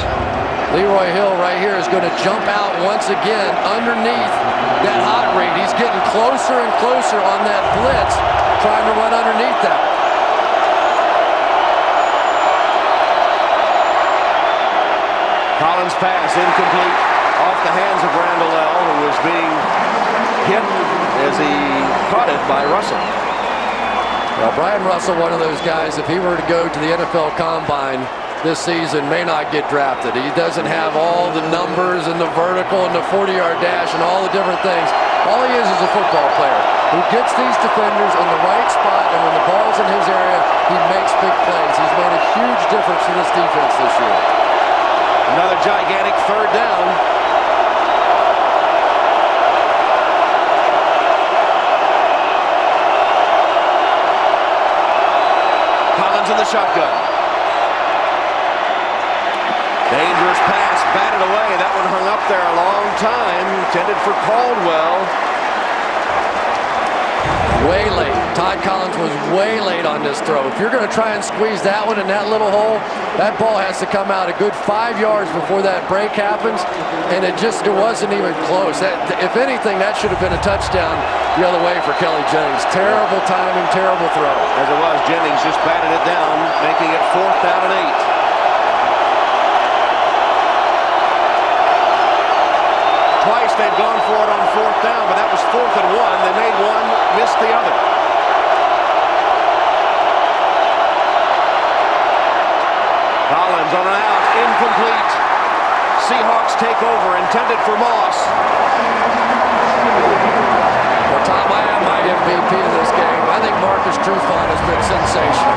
Leroy Hill right here is going to jump out once again underneath that hot read. He's getting closer and closer on that blitz, trying to run underneath that. Collins' pass incomplete off the hands of Randall, who was being hit as he caught it by Russell. Well, Brian Russell, one of those guys, if he were to go to the NFL Combine this season, may not get drafted. He doesn't have all the numbers and the vertical and the 40-yard dash and all the different things. All he is a football player who gets these defenders in the right spot, and when the ball's in his area, he makes big plays. He's made a huge difference for this defense this year. Another gigantic third down. Collins in the shotgun. Dangerous pass, batted away. That one hung up there a long time. Intended for Caldwell. Way late. Todd Collins was way late on this throw. If you're going to try and squeeze that one in that little hole, that ball has to come out a good 5 yards before that break happens, and it wasn't even close. If anything, that should have been a touchdown the other way for Kelly Jennings. Terrible timing, terrible throw. As it was, Jennings just batted it down, making it 4th down and 8. Twice they've gone for it on 4th down, but that was 4th and 1. They made one, missed the other. Collins on an out, incomplete. Seahawks take over, intended for Moss. Well, Tom, I am my MVP of this game. I think Marcus Trufant has been sensational.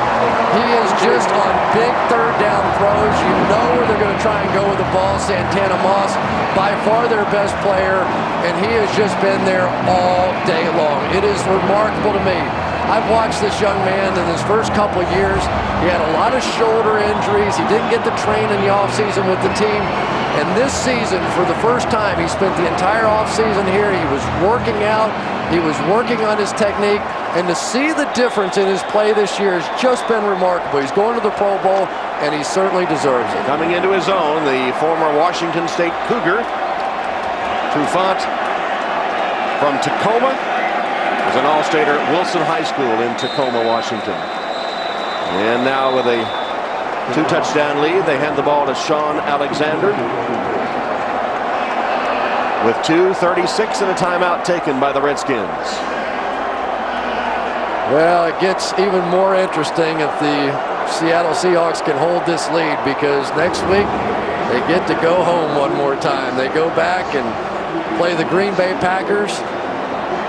He is just on big third down throws. You know where they're going to try and go with the ball. Santana Moss, by far their best player, and he has just been there all day long. It is remarkable to me. I've watched this young man in his first couple of years. He had a lot of shoulder injuries. He didn't get to train in the offseason with the team. And this season, for the first time, he spent the entire offseason here. He was working out. He was working on his technique. And to see the difference in his play this year has just been remarkable. He's going to the Pro Bowl, and he certainly deserves it. Coming into his own, the former Washington State Cougar, Trufant from Tacoma, was an All-Stater at Wilson High School in Tacoma, Washington. And now with a 2-touchdown lead, they hand the ball to Sean Alexander with 2:36 and a timeout taken by the Redskins. Well, it gets even more interesting if the Seattle Seahawks can hold this lead, because next week they get to go home one more time. They go back and play the Green Bay Packers.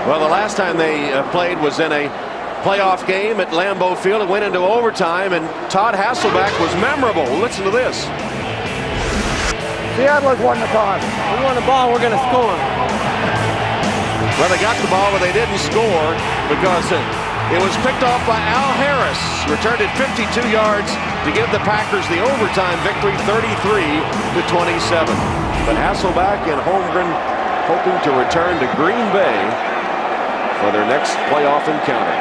Well, the last time they played was in a playoff game at Lambeau Field. It went into overtime, and Todd Hasselbeck was memorable. Listen to this. Seattle has won the toss. We won the ball, we're going to score. Well, they got the ball, but they didn't score because it was picked off by Al Harris. Returned it 52 yards to give the Packers the overtime victory, 33-27. But Hasselbeck and Holmgren hoping to return to Green Bay for their next playoff encounter.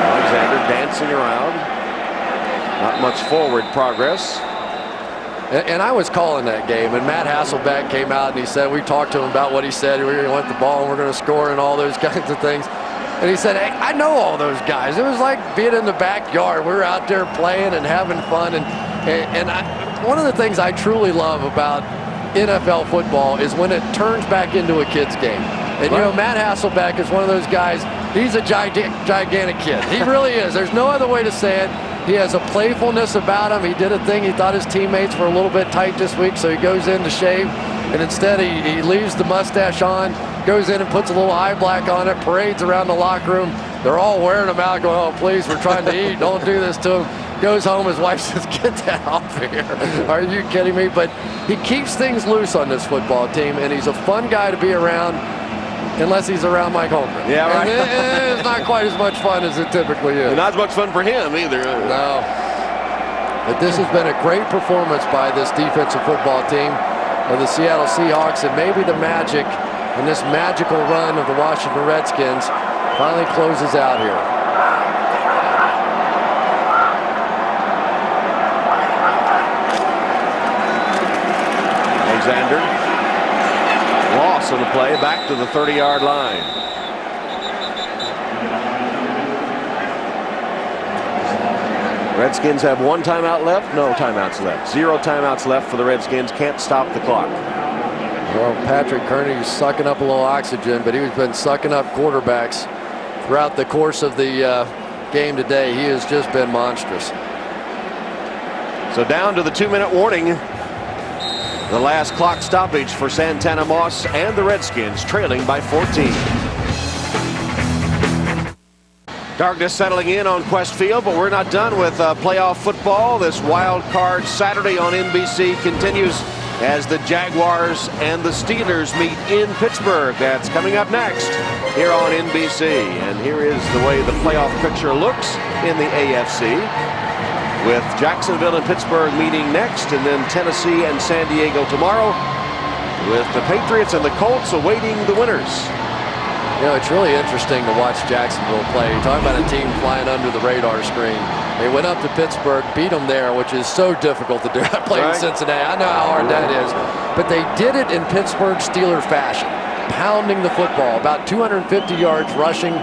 Alexander dancing around. Not much forward progress. And I was calling that game, and Matt Hasselbeck came out and he said, we talked to him about what he said. We're going to want the ball and we're going to score and all those kinds of things. And he said, hey, I know all those guys. It was like being in the backyard. We were out there playing and having fun. One of the things I truly love about NFL football is when it turns back into a kid's game. And, you know, Matt Hasselbeck is one of those guys. He's a gigantic kid. He really is. There's no other way to say it. He has a playfulness about him. He did a thing. He thought his teammates were a little bit tight this week, so he goes in to shave. And instead, he leaves the mustache on, goes in and puts a little eye black on it, parades around the locker room. They're all wearing them out, going, oh, please, we're trying to eat. Don't do this to him. goes home, his wife says, "Get that off here." Are you kidding me? But he keeps things loose on this football team, and he's a fun guy to be around, unless he's around Mike Holmgren. Yeah, right. And it's not quite as much fun as it typically is. Not as much fun for him either. No. But this has been a great performance by this defensive football team of the Seattle Seahawks, and maybe the magic in this magical run of the Washington Redskins finally closes out here. Alexander, loss on the play, back to the 30-yard line. Redskins have 1 timeout left, no timeouts left. 0 timeouts left for the Redskins, can't stop the clock. Well, Patrick Kearney's sucking up a little oxygen, but he's been sucking up quarterbacks throughout the course of the game today. He has just been monstrous. So down to the 2-minute warning. The last clock stoppage for Santana Moss and the Redskins, trailing by 14. Darkness settling in on Quest Field, but we're not done with playoff football. This wild card Saturday on NBC continues as the Jaguars and the Steelers meet in Pittsburgh. That's coming up next here on NBC. And here is the way the playoff picture looks in the AFC, with Jacksonville and Pittsburgh meeting next, and then Tennessee and San Diego tomorrow, with the Patriots and the Colts awaiting the winners. You know, it's really interesting to watch Jacksonville play. You're talking about a team flying under the radar screen. They went up to Pittsburgh, beat them there, which is so difficult to do. I played in Cincinnati. I know how hard that is. But they did it in Pittsburgh Steeler fashion, pounding the football, about 250 yards rushing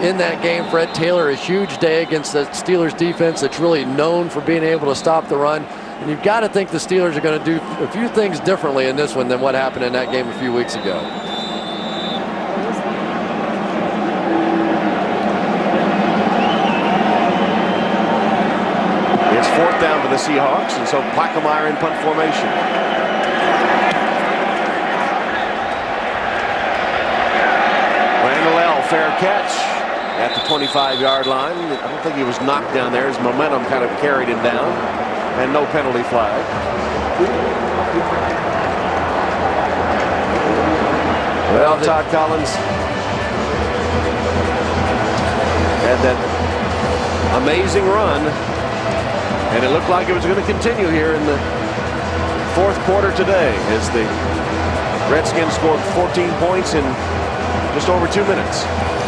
in that game. Fred Taylor, a huge day against the Steelers defense that's really known for being able to stop the run. And you've got to think the Steelers are going to do a few things differently in this one than what happened in that game a few weeks ago. It's 4th down for the Seahawks, and so Plaquemire in punt formation. Randall, fair catch at the 25-yard line. I don't think he was knocked down there. His momentum kind of carried him down, and no penalty flag. Well, Todd Collins had that amazing run, and it looked like it was going to continue here in the 4th quarter today, as the Redskins scored 14 points in just over 2 minutes.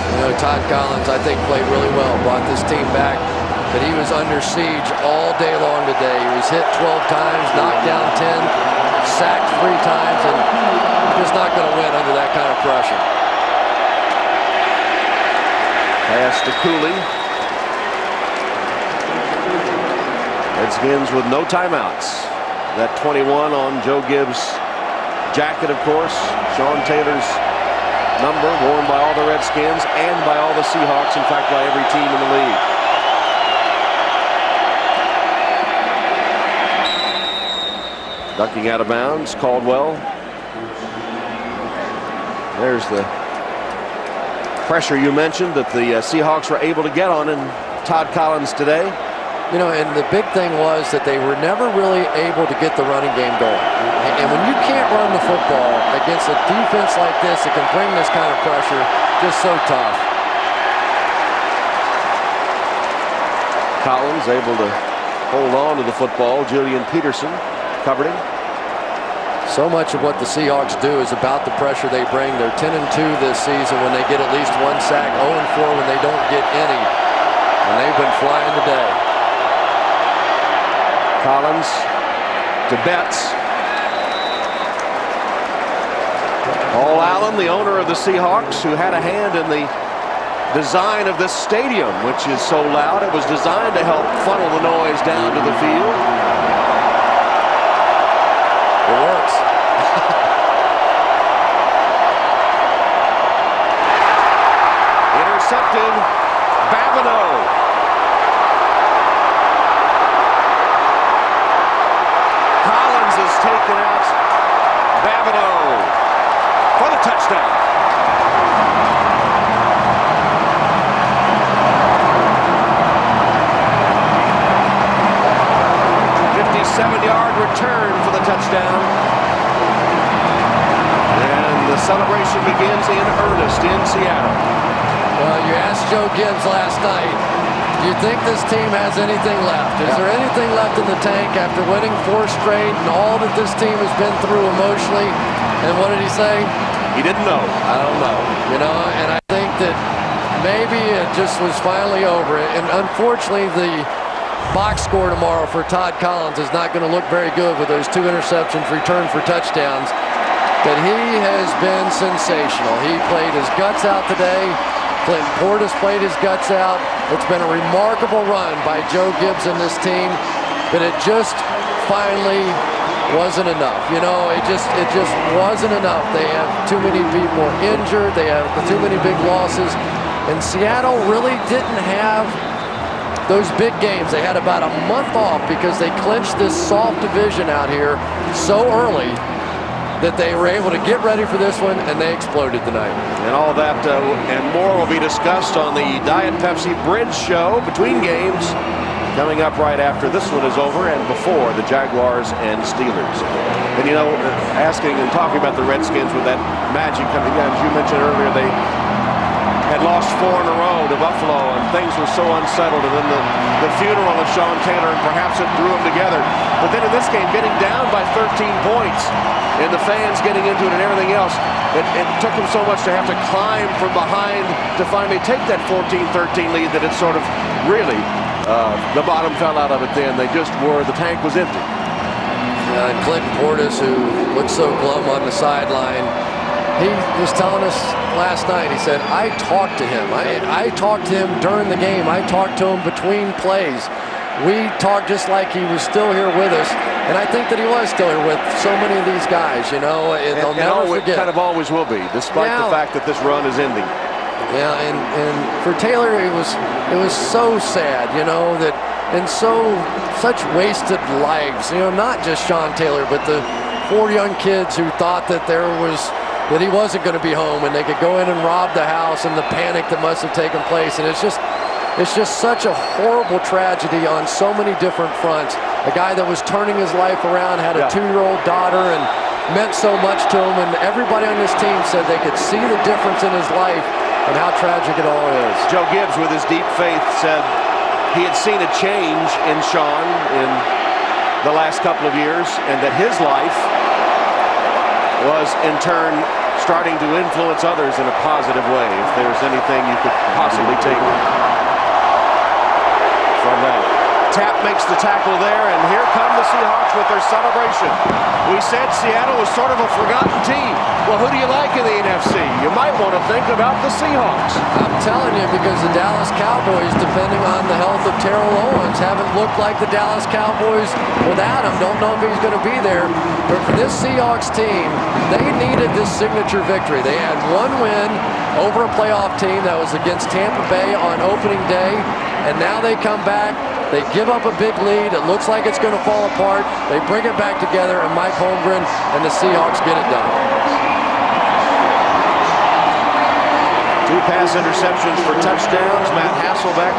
You know, Todd Collins, I think, played really well, brought this team back, but he was under siege all day long today. He was hit 12 times, knocked down 10, sacked 3 times, and just not going to win under that kind of pressure. Pass to Cooley. Redskins with no timeouts. That 21 on Joe Gibbs' jacket, of course. Sean Taylor's number, worn by all the Redskins and by all the Seahawks, in fact by every team in the league. Ducking out of bounds, Caldwell. There's the pressure you mentioned that the Seahawks were able to get on in Todd Collins today. You know, and the big thing was that they were never really able to get the running game going. And when you can't run the football against a defense like this that can bring this kind of pressure, just so tough. Collins able to hold on to the football. Julian Peterson covered him. So much of what the Seahawks do is about the pressure they bring. They're 10-2 this season when they get at least 1 sack, 0-4 when they don't get any. And they've been flying today. Collins to Betts. Paul Allen, the owner of the Seahawks, who had a hand in the design of this stadium, which is so loud. It was designed to help funnel the noise down to the field. It works. Intercepted. Babineau. Collins has taken out Babineau for the touchdown. 57-yard return for the touchdown. And the celebration begins in earnest in Seattle. Well, you asked Joe Gibbs last night, do you think this team has anything left? Is there anything left in the tank after winning 4 straight and all that this team has been through emotionally? And what did he say? He didn't know. I don't know. You know, and I think that maybe it just was finally over. And unfortunately, the box score tomorrow for Todd Collins is not going to look very good with those 2 interceptions returned for touchdowns. But he has been sensational. He played his guts out today. Clinton Portis played his guts out. It's been a remarkable run by Joe Gibbs and this team, but it just finally wasn't enough. You know, it just wasn't enough. They have too many people injured. They have too many big losses. And Seattle really didn't have those big games. They had about a month off because they clinched this soft division out here so early that they were able to get ready for this one, and they exploded tonight. And all that and more will be discussed on the Diet Pepsi Bridge Show between games, coming up right after this one is over and before the Jaguars and Steelers. And, you know, asking and talking about the Redskins with that magic coming down, as you mentioned earlier, they had lost 4 in a row to Buffalo, and things were so unsettled. And then the funeral of Sean Taylor, and perhaps it drew them together. But then in this game, getting down by 13 points, and the fans getting into it and everything else, it took them so much to have to climb from behind to finally take that 14-13 lead that it sort of really, the bottom fell out of it then. They just were, the tank was empty. And Clinton Portis, who looked so glum on the sideline, he was telling us last night, he said, I talked to him. I talked to him during the game. I talked to him between plays. We talked just like he was still here with us. And I think that he was still here with so many of these guys, you know, and they'll never forget. Kind of always will be, despite the fact that this run is ending. Yeah, and for Taylor, it was so sad, you know, that and such wasted lives, you know, not just Sean Taylor, but the 4 young kids who thought that that he wasn't going to be home and they could go in and rob the house, and the panic that must have taken place. And it's just such a horrible tragedy on so many different fronts. A guy that was turning his life around, had a 2-year-old daughter, and meant so much to him. And everybody on this team said they could see the difference in his life and how tragic it all is. Joe Gibbs, with his deep faith, said he had seen a change in Sean in the last couple of years, and that his life was in turn starting to influence others in a positive way, if there's anything you could possibly take from that. Tapp makes the tackle there, and here come the Seahawks with their celebration. We said Seattle was sort of a forgotten team. Well, who do you like in the NFC? You might want to think about the Seahawks. I'm telling you, because the Dallas Cowboys, depending on the health of Terrell Owens, haven't looked like the Dallas Cowboys without him. Don't know if he's going to be there. But for this Seahawks team, they needed this signature victory. They had 1 win over a playoff team that was against Tampa Bay on opening day, and now they come back. They give up a big lead. It looks like it's going to fall apart. They bring it back together, and Mike Holmgren and the Seahawks get it done. 2 pass interceptions for touchdowns. Matt Hasselbeck,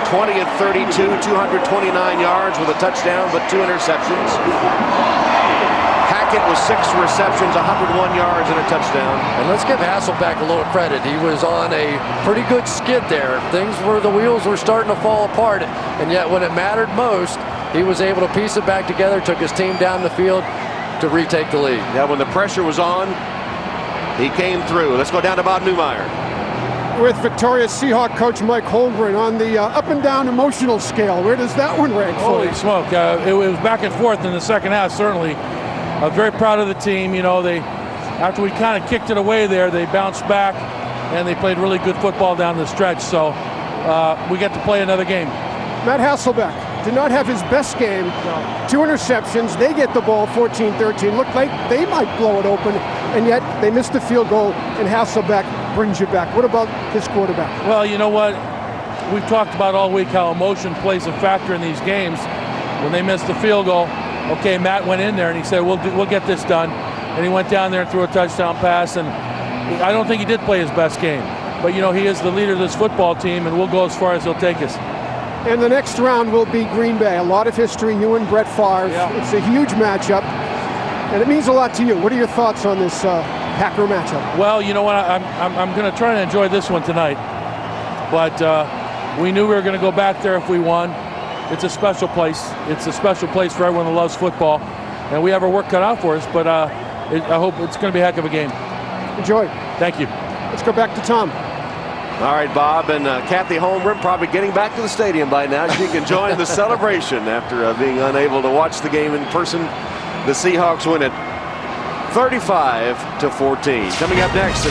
20 of 32, 229 yards with a touchdown, but 2 interceptions. Hackett was 6 receptions, 101 yards, and a touchdown. And let's give Hasselbeck a little credit. He was on a pretty good skid there. The wheels were starting to fall apart, and yet when it mattered most, he was able to piece it back together, took his team down the field to retake the lead. Yeah, when the pressure was on, he came through. Let's go down to Bob Newmeyer. With victorious Seahawk coach Mike Holmgren on the up and down emotional scale. Where does that one rank for you? Holy smoke. It was back and forth in the second half, certainly. I was very proud of the team. You know, after we kind of kicked it away there, they bounced back and they played really good football down the stretch. So we get to play another game. Matt Hasselbeck did not have his best game. 2 interceptions. They get the ball 14-13. Looked like they might blow it open, and yet they missed the field goal, and Hasselbeck brings you back. What about his quarterback? Well, you know what? We've talked about all week how emotion plays a factor in these games. When they missed the field goal, okay, Matt went in there and he said, we'll get this done. And he went down there and threw a touchdown pass. And I don't think he did play his best game. But, you know, he is the leader of this football team, and we'll go as far as he'll take us. And the next round will be Green Bay. A lot of history, you and Brett Favre. Yeah. It's a huge matchup, and it means a lot to you. What are your thoughts on this Packer matchup? Well, you know what? I'm going to try to enjoy this one tonight. But we knew we were going to go back there if we won. It's a special place. It's a special place for everyone that loves football. And we have our work cut out for us, but I hope it's going to be a heck of a game. Enjoy. Thank you. Let's go back to Tom. All right, Bob, and Kathy Holmgren probably getting back to the stadium by now. She can join the celebration after being unable to watch the game in person. The Seahawks win it 35-14. Coming up next.